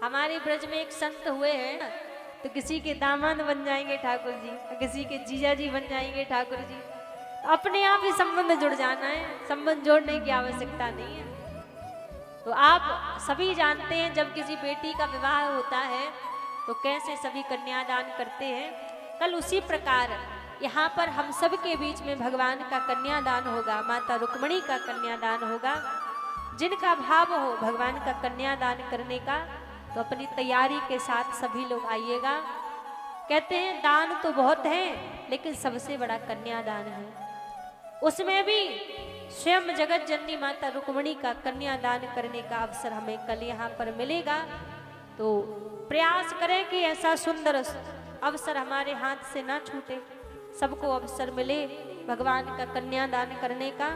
S2: हमारे ब्रज में एक संत हुए हैं, तो किसी के दामाद बन जाएंगे ठाकुर जी, किसी के जीजा जी बन जाएंगे ठाकुर जी। तो अपने आप ही संबंध जुड़ जाना है, संबंध जोड़ने की आवश्यकता नहीं है। तो आप सभी जानते हैं जब किसी बेटी का विवाह होता है तो कैसे सभी कन्यादान करते हैं। कल उसी प्रकार यहाँ पर हम सब के बीच में भगवान का कन्यादान होगा, माता रुक्मणी का कन्यादान होगा। जिनका भाव हो भगवान का कन्यादान करने का तो अपनी तैयारी के साथ सभी लोग आइएगा। कहते हैं दान तो बहुत है लेकिन सबसे बड़ा कन्यादान है, उसमें भी स्वयं जगत जननी माता रुक्मणी का कन्यादान करने का अवसर हमें कल यहाँ पर मिलेगा। तो प्रयास करें कि ऐसा सुंदर अवसर हमारे हाथ से ना छूटे, सबको अवसर मिले भगवान का कन्यादान करने का।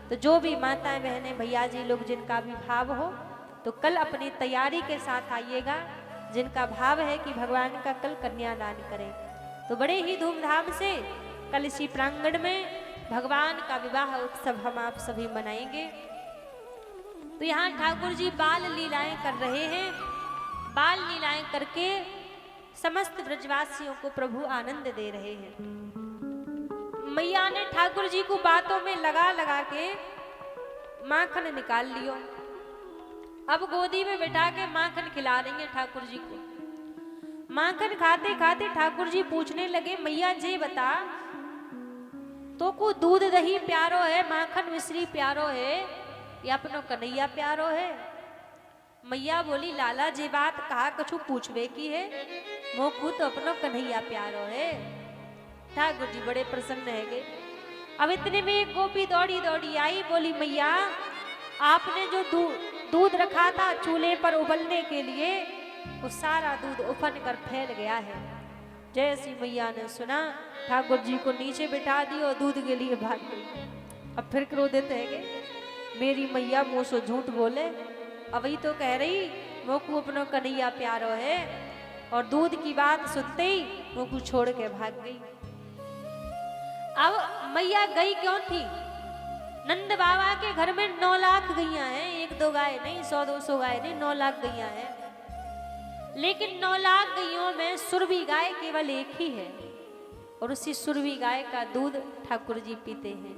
S2: तो जो भी माताएं बहनें भैया जी लोग जिनका भी भाव हो तो कल अपनी तैयारी के साथ आइएगा, जिनका भाव है कि भगवान का कल कन्यादान करें। तो बड़े ही धूमधाम से कल इसी प्रांगण में भगवान का विवाह उत्सव हम आप सभी मनाएंगे। तो यहाँ ठाकुर जी बाल लीलाएं कर रहे हैं, बाल लीलाएं करके समस्त ब्रजवासियों को प्रभु आनंद दे रहे हैं। मैया ने ठाकुर जी को बातों में लगा लगा के माखन निकाल लियो, अब गोदी में बैठा के माखन खिला रही हैं ठाकुर जी को। माखन खाते खाते ठाकुर जी पूछने लगे, मैया जी बता तो को दूध दही प्यारो है, माखन मिश्री प्यारो है या अपनो कन्हैया प्यारो है? मैया बोली, लाला जी बात कहा कछु पूछवे की है, मोकू तो अपनो कन्हैया प्यारो है। ठाकुर जी बड़े प्रसन्न है। अब इतने में एक गोपी दौड़ी दौड़ी आई, बोली मैया आपने जो दूध रखा था चूल्हे पर उबलने के लिए वो सारा दूध उफन कर फैल गया है, जैसी मैया ने सुना ठाकुर जी को नीचे बिठा दिया और दूध के लिए भाग गई। अब फिर क्रोधित है कि मेरी मैया मुँह से झूठ बोले, अभी तो कह रही मोकू अपना कन्हैया प्यारो है, और दूध की बात सुनते ही मोकू छोड़ के भाग गई। अब मैया गई क्यों थी? नंद बाबा के घर में 9 लाख गैया हैं, 1-2 गाय नहीं, 100-200 गाय नहीं, 9 लाख गैया हैं। लेकिन 9 लाख गैयों में सुरभि गाय केवल एक ही है, और उसी सुरभि गाय का दूध ठाकुर जी पीते हैं।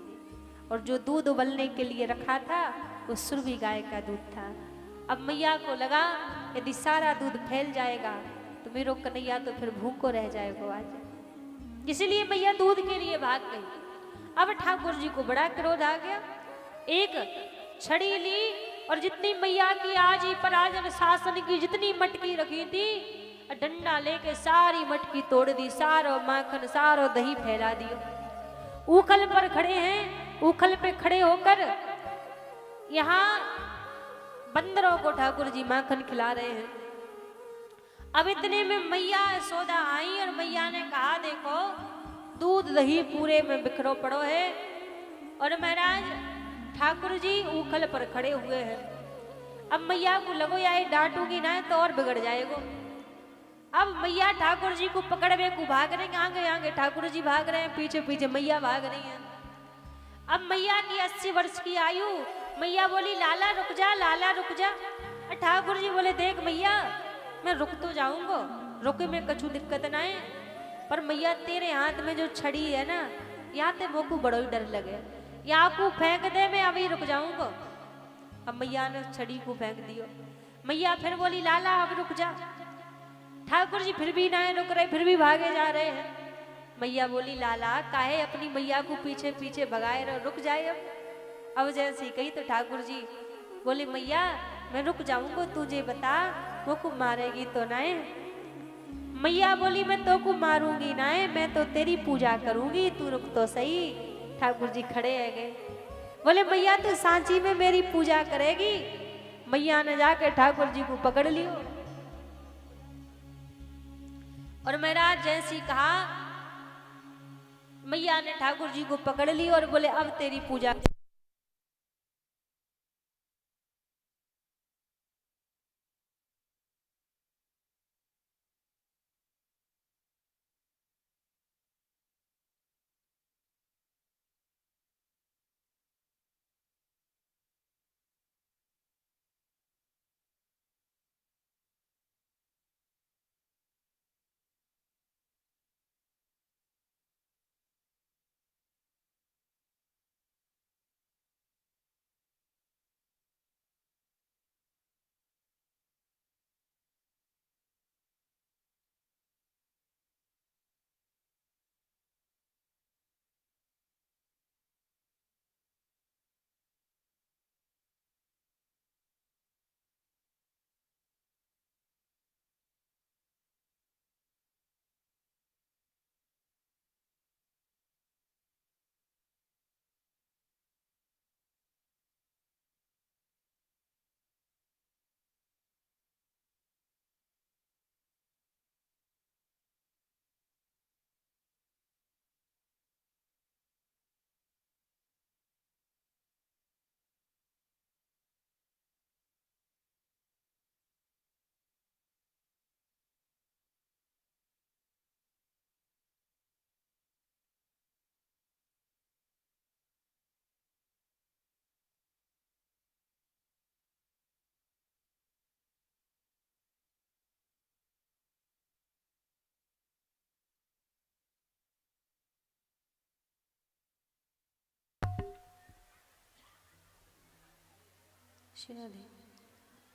S2: और जो दूध उबलने के लिए रखा था वो सुरभि गाय का दूध था। अब मैया को लगा यदि सारा दूध फैल जाएगा तो मेरो कन्हैया तो फिर भूखो रह जाएगा आज, इसलिए मैया दूध के लिए भाग गई। अब ठाकुर जी को बड़ा क्रोध आ गया, एक छड़ी ली और जितनी मैया की आज ही पराजन शासन की जितनी मटकी रखी थी, डंडा लेके सारी मटकी तोड़ दी, सारो माखन सारो दही फैला दियो। उखल पर खड़े हैं, उखल पे खड़े होकर यहाँ बंदरों को ठाकुर जी माखन खिला रहे हैं। अब इतने में मैया यशोदा आई और मैया ने कहा देखो दूध दही पूरे में बिखरो पड़ो है, और महाराज ठाकुर जी उखल पर खड़े हुए हैं। अब मैया को लगो यार डांटूंगी ना तो और बिगड़ जाएगा। अब मैया ठाकुर जी को पकड़वे को भाग रहे हैं, आगे आगे ठाकुर जी भाग रहे हैं, पीछे पीछे मैया भाग रही हैं। अब मैया की 80 वर्ष की आयु, मैया बोली लाला रुक जा, लाला रुक जा। ठाकुर जी बोले देख मैया मैं रुक तो जाऊंगा, रुके में कछु दिक्कत ना है, पर मैया तेरे हाथ में जो छड़ी है ना यहाँ ते मोकू बड़ो ही डर लगे, यहाँ को फेंक दे मैं अभी रुक जाऊंगा। अब मैया ने छड़ी को फेंक दियो। मैया फिर बोली लाला अब रुक जा। ठाकुर जी फिर भी ना रुक रहे, फिर भी भागे जा रहे हैं। मैया बोली लाला काहे अपनी मैया को पीछे पीछे भगाए रहो, रुक जाए। अब जैसे कही तो ठाकुर जी बोले मैया मैं रुक जाऊंगा, तुझे बता वो को मारेगी तो ना है। मैया बोली मैं तो को मारूंगी ना है, मैं तो तेरी पूजा करूंगी, तू रुक तो सही। ठाकुर जी खड़े है गए, बोले मैया तू सांची में मेरी पूजा करेगी। मैया ने जाकर ठाकुर जी को पकड़ लियो और महाराज जैसी कहा मैया ने ठाकुर जी को पकड़ ली और बोले अब तेरी पूजा।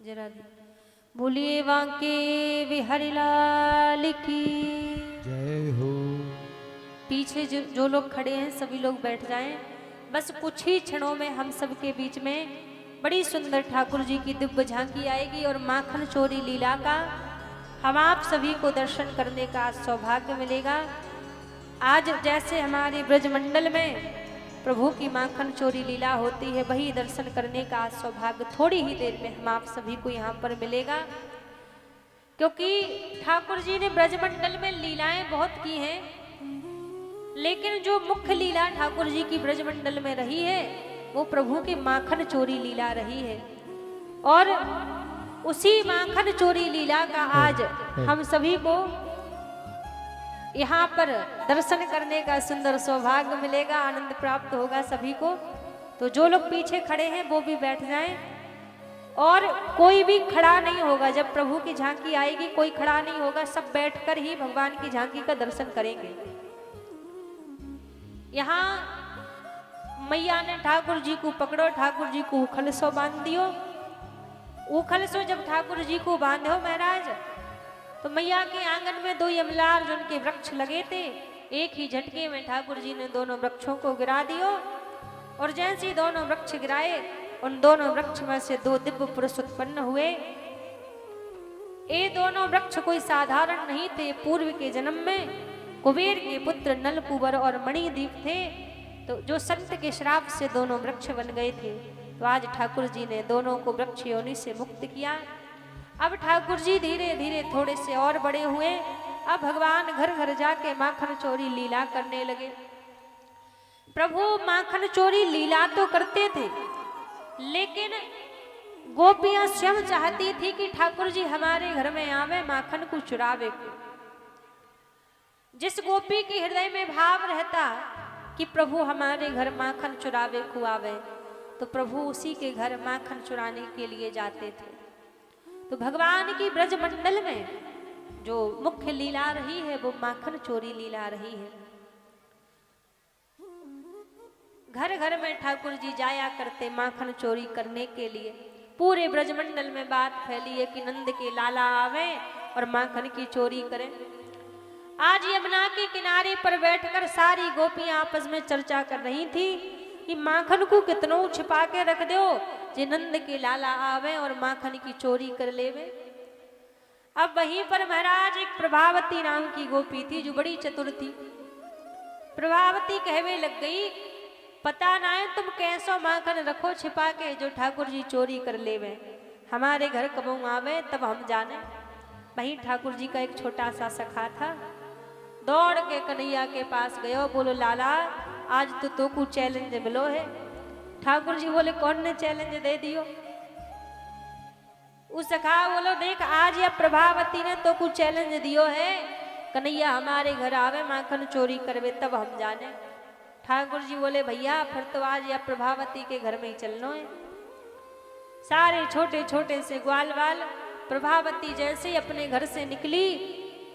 S2: जरा दी बोलिए वांके बिहारी लाल की
S3: जय हो।
S2: पीछे जो लोग खड़े हैं सभी लोग बैठ जाएं। बस कुछ ही क्षणों में हम सब के बीच में बड़ी सुंदर ठाकुर जी की दिव्य झांकी आएगी और माखन चोरी लीला का हम आप सभी को दर्शन करने का सौभाग्य मिलेगा। आज जैसे हमारे ब्रजमंडल में प्रभु की माखन चोरी लीला होती है, वही दर्शन करने का सौभाग्य थोड़ी ही देर में हम आप सभी को यहाँ पर मिलेगा। क्योंकि ठाकुर जी ने ब्रजमंडल में लीलाएं बहुत की हैं, लेकिन जो मुख्य लीला ठाकुर जी की ब्रजमंडल में रही है वो प्रभु की माखन चोरी लीला रही है। और उसी माखन चोरी लीला का आज हम सभी को यहाँ पर दर्शन करने का सुंदर सौभाग्य मिलेगा, आनंद प्राप्त होगा सभी को। तो जो लोग पीछे खड़े हैं वो भी बैठ जाएं और कोई भी खड़ा नहीं होगा। जब प्रभु की झांकी आएगी कोई खड़ा नहीं होगा, सब बैठकर ही भगवान की झांकी का दर्शन करेंगे। यहाँ मैया ने ठाकुर जी को पकड़ो, ठाकुर जी को उखलसो बांध दियो। उखलसो जब ठाकुर जी को बांधो महाराज, तो मैया के आंगन में दो यमलार्जुन के वृक्ष लगे थे। एक ही झटके में ठाकुर जी ने दोनों वृक्षों को गिरा दियो, और जैसे दोनों वृक्ष गिराए उन दोनों वृक्ष में से दो दिव्य पुरुष उत्पन्न हुए। ये दोनों वृक्ष कोई साधारण नहीं थे, पूर्व के जन्म में कुबेर के पुत्र नलकुबर और मणिदीप थे, तो जो संत के श्राप से दोनों वृक्ष बन गए थे। तो आज ठाकुर जी ने दोनों को वृक्ष योनि से मुक्त किया। अब ठाकुर जी धीरे धीरे थोड़े से और बड़े हुए। अब भगवान घर घर जाके माखन चोरी लीला करने लगे। प्रभु माखन चोरी लीला तो करते थे, लेकिन गोपियां स्वयं चाहती थी कि ठाकुर जी हमारे घर में आवे, माखन को चुरावे को। जिस गोपी के हृदय में भाव रहता कि प्रभु हमारे घर माखन चुरावे को आवे, तो प्रभु उसी के घर माखन चुराने के लिए जाते थे। तो भगवान की ब्रजमंडल में जो मुख्य लीला रही है वो माखन चोरी लीला रही है। घर घर में ठाकुर जी जाया करते माखन चोरी करने के लिए। पूरे ब्रजमंडल में बात फैली है कि नंद के लाला आवे और माखन की चोरी करें। आज यमुना के किनारे पर बैठकर सारी गोपियां आपस में चर्चा कर रही थी कि माखन को कितनों छिपा के रख दो जे नंद के लाला आवे और माखन की चोरी कर लेवे। अब वहीं पर महाराज एक प्रभावती नाम की गोपी थी जो बड़ी चतुर थी। प्रभावती कहवे लग गई, पता ना है तुम कैसो माखन रखो छिपा के जो ठाकुर जी चोरी कर लेवे, हमारे घर कबू आवे तब हम जाने। वहीं ठाकुर जी का एक छोटा सा सखा था, दौड़ के कन्हैया के पास गयो, बोलो लाला आज तो को चैलेंज मिलो है। ठाकुर जी बोले कौन ने चैलेंज दे दियो? उस सखा बोलो देख आज या प्रभावती ने तो को चैलेंज दियो है, कन्हैया हमारे घर आवे माखन चोरी करवे तब हम जाने। ठाकुर जी बोले भैया फिर तो आज या प्रभावती के घर में ही चलना है। सारे छोटे छोटे से ग्वाल वाल प्रभावती जैसे ही अपने घर से निकली,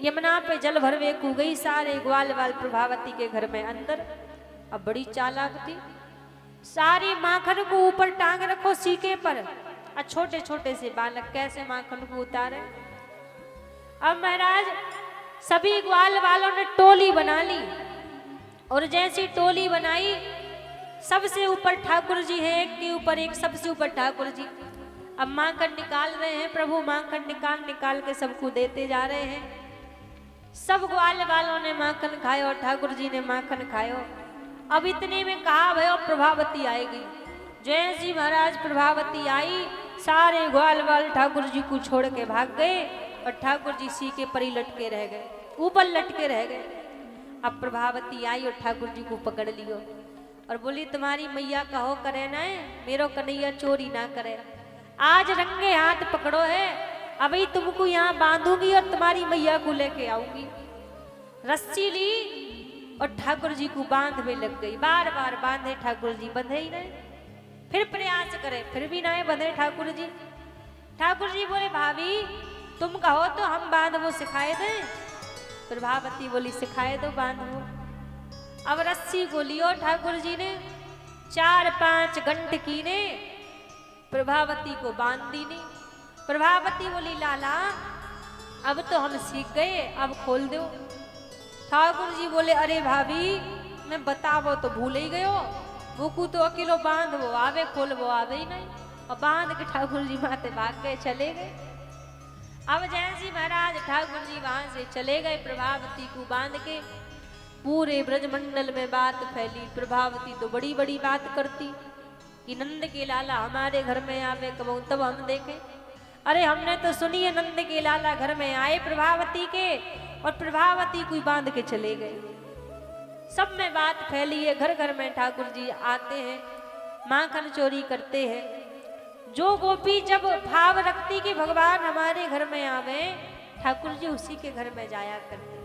S2: यमुना पे जल भरवे को गई, सारे ग्वाल वाल प्रभावती के घर में अंदर। अब बड़ी चालाक थी, सारी माखन को ऊपर टांग रखो सीके पर, और छोटे छोटे से बालक कैसे माखन को उतारे। अब महाराज सभी ग्वाल वालों ने टोली बना ली, और जैसी टोली बनाई सबसे ऊपर ठाकुर जी है, एक के ऊपर एक, सबसे ऊपर ठाकुर जी। अब माखन निकाल रहे हैं प्रभु, माखन निकाल निकाल के सबको देते जा रहे हैं। सब ग्वाल वालों ने माखन खायो और ठाकुर जी ने माखन खायो। अब इतने में कहा भयो प्रभावती आएगी। जैसी महाराज प्रभावती आई, सारे ग्वाल वाल ठाकुर जी को छोड़ के भाग गए और ठाकुर जी सीके पर ही लटके रह गए, ऊपर लटके रह गए। अब प्रभावती आई और ठाकुर जी को पकड़ लियो और बोली तुम्हारी मैया कहो करे ना मेरो कन्हैया चोरी ना करे, आज रंगे हाथ पकड़ो है, अभी तुमको यहाँ बांधूंगी और तुम्हारी मैया को लेके आऊंगी। रस्सी ली और ठाकुर जी को बांध में लग गई। बार बार बांधे ठाकुर जी, बंधे ही नहीं। फिर प्रयास करे फिर भी नहीं बंधे ठाकुर जी। ठाकुर जी बोले भाभी तुम कहो तो हम बांध वो सिखाए दें। प्रभावती बोली सिखाए दो बांध वो। अब रस्सी को लियो ठाकुर जी ने, 4-5 गंठ की ने प्रभावती को बांध दी नहीं। प्रभावती बोली लाला अब तो हम सीख गए, अब खोल दो। ठाकुर जी बोले अरे भाभी मैं बतावो तो भूल ही गयो, वो को तो अकेलो बांध वो आवे, खोल वो आवे ही नहीं। और बांध के ठाकुर जी माते भाग गए, चले गए। अब जैसी महाराज ठाकुर जी वहां से चले गए, प्रभावती को बांध के पूरे ब्रजमंडल में बात फैली। प्रभावती तो बड़ी बड़ी बात करती कि नंद के लाला हमारे घर में आवे कबू तब हम देखें। अरे हमने तो सुनी है नंद के लाला घर में आए प्रभावती के और प्रभावती कोई बांध के चले गए। सब में बात फैली है, घर घर में ठाकुर जी आते हैं, माखन चोरी करते हैं। जो गोपी जब भाव रखती कि भगवान हमारे घर में आवे, ठाकुर जी उसी के घर में जाया करते।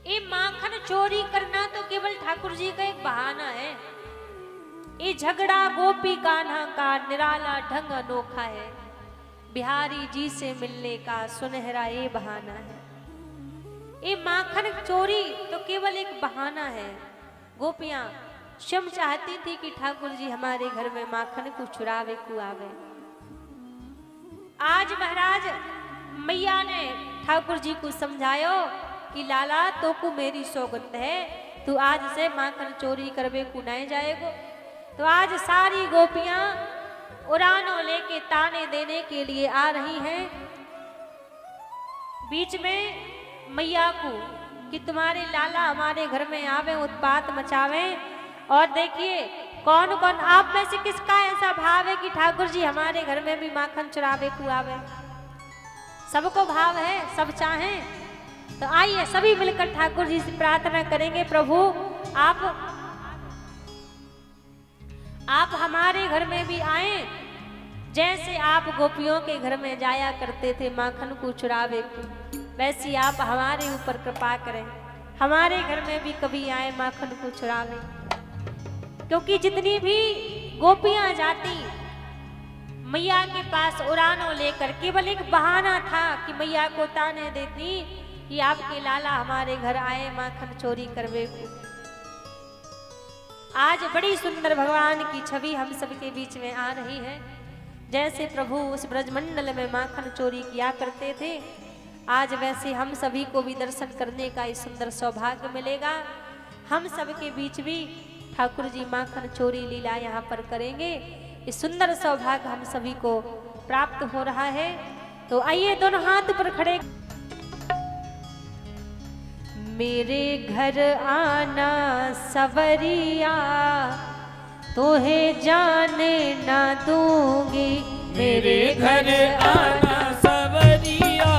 S2: ये माखन चोरी करना तो केवल ठाकुर जी का एक बहाना है। ये झगड़ा गोपी कान्हा का निराला ढंग अनोखा है। बिहारी जी से मिलने का सुनहरा ये बहाना है। ये माखन चोरी तो केवल एक बहाना है। गोपियां स्वयं चाहती थी कि ठाकुर जी हमारे घर में माखन को चुरावे को आवे। आज महाराज मैया ने ठाकुर जी को समझायो कि लाला तो को मेरी सौगंध है, तू आज से माखन चोरी करवे को नहीं जाएगो। तो आज सारी गोपियां उड़ानों लेके ताने देने के लिए आ रही हैं बीच में मैया को कि तुम्हारे लाला हमारे घर में आवे, उत्पात मचावे। और देखिए कौन कौन आप में से किसका ऐसा भाव है कि ठाकुर जी हमारे घर में भी माखन चुरावे को आवे। सबको भाव है, सब चाहें। तो आइए सभी मिलकर ठाकुर जी से प्रार्थना करेंगे, प्रभु आप हमारे घर में भी आए, जैसे आप गोपियों के घर में जाया करते थे माखन को चुरावे को, वैसी आप हमारे ऊपर कृपा करें, हमारे घर में भी कभी आए माखन को चुरावे। क्योंकि जितनी भी गोपियां जाती मैया के पास उड़ानों लेकर, केवल एक बहाना था कि मैया को ताने देती कि आपके लाला हमारे घर आए माखन चोरी करवे को। आज बड़ी सुंदर भगवान की छवि हम सबके बीच में आ रही है। जैसे प्रभु उस ब्रजमंडल में माखन चोरी किया करते थे, आज वैसे हम सभी को भी दर्शन करने का इस सुंदर सौभाग्य मिलेगा। हम सबके बीच भी ठाकुर जी माखन चोरी लीला यहाँ पर करेंगे। इस सुंदर सौभाग्य हम सभी को प्राप्त हो रहा है। तो आइए दोनों हाथ पर खड़े। मेरे घर आना सवरिया, तोहे जाने ना दूंगी।
S1: मेरे घर आना सवरिया,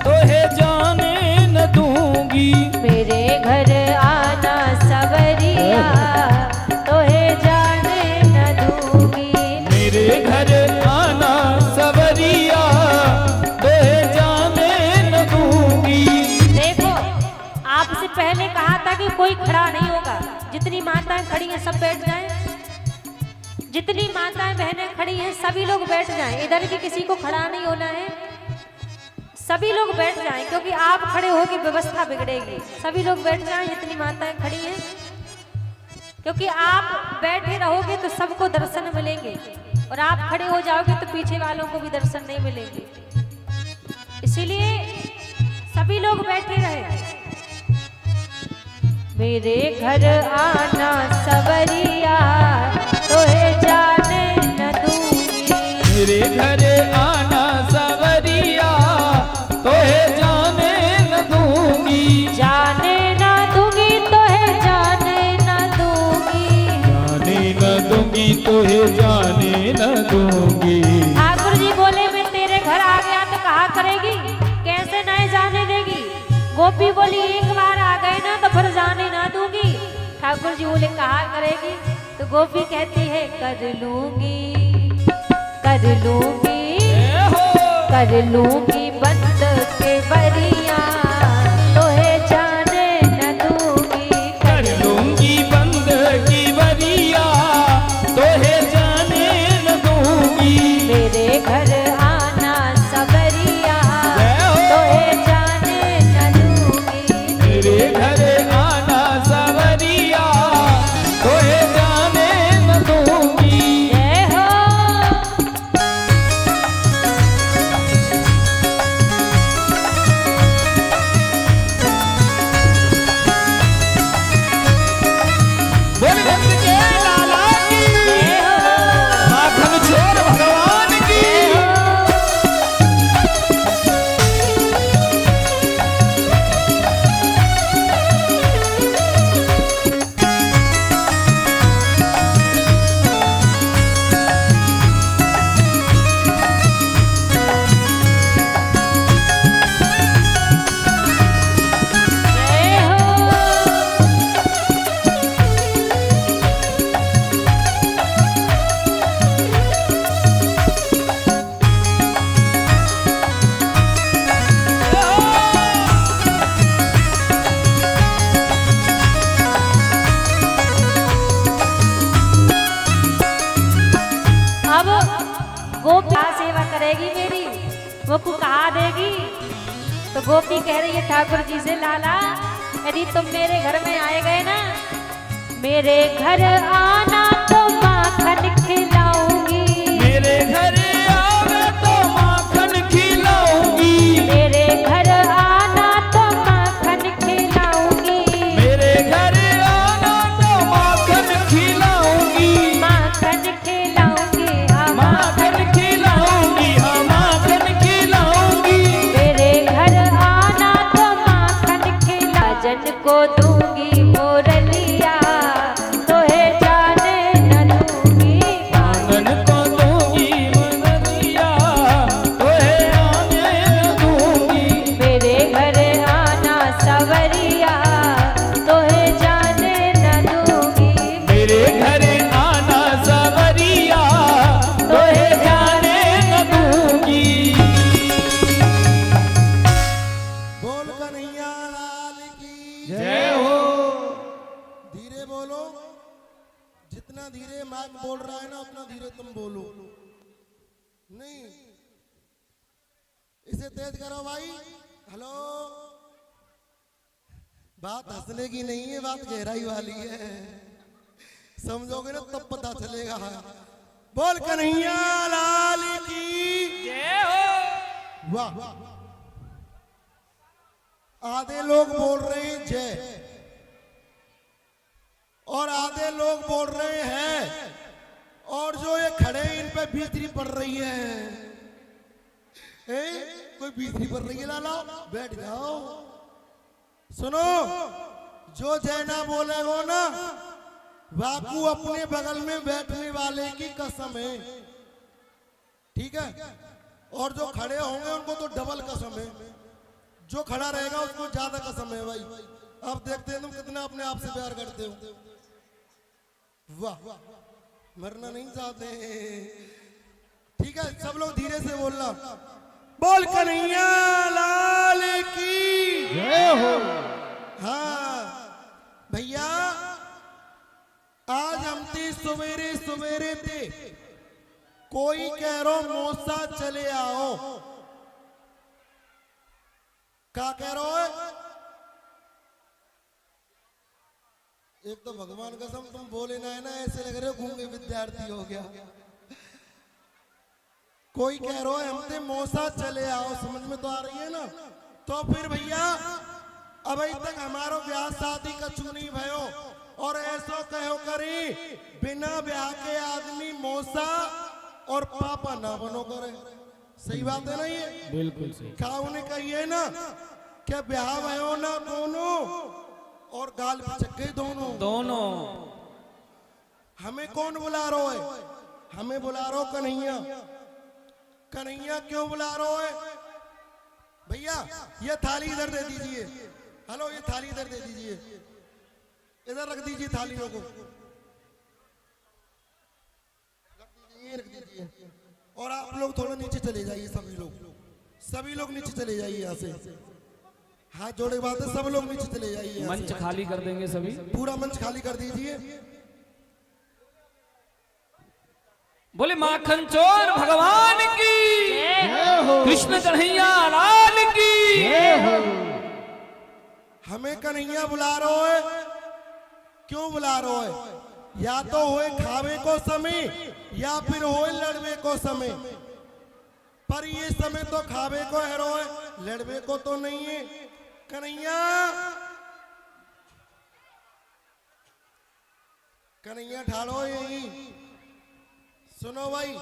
S1: तोहे जाने न दूंगी।
S2: मेरे घर आना सवरिया, तोहे जाने न दूंगी।
S1: मेरे घर आना सवरिया, तोहे जाने न दूंगी।
S2: देखो आपसे पहले कहा था कि कोई खड़ा नहीं होगा। जितनी माताएं खड़ी हैं सब बैठ जाएं। जितनी माताएं बहनें खड़ी हैं सभी लोग बैठ जाएं। इधर भी किसी को खड़ा नहीं होना है, सभी लोग बैठ जाएं, क्योंकि आप खड़े होकर व्यवस्था बिगड़ेगी। सभी लोग बैठ जाएं जितनी माताएं खड़ी हैं, क्योंकि आप बैठे रहोगे तो सबको दर्शन मिलेंगे और आप खड़े हो जाओगे तो पीछे वालों को भी दर्शन नहीं मिलेंगे। इसीलिए सभी लोग बैठे रहे। मेरे घर आना सवरिया, तोहे जाने न दूंगी।
S1: मेरे घर आना सवरिया, तोहे जाने न दूंगी।
S2: जाने न दूंगी, तोहे जाने न दूंगी।
S1: जाने न दूंगी, तोहे जाने न दूंगी।
S2: ठाकुर जी बोले मैं तेरे घर आ गया तो कहा करेगी, कैसे नहीं जाने देगी। गोपी बोली एक बार आ गए ना तो फिर जाने ना दूंगी। ठाकुर जी बोले कहा करेगी, तो गोपी कहती है कर लूंगी, कर लूंगी, कर लूंगी बंद के बरिया, तोहे जाने न दूंगी।
S1: कर लूंगी बंद की बरिया, तोहे जाने न दूंगी।
S2: मेरे घर आना सवरिया, तोहे जाने न दूंगी।
S1: मेरे घर आना सवरिया, तोहे जाने न दूंगी।
S2: जय हो। गोपी सेवा करेगी मेरी, वो को कहा देगी। तो गोपी कह रही है ठाकुर जी से, लाला यदि तुम मेरे घर में आए गए ना, मेरे घर आना तो माखन खिलाऊंगी,
S1: मेरे घर आवे तो माखन खिलाऊंगी,
S2: मेरे घर आना तो माखन खिलाऊंगी,
S1: मेरे घर आना तो माखन खिलाऊंगी,
S2: माखन खिलाऊंगी, हाँ
S1: माखन खिलाऊंगी, हाँ माखन खिलाऊंगी,
S2: मेरे घर आना तो माखन खिला, जन को दूंगी मोरलिया, तोहे जाने न दूंगी,
S1: आंगन को दूंगी मुरलिया, तोहे आने न दूंगी,
S2: मेरे घर आना सवरिया, तोहे जाने न दूंगी,
S1: मेरे घर आना सवरिया, तोहे जाने न दूंगी।
S3: बोल कन्हैया लाल की
S1: जय हो।
S3: धीरे बोलो, जितना धीरे माइक बोल रहा है ना उतना धीरे तुम बोलो, नहीं इसे तेज करो भाई। हेलो, बात हंसने की नहीं है, बात गहराई वाली है, समझोगे ना तब पता चलेगा। बोल कन्हैया लाल की
S1: जय हो।
S3: वाह, आधे लोग बोल रहे हैं जय और आधे लोग बोल रहे हैं, और जो ये खड़े हैं इन पे भीतरी पड़ रही है। कोई भीतरी पड़ रही है, लाला बैठ जाओ। सुनो, जो जय ना बोलेगो ना, बापू अपने बगल में बैठने वाले की कसम है, ठीक है। और जो खड़े होंगे उनको तो डबल कसम है, जो खड़ा रहेगा उसको ज्यादा कसम है भाई। अब देखते हैं तुम कितना अपने आप से प्यार करते हो। वाह, मरना नहीं चाहते, ठीक है। सब लोग धीरे से बोलना, बोल कन्हैया लाल की
S4: जय हो।
S3: हाँ भैया, आज हम थे सवेरे सवेरे थे, कोई कह रो मौसा चले आओ, क्या कह रहे हो? एक तो भगवान कसम तुम बोले ना है ना, ऐसे लग रहे हो गूंगे विद्यार्थी हो गया। कोई कह रहा है हमसे मौसा चले आओ, समझ में तो आ रही है ना। तो फिर भैया अभी तक हमारो ब्याह शादी का चुनी भयो, और ऐसो कहो करी बिना ब्याह के आदमी मौसा और पापा ना बनो करे। सही बात है ना ये?
S1: बिल्कुल सही।
S3: क्या उन्हें कहिए ना क्या ब्याह भयो ना दोनों और गाल पिचक गए दोनों।
S1: दोनों।
S3: हमें कौन बुला रहा है? हमें बुला रहा हो कन्हैया। कन्हैया क्यों बुला रहा है भैया? ये थाली इधर दे दीजिए। हेलो, ये थाली इधर दे दीजिए, इधर रख दीजिए थालियों को, रख दीजिए। और आप लोग थोड़ा नीचे चले जाइए, सभी लोग नीचे चले जाइए यहाँ से। हाथ जोड़े बात है, सब लोग नीचे चले जाइए।
S1: मंच खाली कर देंगे सभी।
S3: पूरा मंच खाली कर दीजिए।
S1: बोले माखन चोर भगवान की, कृष्ण कन्हैया लाल की।
S3: हमें कन्हैया बुला रहा है, क्यों बुला रहा है? या तो होए खावे को समय या फिर होए लड़वे को समय, पर ये समय तो खावे को है रो है, लड़वे को तो नहीं है। कन्हैया, कन्हैया ठाड़ो यही। सुनो भाई,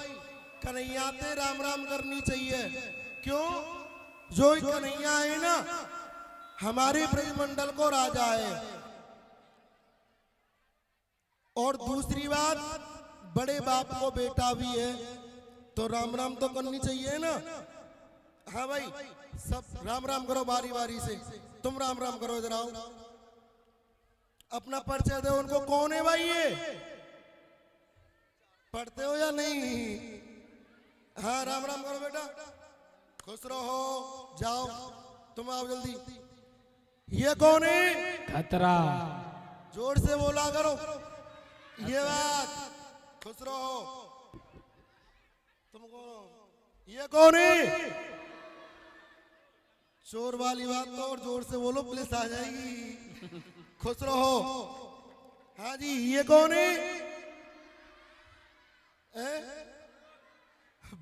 S3: कन्हैया ते राम राम करनी चाहिए। क्यों? जो कन्हैया है ना, हमारे ब्रजमंडल को राजा है। और दूसरी बात, बड़े बाप को बेटा भी है, तो राम राम तो करनी चाहिए ना। हाँ भाई, सब राम राम करो बारी बारी से। तुम राम राम करो, इधर आओ, अपना परिचय दो उनको। कौन है भाई ये? पढ़ते हो या नहीं? हाँ, राम राम करो बेटा, खुश रहो, जाओ, तुम आओ जल्दी। ये कौन है?
S1: खतरा।
S3: जोर से बोला करो ये बात। खुश रहो, तुम कौन हो? ये कौन है? चोर वाली बात तो और जोर से बोलो, पुलिस आ जाएगी। खुश रहो। हाँ जी, ये कौन है?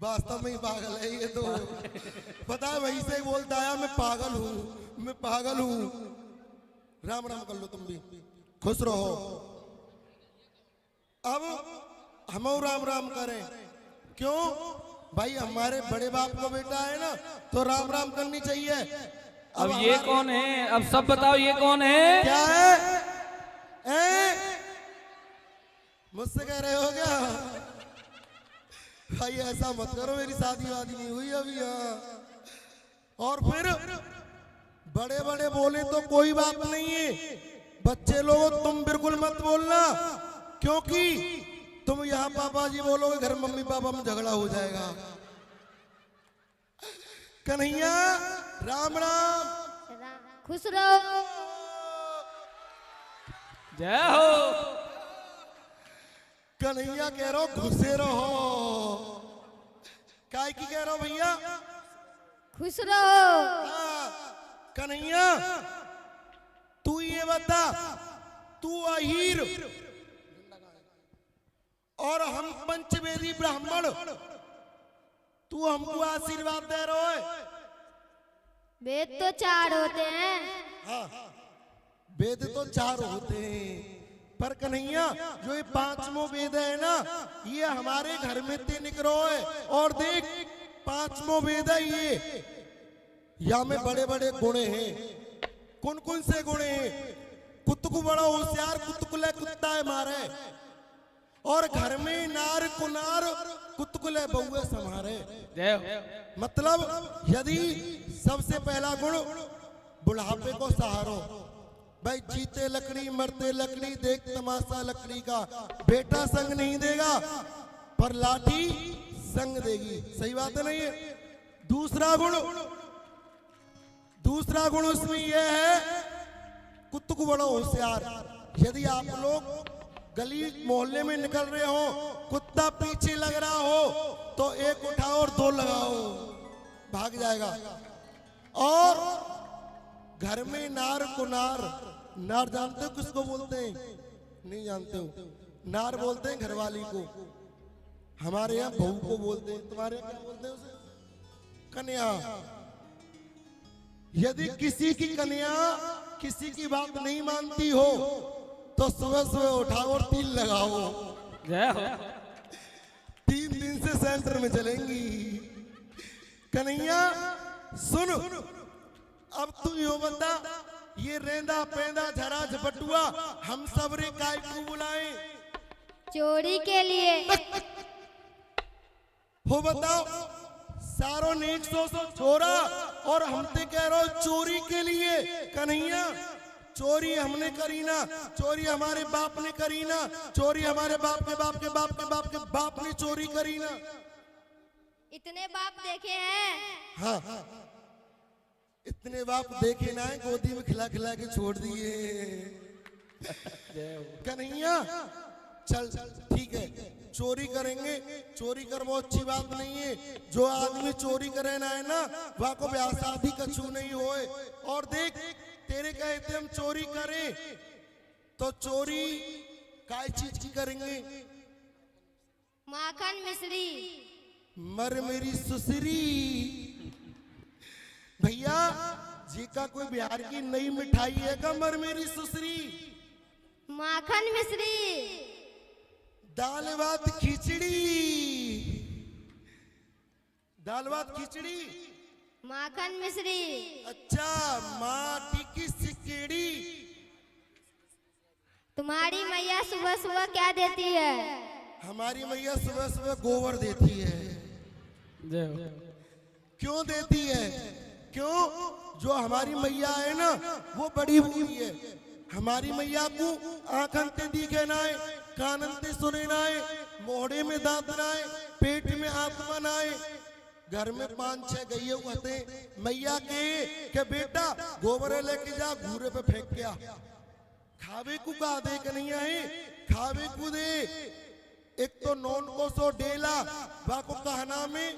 S3: वास्तव में ही पागल है ये तो। पता है, वहीं से ही बोलता आया मैं पागल हूँ, मैं पागल हूँ। राम राम कर लो तुम भी, खुश रहो। अब हम राम राम करें, क्यों भाई? हमारे बड़े बाप का बेटा है ना, तो राम राम करनी चाहिए।
S1: अब ये कौन है? अब सब बताओ, ये कौन है?
S3: क्या है? मुझसे कह रहे हो क्या? भाई ऐसा मत करो, मेरी शादी वादी नहीं हुई अभी। और फिर बड़े बड़े बोले तो कोई बात नहीं है, बच्चे लोग तुम बिल्कुल मत बोलना, क्योंकि तुम यहाँ पापा जी बोलोगे, घर मम्मी पापा में झगड़ा हो जाएगा। कन्हैया राम राम,
S2: खुश रहो।
S1: जय हो।
S3: कन्हैया कह रहा हूं घुसे रहो। काय की कह रहा हूं भैया?
S2: खुश रहो।
S3: कन्हैया तू ये बता, तू अहीर और हम पंचवेदी ब्राह्मण, तू हमको आशीर्वाद दे रहा है।
S2: वेद तो 4 होते हैं।
S3: हाँ, वेद तो 4 होते हैं, पर कन्हैया जो ये 5वां वेद है ना, ये हमारे घर में ते निकलो है। और देख 5वां वेद है ये, या में बड़े बड़े गुण हैं। कौन कौन से गुण हैं? कुत्त को बड़ा होशियार, कुत्तकुले कुत्ता है मारे, और घर में नार कुनार कुत्तकुले बहुए संभारे। मतलब यदि सबसे पहला गुण बुढ़ापे को सहारो। भाई जीते लकड़ी मरते लकड़ी, देख तमाशा लकड़ी का। बेटा संग नहीं देगा पर लाठी संग देगी। सही बात है ना ये? दूसरा गुण उसमें यह है, कुत्ते को बड़ा होशियार। यदि आप लोग गली मोहल्ले में निकल रहे हो, कुत्ता पीछे लग रहा हो, तो एक उठाओ और 2 लगाओ, भाग जाएगा। और घर में नार कुनार, नार जानते हो किसको बोलते हैं? नहीं जानते हो? नार बोलते हैं घरवाली को, हमारे यहाँ बहू को बोलते हैं। तुम्हारे यहाँ क्या बोलते हैं उसे? कन्या। यदि किसी की कन्या किसी की बात नहीं मानती हो, तो सुबह सुबह उठाओ और 3 लगाओ। 3 दिन से सेंटर में चलेंगी। कन्हैया सुन, अब तू यो बता, ये रेंदा पेंदा झरा झपटुआ हम सब रे काय को बुलाए?
S2: चोरी के लिए।
S3: हो बताओ, सारों ने 100 छोरा और हम ते कह रहे हो चोरी के लिए। कन्हैया चोरी हमने करी ना, चोरी हमारे बाप ने करी ना, चोरी हमारे बाप के बाप के बाप के बाप के बाप ने चोरी करी ना।
S2: इतने बाप देखे हैं।
S3: हाँ, इतने बाप देखे ना है, गोदी में खिला खिला के छोड़ दिए। कन्हैया चल ठीक है, चोरी करेंगे, चोरी कर वो अच्छी बात नहीं है। जो आदमी चोरी करे ना है ना, वहां को ब्याह शादी कछु नहीं होए। और देख तेरे कहते हम चोरी करें, तो चोरी काय चीज की करेंगे?
S2: माखन मिश्री।
S3: मर मेरी सुसरी। भैया जी का कोई बिहार की नई मिठाई है का? मर मेरी सुसरी।
S2: माखन मिश्री।
S3: दाल भात खिचड़ी। दाल भात खिचड़ी।
S2: माखन मिश्री।
S3: अच्छा, माटी की सिकेड़ी।
S2: तुम्हारी मैया सुबह सुबह क्या देती है?
S3: हमारी मैया सुबह सुबह गोबर देती है। क्यों देती है? क्यों? जो हमारी मैया है ना, वो बड़ी हुई है। हमारी मैया को आंखन दिखे ना है, कानन ते सुने ना है, मोहड़े में दांत ना है, पेट में आत्मा ना है। घर में 5-6 गईए होते मैया के बेटा गोबर लेके जा, घूरे पे फेंक गया। खावे को का दे? कन्हैया है खावे को दे। एक तो नॉन को सो डेला बाको कहना में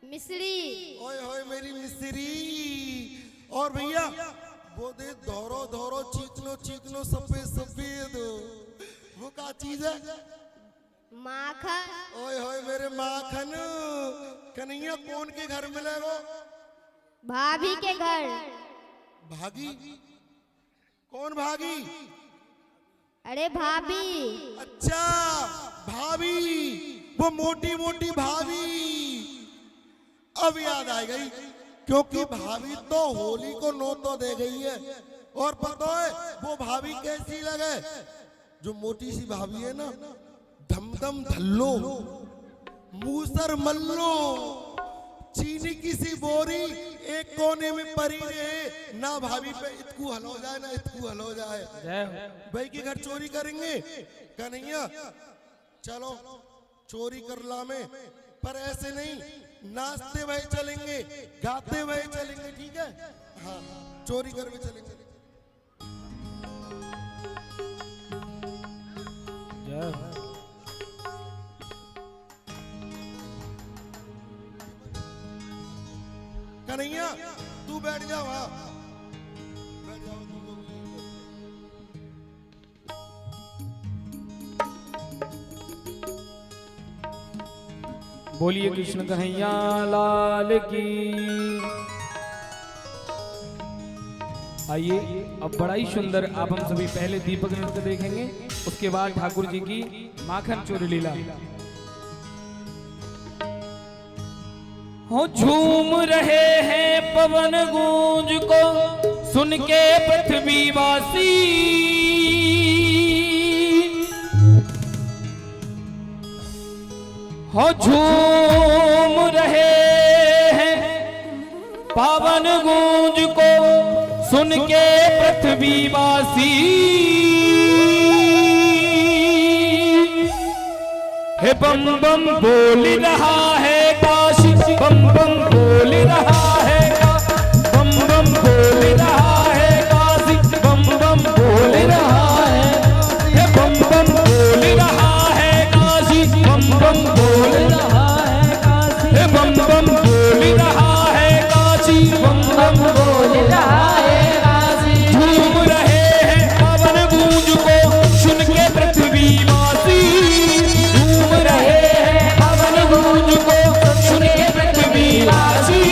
S4: मिश्री।
S3: ओए होए मेरी मिस्री। और भैया वो दे धोरो धोरो चीकनो सफेद सफेद वो क्या चीज है?
S4: माखन।
S3: ओए होए मेरे माखन। कन्हैया कौन के घर मिलेगो?
S4: भाभी के घर।
S3: भागी? कौन भागी?
S4: अरे भाभी।
S3: अच्छा भाभी, वो मोटी मोटी भाभी। अब याद आ गई, क्योंकि भाभी तो होली को नौतो दे गई है। और पता है वो भाभी कैसी लगे? जो मोटी सी भाभी है ना, धमधम धल्लो, मूसर मल्लो, चीनी की सी बोरी एक कोने में परी रहे ना। भाभी पे इतकू हल हो जाए ना, इतकू हल हो जाए। भाई के घर चोरी करेंगे कन्हैया, चलो चोरी कर लामे, पर ऐसे नहीं, नाचते हुए चलेंगे, गाते हुए चलेंगे, ठीक है? हाँ, चोरी करके चलेंगे। कन्हैया तू बैठ जाओ, हाँ बैठ जाओ तुम लोग।
S1: बोलिए कृष्ण कन्हैया लाल की। आइए अब बड़ा ही सुंदर आप हम सभी पहले दीपक नृत्य देखेंगे, उसके बाद ठाकुर जी की माखन चोरी लीला। हो झूम रहे हैं पवन गूंज को सुन के पृथ्वीवासी, हो झूम रहे हैं पवन गूंज को सुन के पृथ्वीवासी। हे बम बम बोल रहा है काशी, बम बम बोल रहा है, बम बम बोल रहा है काशी, बम बम बोल रहा है। हे बम बम बोल रहा है काशी, बम बम बोल रहा है काशी, हे बम बम बोल रहा है काशी, बम बम बोल रहा है काशी। झूम रहे हैं पवन गूंज को सुन के पृथ्वीवासी, झूम रहे हैं पवन गूंज को सुन के पृथ्वीवासी।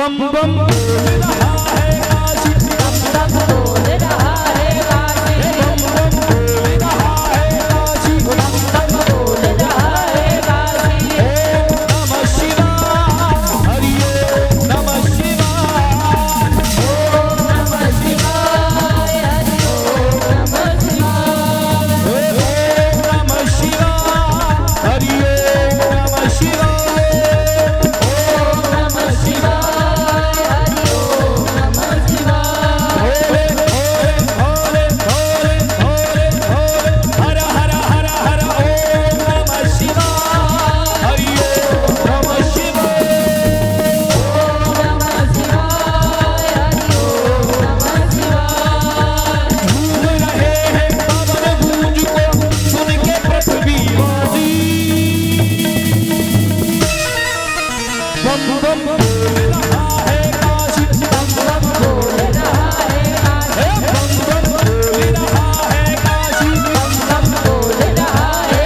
S1: बम बम बोल रहा है काशी,
S2: बम बम बोल रहा है काशी,
S1: बम बम बोल रहा है काशी,
S2: बम बम बोल रहा है काशी।
S1: ओम नमः शिवाय, हरि ओम नमः शिवाय,
S2: ओम नमः शिवाय, हरि ओम नमः शिवाय,
S1: ओम नमः शिवाय, हरि ओम नमः शिवाय,
S2: ओम नमः शिवाय, हरि ओम नमः शिवाय।
S1: भोले भोले भोले भोले भोले भोले, हर हर हर हर ओम नमः शिवाय, हरि ओम नमः शिवाय,
S2: ओम नमः शिवाय, हरि ओम नमः शिवाय।
S1: झूम रहे हैं पवन गूंज को सुन के पृथ्वीवासी, बम बम बोल रहा है काशी,
S2: बम बम बोल रहा है काशी,
S1: बम बम बोल रहा है काशी,
S2: बम बम बोल रहा है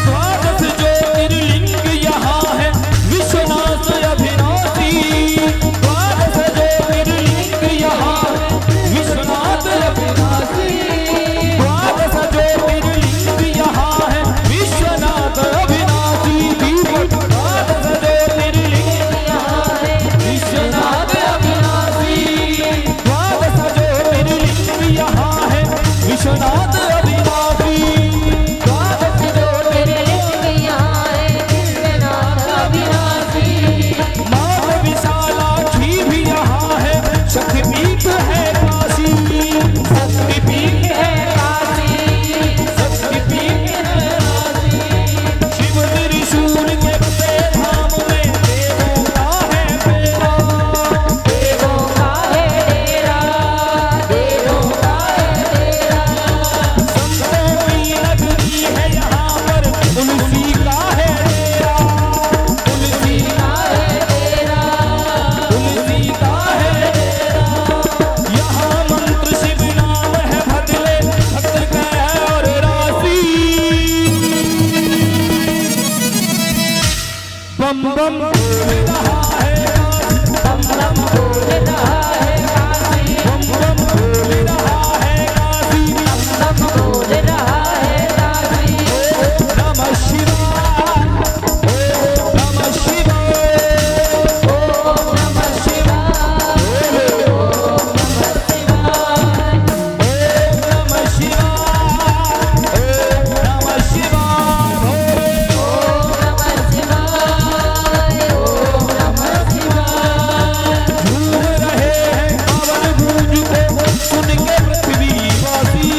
S1: द्वादश ज्योतिर्लिंग यहाँ है विश्वनाथ अविनाशी, द्वादश ज्योतिर्लिंग यहाँ है विश्वनाथ अविनाशी, द्वादश ज्योतिर्लिंग यहाँ है विश्वनाथ अविनाशी, द्वादश ज्योतिर्लिंग
S2: यहाँ है
S1: विश्वनाथ अविनाशी, द्वादश ज्योतिर्लिंग यहाँ है विश्वनाथ अविनाशी,
S2: द्वादश ज्योतिर्लिंग यहाँ है विश्वनाथ अविनाशी।
S1: माता विशालाक्षी भी यहाँ है, शक्तिपीठ है काशी, शक्तिपीठ है
S2: काशी,
S1: शक्तिपीठ है काशी, शिव त्रिशूल के बसे धाम में देवों का है डेरा,
S2: देवों का है डेरा, देवों का है डेरा।
S1: संतों की नगरी है यहाँ पर, तुलसी का है डेरा, तुलसी
S2: का है डेरा,
S1: तुलसी का है डेरा, यहाँ मंत्र शिव नाम है भगले, भक्त का है और राशि, बम बम बोल रहा है काशी,
S2: बम बम बोल रहा है काशी,
S1: बम बम बोल रहा है काशी,
S2: बम बोल रहा है काशी।
S1: ओम नमः शिवाय, ओम नमः शिवाय,
S2: ओम नमः शिवाय, ओम नमः शिवाय,
S1: ओम नमः शिवाय, ओम नमः शिवाय, भोले
S2: ओम नमः शिवाय, ओम नमः शिवाय।
S1: झूम रहे हैं पवन गूंज को सुन के पृथ्वीवासी,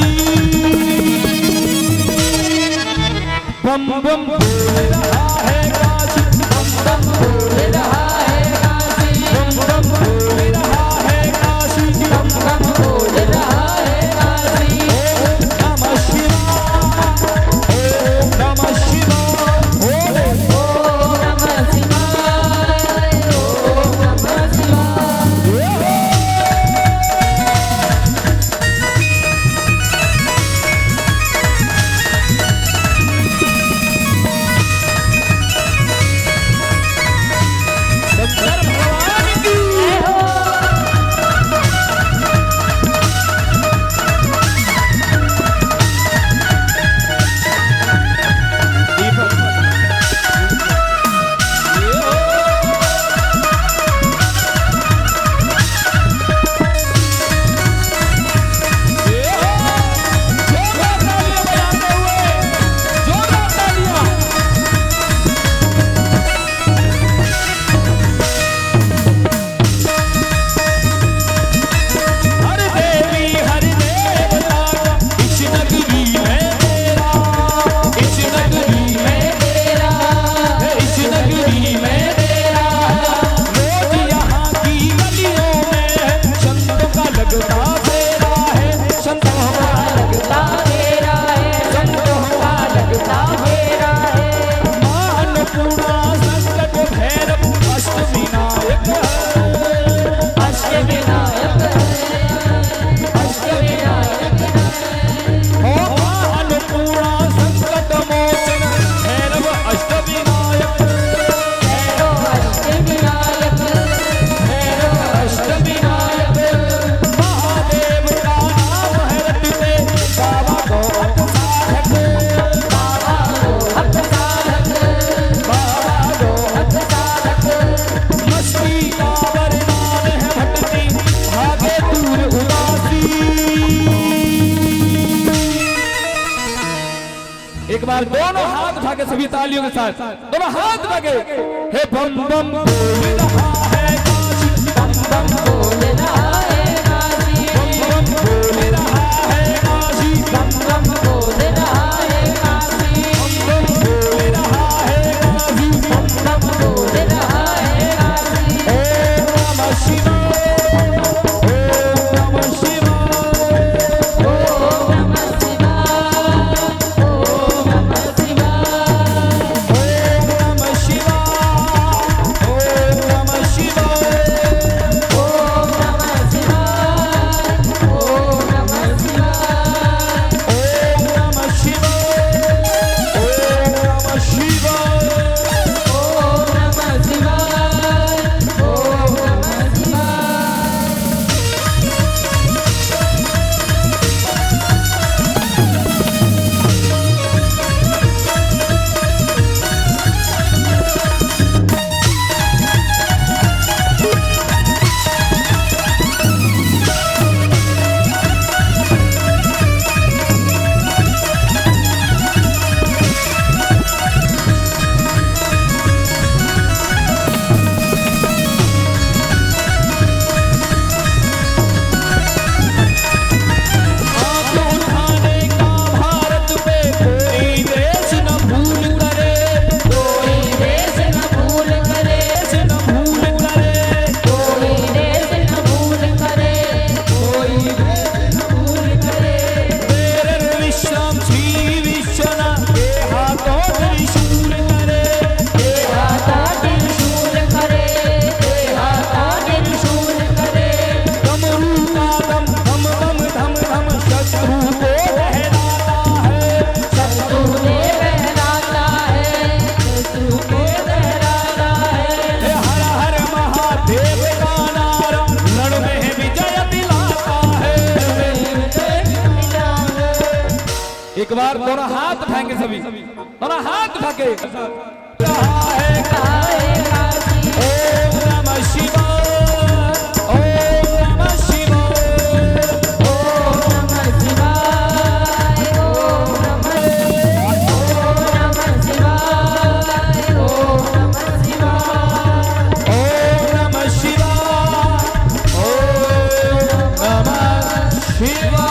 S1: बम बम बोल रहा है काशी,
S2: बम बम बोल रहा है काशी,
S1: बम बम बोल रहा है काशी,
S2: बम बम बोल रहा है काशी।
S1: ओम नमः शिवाय, ओम नमः शिवाय, भोले
S2: ओम नमः शिवाय, ओम नमः शिवाय।
S1: बम
S2: वाला मेरा है।
S1: माँ अन्नपूर्णा संकट भैरव अष्टविनायक
S2: अष्टविनायक अष्टविनायक
S1: हो। माँ अन्नपूर्णा संकट मोचन भैरव अष्टविनायक
S2: भैरव अष्टविनायक
S1: भैरव अष्टविनायक। महादेव का नाम है रटते बाबा गोहक साधक
S2: बाबा गोहक साधक
S1: बाबा गोहक
S2: साधक
S1: मस्ती का वरदान है भटती भागे दूर उदासी। एक बार दोनों हाथ उठा के सभी तालियों के साथ दोनों हाथ उठा के हे बम बम बोल रहा है काशी
S2: बम बम बोल रहा है काशी
S1: बम बम बोल रहा है काशी
S2: बम बम बोल रहा है काशी
S1: बम बोल रहा है काशी
S2: बम बम बोल रहा है काशी
S1: ओम नमः शिवाय ओम नमः शिवाय
S2: ओम नमः शिवाय ओम नमः शिवाय
S1: ओम नमः शिवाय ओम नमः शिवाय
S2: ओम नमः शिवाय ओम नमः शिवाय
S1: ओम नमः शिवाय ओम नमः शिवाय
S2: ओम नमः शिवाय ओम नमः शिवाय
S1: आपको उठाने का भारत पे कोई देश न भूल करे
S2: कोई देश न भूल करे
S1: देश न भूल करे
S2: कोई देश न भूल करे कोई देश न भूल करे
S1: तेरे विश्राम श्री विश्वनाथ के हाथों त्रिशूल करे
S2: हाथा त्रिशूल करे हाथा त्रिशूल करे
S1: डमरू का दम धम धम धम धम शत्रु को लहराता है
S2: शत्रु ने बहलाता है शत्रु को बहलाता है
S1: हे हर हर महादेव का नारा रण में विजय दिलाता है। एक बार दोनों हाथ उठाएंगे सभी दोनों हाथ उठा के रहा है
S2: कहा है काशी
S1: ओम नमः शिवाय ओम नमः शिवाय
S2: ओम नमः शिवाय ओम नमः शिवाय ओम नमः शिवाय
S1: ओम नमः शिवाय ओम नमः शिवाय।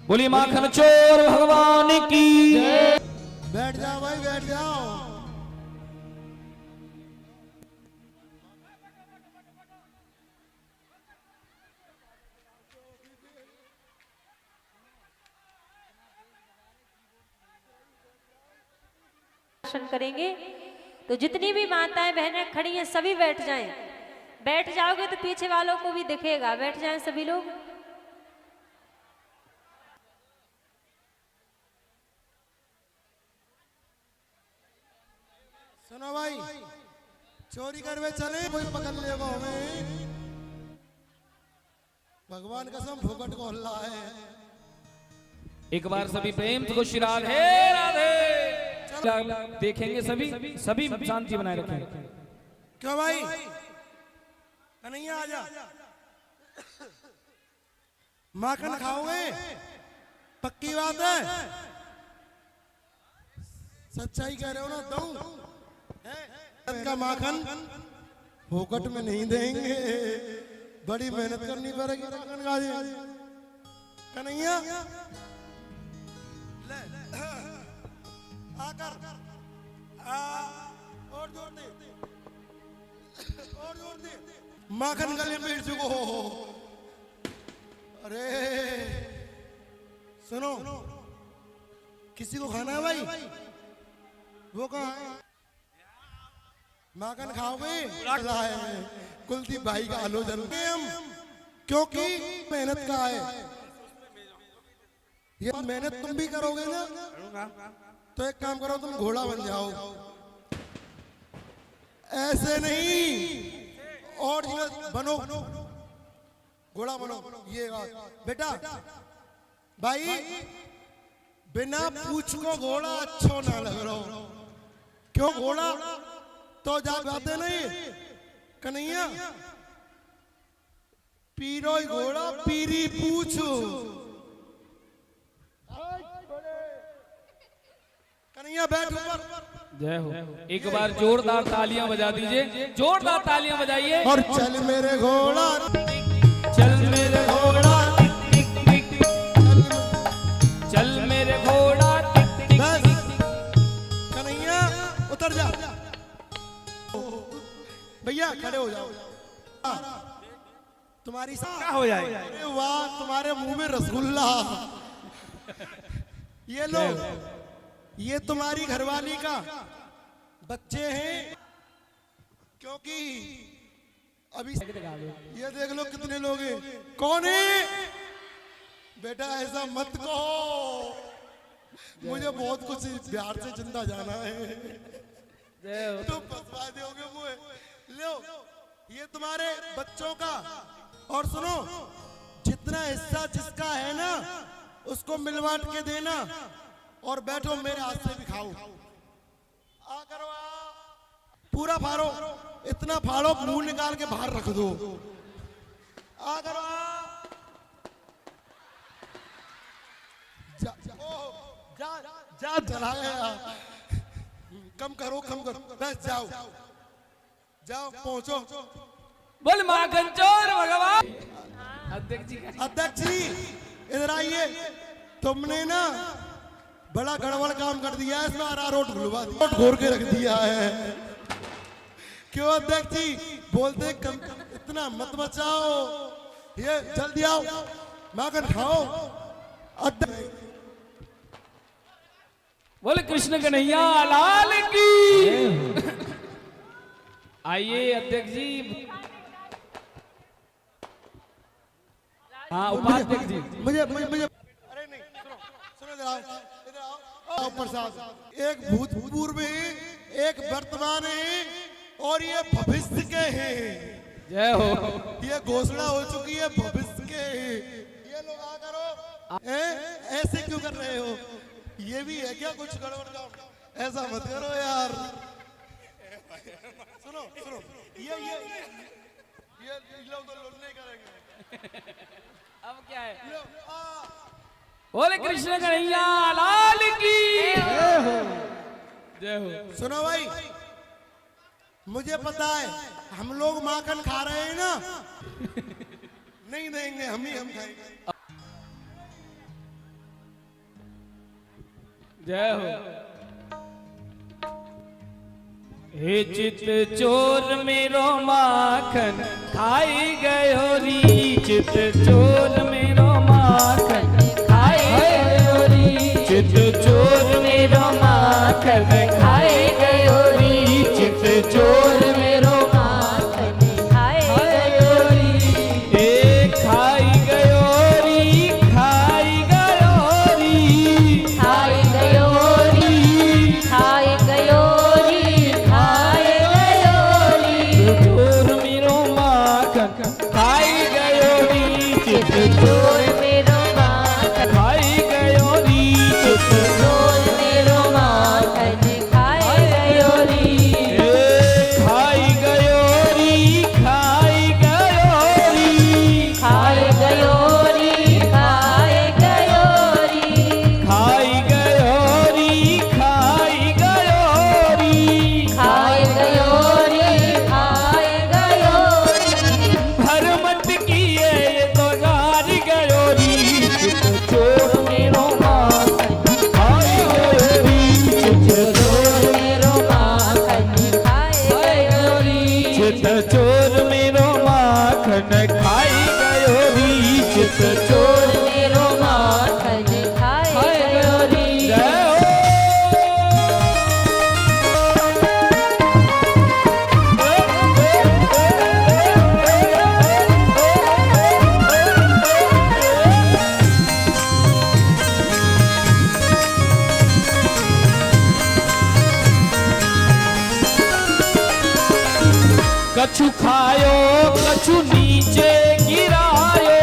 S1: बोलिए माखन चोर भगवान की
S3: बैठ जाओ भाई बैठ जाओ।
S2: दर्शन करेंगे तो जितनी भी माताएं बहनें खड़ी हैं सभी बैठ जाएं। बैठ जाओगे तो पीछे वालों को भी दिखेगा। बैठ जाएं सभी लोग।
S3: सुनो भाई चोरी करवे चले कोई पकड़ लेगा हमें। भगवान कसम फुकट को हल्ला है।
S1: एक बार सभी प्रेम को श्री राधे राधे देखेंगे सभी सभी शांति बनाए रखें।
S3: क्यों भाई कन्हैया आजा। माखन खाओगे पक्की बात है सच्चाई कह रहे हो ना दऊं का माखन फोकट में नहीं देंगे बड़ी मेहनत करनी पड़ेगी। माखन खा दे कन्हैया ले आकर और जोर दे और जोर दे। माखन गले में चुको अरे सुनो, किसी को खाना है भाई? वो कहाँ है? माखन खाओगे? कुलदीप भाई का आलोचन हम, क्योंकि मेहनत का है। ये मेहनत तुम भी करोगे ना, तो एक काम करो, तुम घोड़ा बन जाओ। ऐसे नहीं, और बनो, घोड़ा बनो। ये बेटा भाई, बिना पूछ को घोड़ा अच्छो ना लग रहा। क्यों घोड़ा तो जा बाते नहीं कन्हैया, पीरो घोड़ा पीरी पूछो। कन्हैया बैठ ऊपर।
S1: जय हो। एक बार जोरदार तालियां बजा दीजिए, जोरदार तालियां बजाइए।
S3: और चल मेरे घोड़ा,
S1: चल मेरे घोड़ा, चल मेरे घोड़ा।
S3: बस कन्हैया उतर जा। भैया खड़े हो जाओ। तुम्हारी क्या हो जाए? अरे वाह, तुम्हारे मुंह में रसगुल्ला। ये लो, ये तुम्हारी घरवाली का बच्चे हैं, क्योंकि अभी ये देख लो कितने लोग हैं। कौन है? बेटा ऐसा मत कहो, मुझे बहुत कुछ बिहार से जिंदा जाना है। तो फंसवा दोगे मुझे। लो, ये तुम्हारे बच्चों का। और सुनो, जितना हिस्सा जिसका है ना, उसको मिल बांट के देना। और बैठो, मेरे हाथ से भी खाओ। आ करो, पूरा फाड़ो, इतना फाड़ो मुंह निकाल के बाहर रख दो। आ करो, जा चला गया। कम करो, कम करो, बस जाओ, जाओ पहुंचो।
S1: बोल माखन चोर भगवान। अध्यक्ष
S3: जी इधर आइए। तुमने ना बड़ा गड़बड़ काम कर दिया है, इसमें अरारोट घुलवा दिया, घोर के रख दिया है। क्यों अध्यक्ष जी? बोलते कम, इतना मत बचाओ। ये जल्दी आओ, माखन खाओ।
S1: बोले कृष्ण कन्हैया लाल की। आइए अध्यक्ष जी। हाँ उपाध्यक्ष जी।
S3: मुझे अरे नहीं, सुनो इधर आओ प्रसाद। एक भूतपूर्व है, एक वर्तमान है, और ये भविष्य के हैं।
S1: जय हो।
S3: ये घोषणा हो चुकी है भविष्य के। ये लोग आ करो, ऐसे क्यों कर रहे हो? ये भी है क्या कुछ गड़बड़ काम? ऐसा मत करो यार। सुनो सुनो, ये लोग तो लड़ने करेंगे।
S1: अब क्या है? बोले कृष्ण कन्हैया लाल की। जय हो।
S3: सुनो भाई, मुझे पता है हम लोग माखन खा रहे हैं ना, नहीं देंगे, हम खाएंगे।
S1: जय हो। हे चित चोर मेरो माखन खाई गयो री। चित चोर मेरो माखन खाई गयो री। चित चोर मेरो माखन खाई गयो री। चित चोर मेरो माखन खाई गयो री। ए खाई गयो री, खाई गयो री, खाई गयो री, खाई गयो री, खाई गयो री। चोर मेरो माखन खाई गयो री। चित कछु खायो कछु नीचे गिरायो,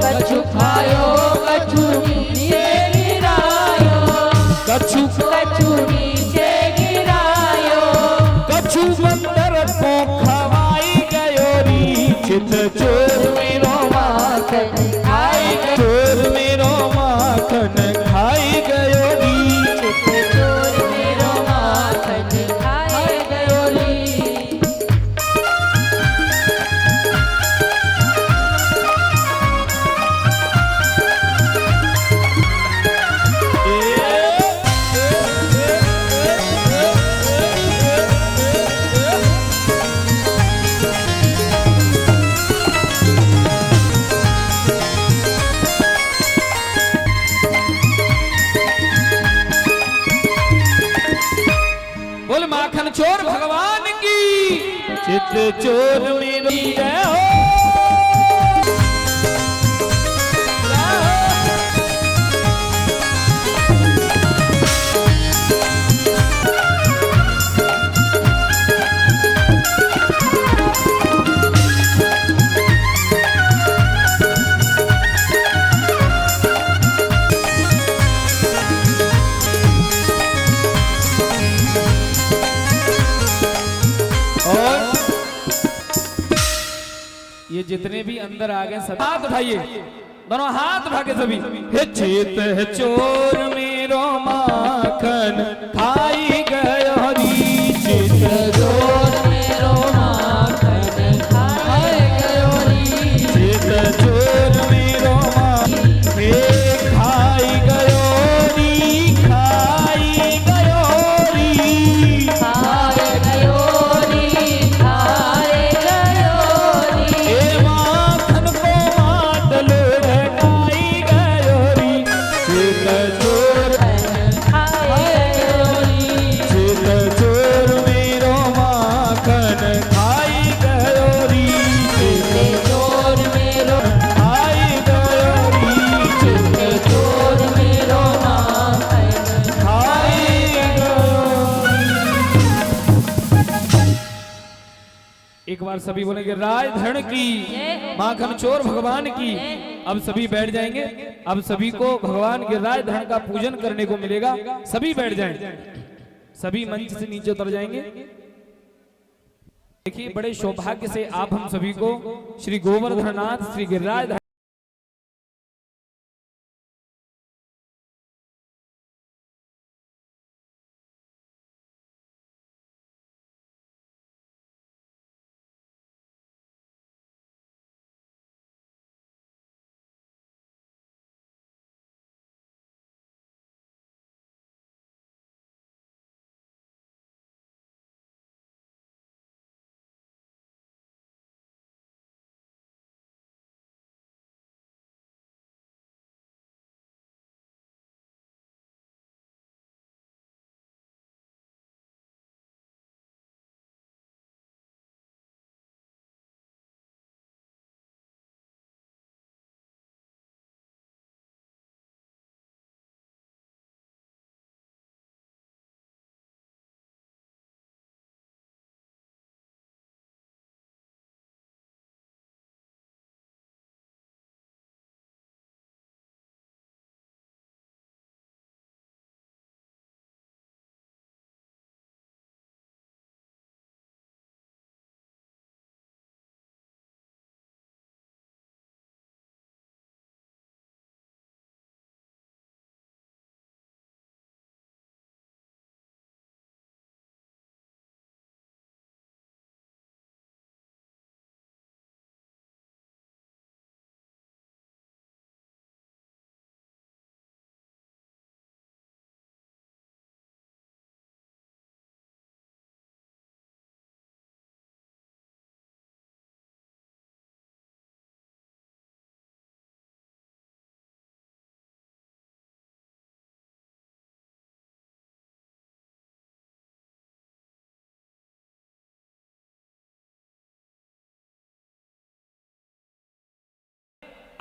S2: कछु खायो कछु नीचे गिरायो,
S1: कछु
S2: कछु नीचे गिरायो,
S1: कछु बंदर को खवाई गयो री। चित चोर मेरो माखन खाई गयो, चोर मेरो माखन खाई गयो री।
S2: चित चोर मेरो माखन खाए गयो री।
S1: बोल माखन चोर भगवान की। चित चोर मेरी जय हो। ये जितने भी अंदर आ गए सब हाथ उठाइए, दोनों हाथ उठा के सभी। हे चेत है चोर मेरो माखन खाई गयो री। चित
S2: चोर मेरो माखन खाए गयो री।
S1: चित चोर मेरो माखन खाई गयो री, खाई गयो री।
S2: खाए गयो री, खाए गयो री।
S1: ए माखन को मातलो ढकाई गयो री। चित चोर
S2: खाए गयो री।
S1: चित चोर मेरो माखन खाई गयो री।
S2: चित चोर मेरो
S1: खाई गयो री।
S2: चित चोर मेरो माखन
S1: खाई गयो री। एक बार सभी बोलेंगे राजधन की, माखन चोर भगवान की। अब सभी बैठ जाएंगे। अब सभी को भगवान के राजधन का पूजन करने को मिलेगा। सभी बैठ जाएं, सभी मंच से नीचे उतर जाएंगे। देखिए बड़े सौभाग्य से आप हम सभी को श्री गोवर्धननाथ श्री गिरिराज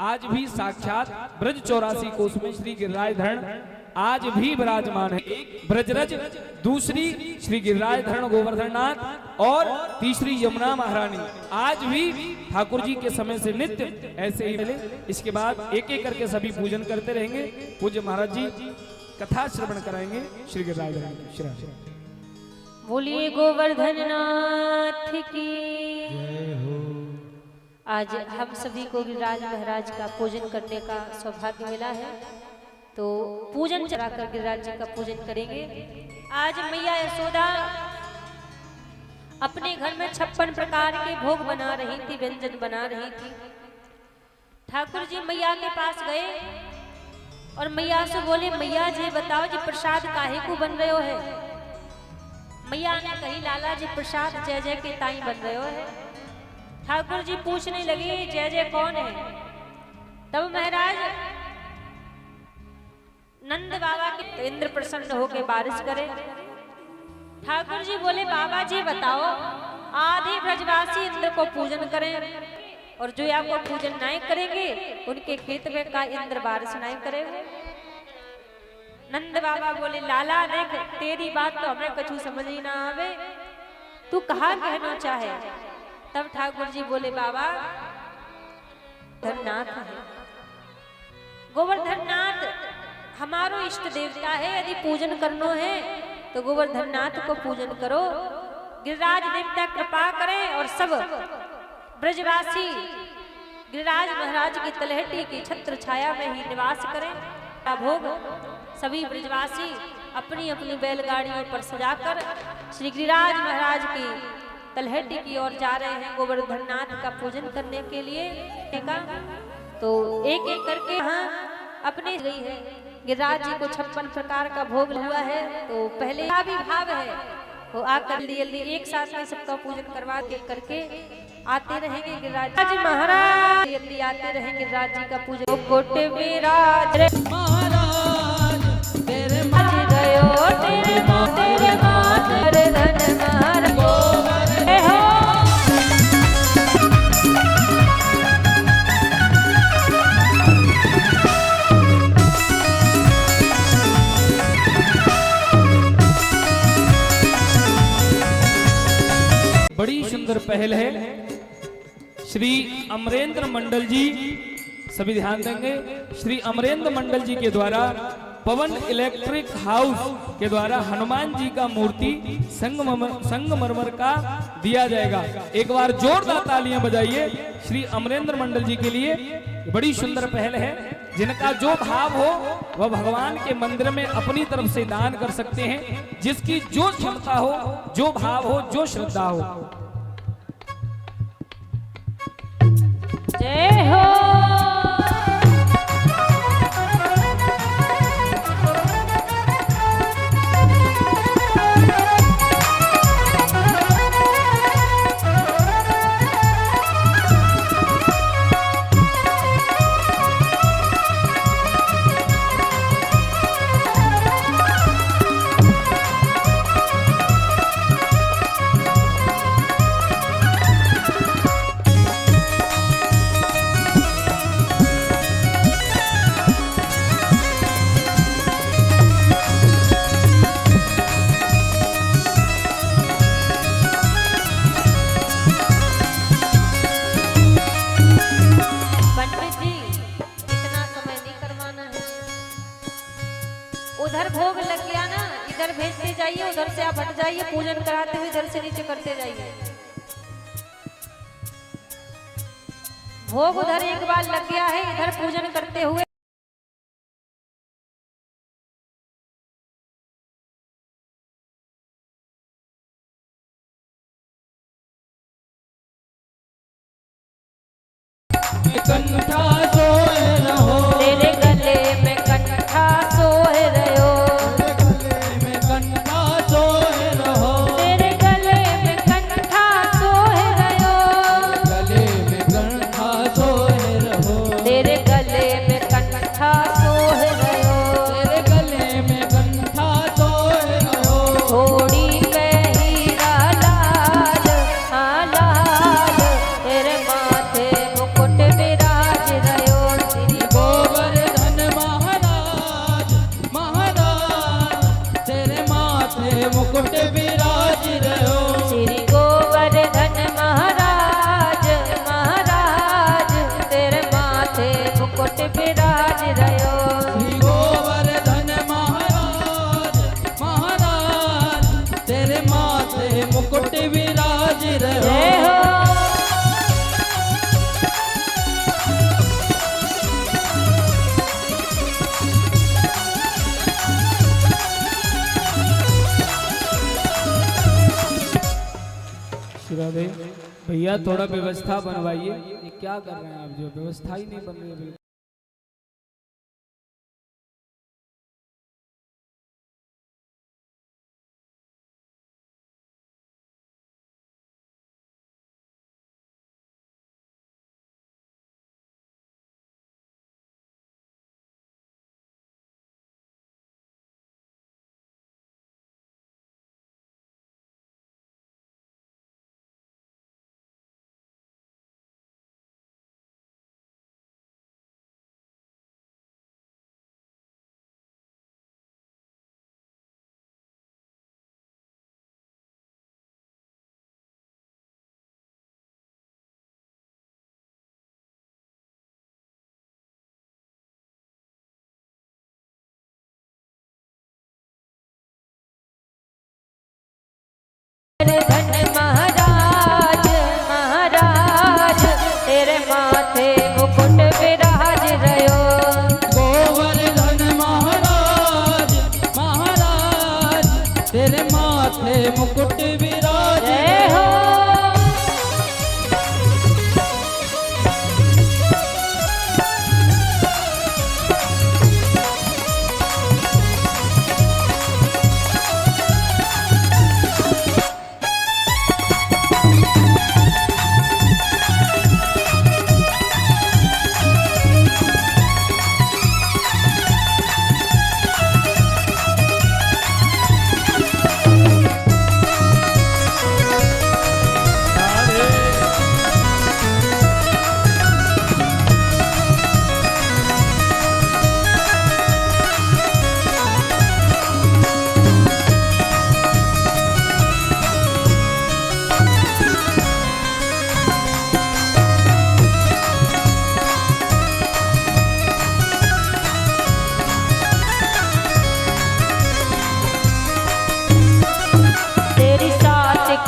S1: आज भी साक्षात ब्रज 84 कोष में श्री गिरिराज धरण आज भी विराजमान है। ब्रजरज, दूसरी श्री गिरिराज धरण गोवर्धन नाथ और तीसरी यमुना महारानी आज भी ठाकुर जी के समय से नित्य ऐसे ही मिले। इसके बाद एक एक करके सभी पूजन करते रहेंगे। पूज्य महाराज जी कथा श्रवण कराएंगे श्री गिरिराज धरण की। श्री
S2: बोलिए गोवर्धन नाथ की। आज हम सभी को गिरिराज महाराज का पूजन करने का सौभाग्य मिला है, तो पूजन चढ़ाकर गिरिराज जी का पूजन करेंगे। आज मैया यशोदा अपने घर में 56 प्रकार के भोग बना रही थी, व्यंजन बना रही थी। ठाकुर जी मैया के पास गए और मैया से बोले, मैया जी बताओ जी प्रसाद काहे को बन रहे हो है। मैया ने कही, लाला जी प्रसाद जय जय के ताई बन रहे हो है। ठाकुर जी पूछने लगे, जय जय कौन है। तब महाराज नंद बाबा के इंद्र प्रसन्न होकर बारिश करे। ठाकुर जी बोले, बाबा जी बताओ, आधे ब्रजवासी इंद्र को पूजन करें और जो आपको पूजन नहीं करेंगे उनके खेत में का इंद्र बारिश नहीं करेंगे। नंद बाबा बोले, लाला देख तेरी बात तो हमें कुछ समझ ही ना आवे, तू कहाँ कहना चाहे। तब ठाकुर जी बोले, बाबा धननाथ है, गोवर्धन नाथ हमारो इष्ट देवता है। यदि पूजन करनो है तो गोवर्धन नाथ को पूजन करो। गिरिराज देवता कृपा करें और सब ब्रजवासी गिरिराज महाराज की तलहटी की छत्र छाया में ही निवास करें। भोग सभी ब्रजवासी अपनी अपनी बैलगाड़ियों पर सजाकर श्री गिरिराज महाराज की तलहटी की ओर जा रहे हैं गोवर्धन नाथ का पूजन करने के लिए। तो एक एक करके यहाँ अपने गई है। गिरिराज जी को 56 प्रकार का भोग हुआ है, तो पहले भी भाव है वो आकर जल्दी एक साथ में सबका पूजन करवा के करके आते रहेंगे। गिरिराज महाराज जल्दी आते रहेंगे गिरिराज जी का पूजन। कोटे विराज महाराज तेरे माज गयो तेरे माज धन महाराज
S1: बड़ी सुंदर पहल है। श्री अमरेंद्र मंडल जी, सभी ध्यान देंगे, श्री अमरेंद्र मंडल जी के द्वारा पवन इलेक्ट्रिक हाउस के द्वारा हनुमान जी का मूर्ति संगमरमर का दिया जाएगा। एक बार जोरदार तालियां बजाइए श्री अमरेंद्र मंडल जी के लिए। बड़ी सुंदर पहल है। जिनका जो भाव हो वह भगवान के मंदिर में अपनी तरफ से दान कर सकते हैं। जिसकी जो क्षमता हो, जो भाव हो, जो श्रद्धा हो।
S2: जय हो। उधर भोग लग गया ना, इधर भेजते जाइए, उधर से आप हट जाइए, पूजन कराते हुए इधर से नीचे करते जाइए। भोग उधर एक बार लग गया है, इधर पूजन करते हुए
S1: कंठा सोए रहो,
S2: तेरे गले में कंठा सोए रहो,
S1: तेरे गले में कंठा सोए रहो,
S2: तेरे गले में कंठा सोए रहो,
S1: गले में कंठा सोए रहो,
S2: तेरे गले में कंठा सोए रहो,
S1: तेरे गले में कंठा सोए रहो।
S2: थोड़ी में हीरा लाल, हाँ लाल, तेरे माथे मुकुट विराज रहो।
S1: राधे। भैया थोड़ा व्यवस्था बनवाइए, ये क्या कर रहे हैं आप, जो व्यवस्था ही नहीं बन रही है बिल्कुल।
S2: धन महाराज महाराज तेरे माथे मुकुट विराज रयो।
S1: गोवर्धन महाराज महाराज तेरे माथे मुकुट विराज
S2: जय हो।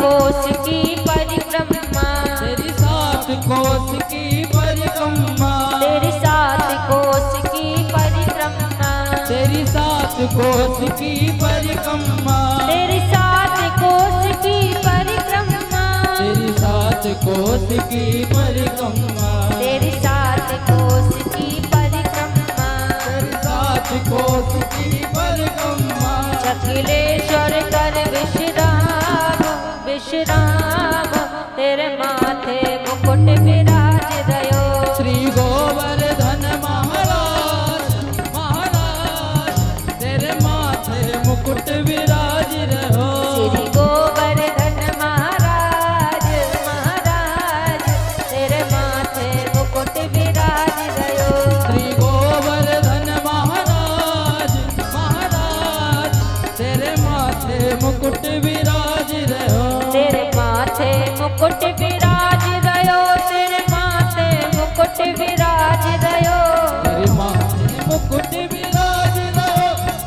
S2: कोस की परिक्रमा
S1: तेरी सात कोस की परिक्रमा
S2: तेरी सात कोस की परिक्रमा
S1: तेरी सात कोस की परिक्रमा
S2: तेरी सात कोस की परिक्रमा
S1: तेरी सात कोस की परिक्रमा
S2: तेरी सात कोस की परिक्रमा
S1: तेरी सात कोस की परिक्रमा
S2: चकिलेश्वर कर विश्राम विश्राम तेरे माथे मुकुट विराज रयो।
S1: श्री गोवर्धन महाराज महाराज तेरे माथे मुकुट विराज रहो।
S2: श्री गोवर्धन महाराज महाराज तेरे माथे मुकुट विराज रयो।
S1: श्री गोवर्धन महाराज महाराज तेरे माथे मुकुट विराज रहो।
S2: तेरे माथे मुकुट विराज रयो। तेरे माथे मुकुट विराज रयो।
S1: तेरे माथे मुकुट विराज रहो।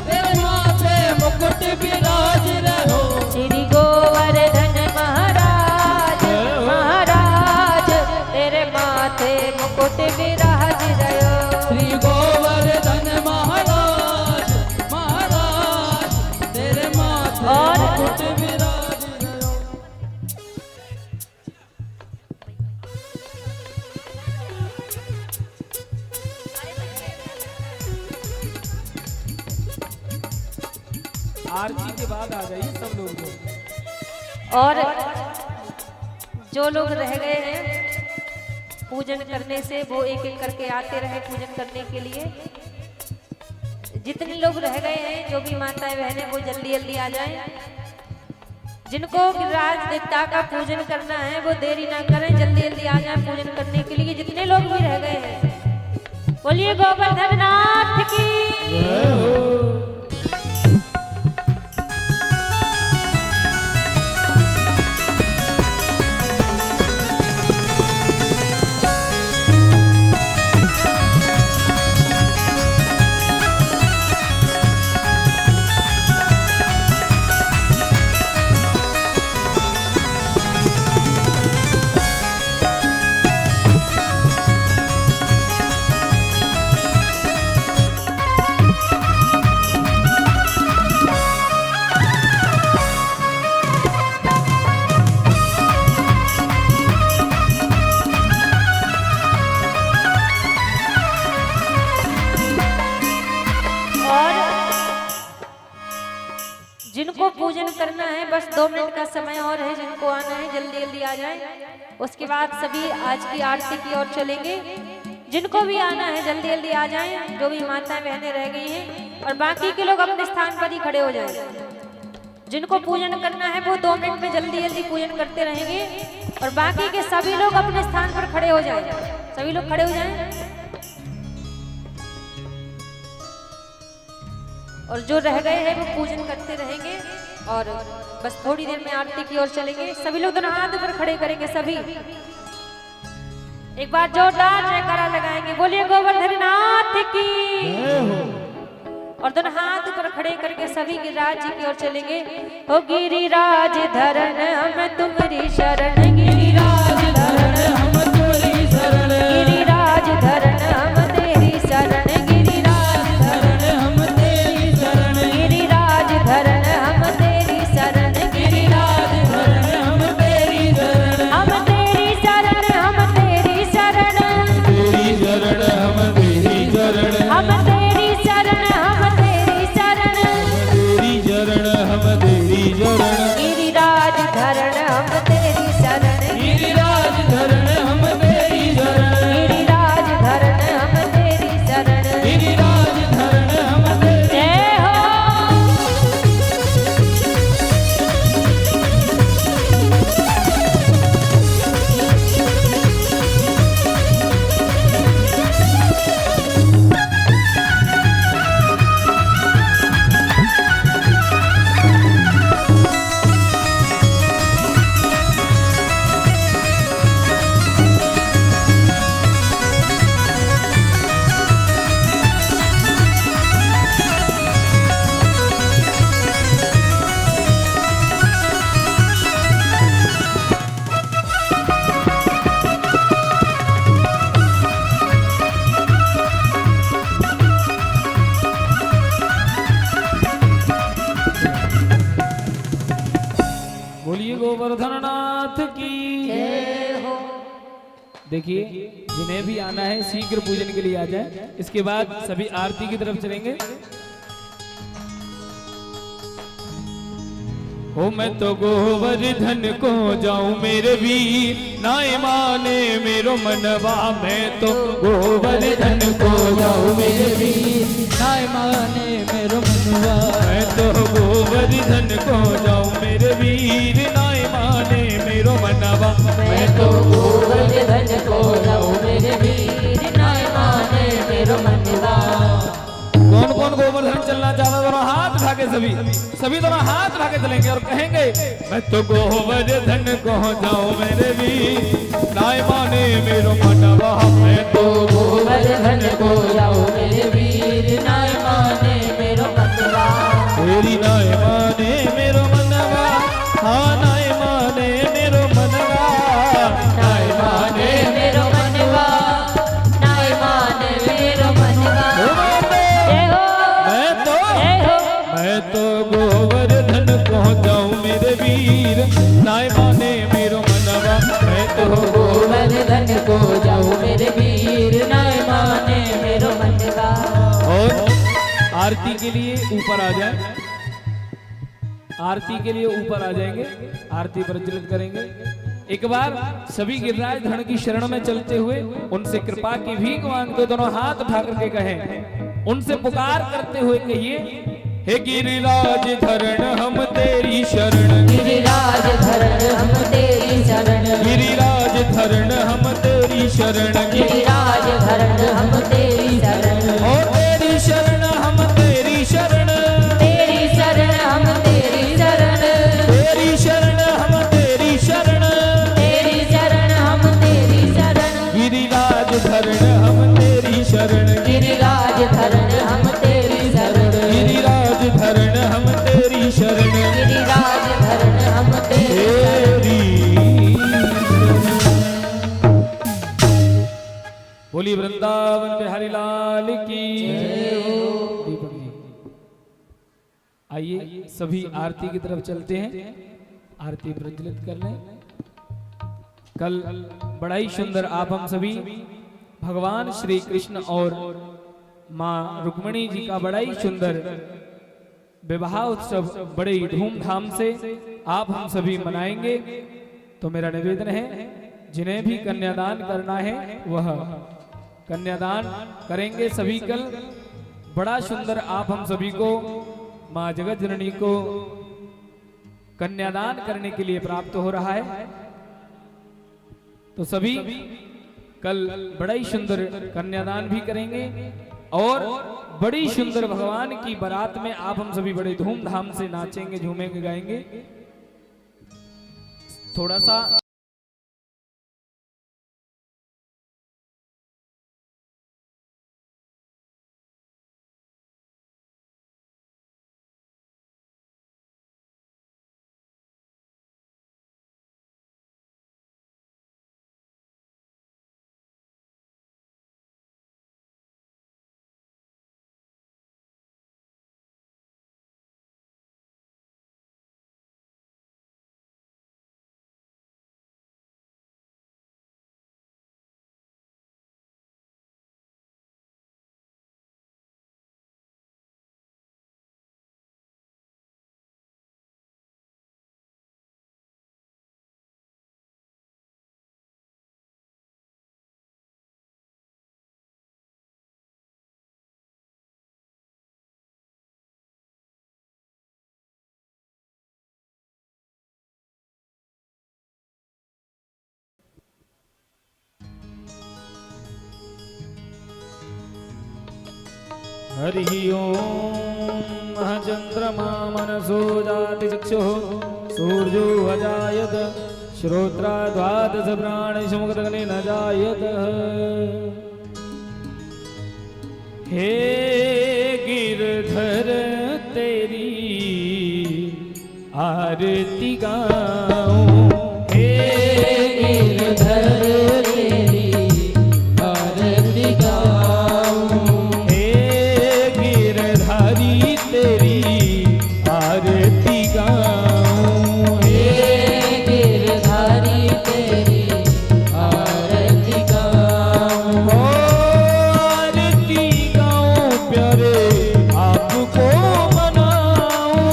S1: तेरे माथे मुकुट विराज रहो।
S2: श्री गोवर्धन महाराज महाराज तेरे माथे मुकुट विराज रयो।
S1: श्री गोवर्धन महाराज महाराज तेरे माथे
S2: और
S1: मुकुट विराज रहो। आरती के बाद आ जाइए सब लोग।
S2: और जो लोग रह गए हैं पूजन करने से वो एक एक करके आते रहे पूजन करने के लिए। जितने लोग रह गए हैं जो भी माताएं बहनें वो जल्दी जल्दी आ जाएं। जिनको राज देवता का पूजन करना है वो देरी ना करें, जल्दी जल्दी आ जाएं पूजन करने के लिए। जितने लोग भी रह गए हैं बोलिए गोवर्धन नाथ की।
S1: जय हो।
S2: जिनको पूजन करना है बस 2 मिनट का समय और है, जिनको आना है जल्दी जल्दी आ जाएं। उसके बाद सभी आज की आरती की ओर चलेंगे। जिनको भी आना है जल्दी जल्दी आ जाएं, जो भी माताएं बहनें रह गई हैं, और बाकी के लोग अपने स्थान पर ही खड़े हो जाएं। जिनको पूजन करना है वो 2 मिनट में जल्दी जल्दी पूजन करते रहेंगे, और बाकी के सभी लोग अपने स्थान पर खड़े हो जाएं। सभी लोग खड़े हो जाएं, और जो रह गए हैं वो पूजन करते रहेंगे। और बस थोड़ी देर में आरती की ओर चलेंगे। सभी लोग दोनों हाथ पर खड़े करेंगे। सभी एक बार जोरदार जयकारा लगाएंगे, बोलिए गोवर्धन नाथ की। और दोनों हाथ पर खड़े करके सभी गिरिराज जी की ओर चलेंगे। ओ गिरिराज धरण हम तुम्हारी शरण, गिरिराज धरण हम तुम्हारी शरण, गिरिराज धरण हम तेरी शरण, गिरिराज धरण हम तेरी शरण, गिरिराज धरण हम तेरी शरण, गिरिराज धरण हम तेरी शरण, हम तेरी शरण, हम तेरी शरण, तेरी शरण हम तेरी शरण, हम तेरी शरण, हम तेरी शरण, तेरी शरण हम तेरी शरण, गिरिराज धरण हम तेरी शरण, गिरिराज धरण हम तेरी शरण, गिरिराज धरण हम तेरी शरण, गिरिराज धरण हम तेरी। जय हो।
S1: बोलिए गोवर्धन नाथ की।
S2: जय हो।
S1: देखिए जिन्हें भी आना है शीघ्र पूजन के लिए आ जाए। इसके बाद सभी आरती की तरफ चलेंगे। हो मैं तो गोवर्धन को जाऊं मेरे वीर, नाय माने मेरो मनवा। मैं तो गोवर्धन को जाऊं मेरे वीर, नाय माने मेरो मनवा। मैं तो गोवर्धन को जाऊं मेरे वीर, नाय माने मेरो मनवा। मैं तो
S2: गोवर्धन को जाऊं मेरे वीर, नाय माने मेरो मनवा।
S1: कौन कौन गोवर्धन चलना चाहता दोनों हाथ उठा के सभी दोनों हाथ उठा के चलेंगे और कहेंगे मैं तो गोवर्धन को जाऊं मेरे वीर, नाय माने मेरो मनवा। मैं तो
S2: गोवर्धन को जाऊं मेरे वीर, नाय माने मेरो मनवा।
S1: तेरी नाय माने मेरो मनवा, हाँ नाय माने मेरो मनवा, नाय माने
S2: मेरो मनवा, नाय माने मेरो मनवा। जय हो। जय हो।
S1: मैं तो गोवर्धन को जाऊं मेरे वीर, नाय माने मेरो मनवा। मैं तो
S2: गोवर्धन को जाऊं मेरे वीर, नाय माने मेरो मनवा।
S1: और आरती के लिए ऊपर आ जाए। आरती के लिए ऊपर आ जाएंगे, आरती प्रज्वलित करेंगे। एक बार सभी गिरिराज धरण की शरण में चलते हुए उनसे कृपा की भीख मांगते दोनों हाथ उठा करके कहें, उनसे पुकार करते हुए कहिए हे गिरिराज धरण हम तेरी शरण,
S2: गिरिराज धरण हम तेरी शरण,
S1: गिरिराज धरण हम तेरी शरण,
S2: गिरिराज धरण हम तेरी शरण,
S1: ओ तेरी शरण हम तेरी शरण,
S2: तेरी शरण हम तेरी शरण,
S1: तेरी शरण हम तेरी शरण,
S2: तेरी शरण हम तेरी शरण,
S1: गिरिराज धरण हम तेरी शरण,
S2: गिरिराज धरण हम तेरी शरण,
S1: गिरिराज धरण हम तेरी शरण,
S2: गिरिराज धरण हम तेरी।
S1: बोली वृंदावन बिहारी लाल की। दीपक जी आइए सभी आरती की तरफ चलते हैं, आरती प्रज्वलित कर लें। कल बड़ा ही सुंदर आप हम सभी भगवान श्री कृष्ण और माँ रुक्मिणी जी का बड़ा ही सुंदर विवाह उत्सव बड़े ही धूमधाम से आप हम सभी मनाएंगे। तो मेरा निवेदन है, जिन्हें भी कन्यादान करना है वह कन्यादान करेंगे। सभी कल बड़ा सुंदर आप हम सभी को माँ जगत जननी को कन्यादान करने के लिए प्राप्त हो रहा है। तो सभी कल बड़ा ही सुंदर कन्यादान भी करेंगे और बड़ी सुंदर भगवान की बारात में आप हम सभी बड़े धूमधाम से नाचेंगे, झूमेंगे, गाएंगे। थोड़ा सा हरि ओम चंद्रमा मनसो जाति चक्षुः सूर्यो अजायत श्रोत्रा द्वादश प्राणि समुद्रगणे न जायत। हे गिरधर तेरी आरती गाऊं, हे गिरधर तेरी आरती गाऊं, तेरी आरती गाऊं, हे गिरधारी तेरी आरती गाऊं, आरती गाऊं प्यारे आपको मनाऊं,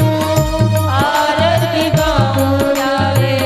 S1: आरती गाऊं प्यारे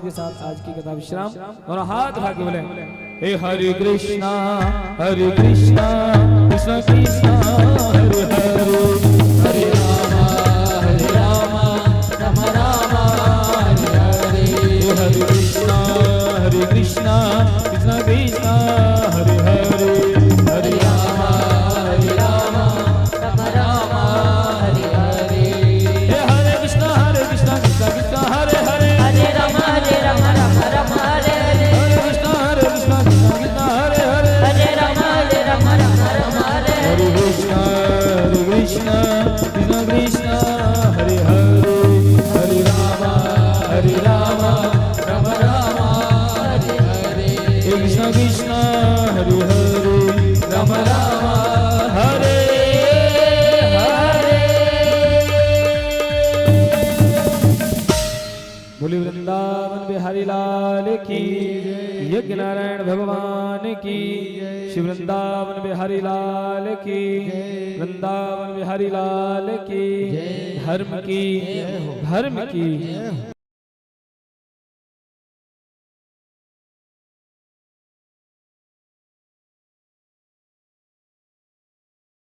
S1: के साथ आज की कथा विश्राम। और हाथ उठा के बोले हे हरे कृष्णा कृष्ण कृष्ण हरे हरे, हरे राम राम राम हरे हरे। हरे कृष्णा कृष्ण कृष्ण हरे हरे, हरे राम राम राम हरे हरे। हरे कृष्णा कृष्ण कृष्ण हरे हरे,
S2: हरे राम राम राम हरे हरे।
S1: हरे कृष्णा कृष्ण कृष्ण हरे हरे,
S2: हरे राम राम राम हरे हरे।
S1: हरे कृष्णा कृष्ण कृष्ण हरे हरे, हरे राम राम राम हरे हरे। कृष्ण कृष्ण हरे हरे, राम राम हरे हरे। बोली वृंदावन बिहारी लाल की, यज्ञ नारायण भगवान की, शिव वृंदावन बिहारी लाल की, वृंदावन बिहारी लाल की, धर्म की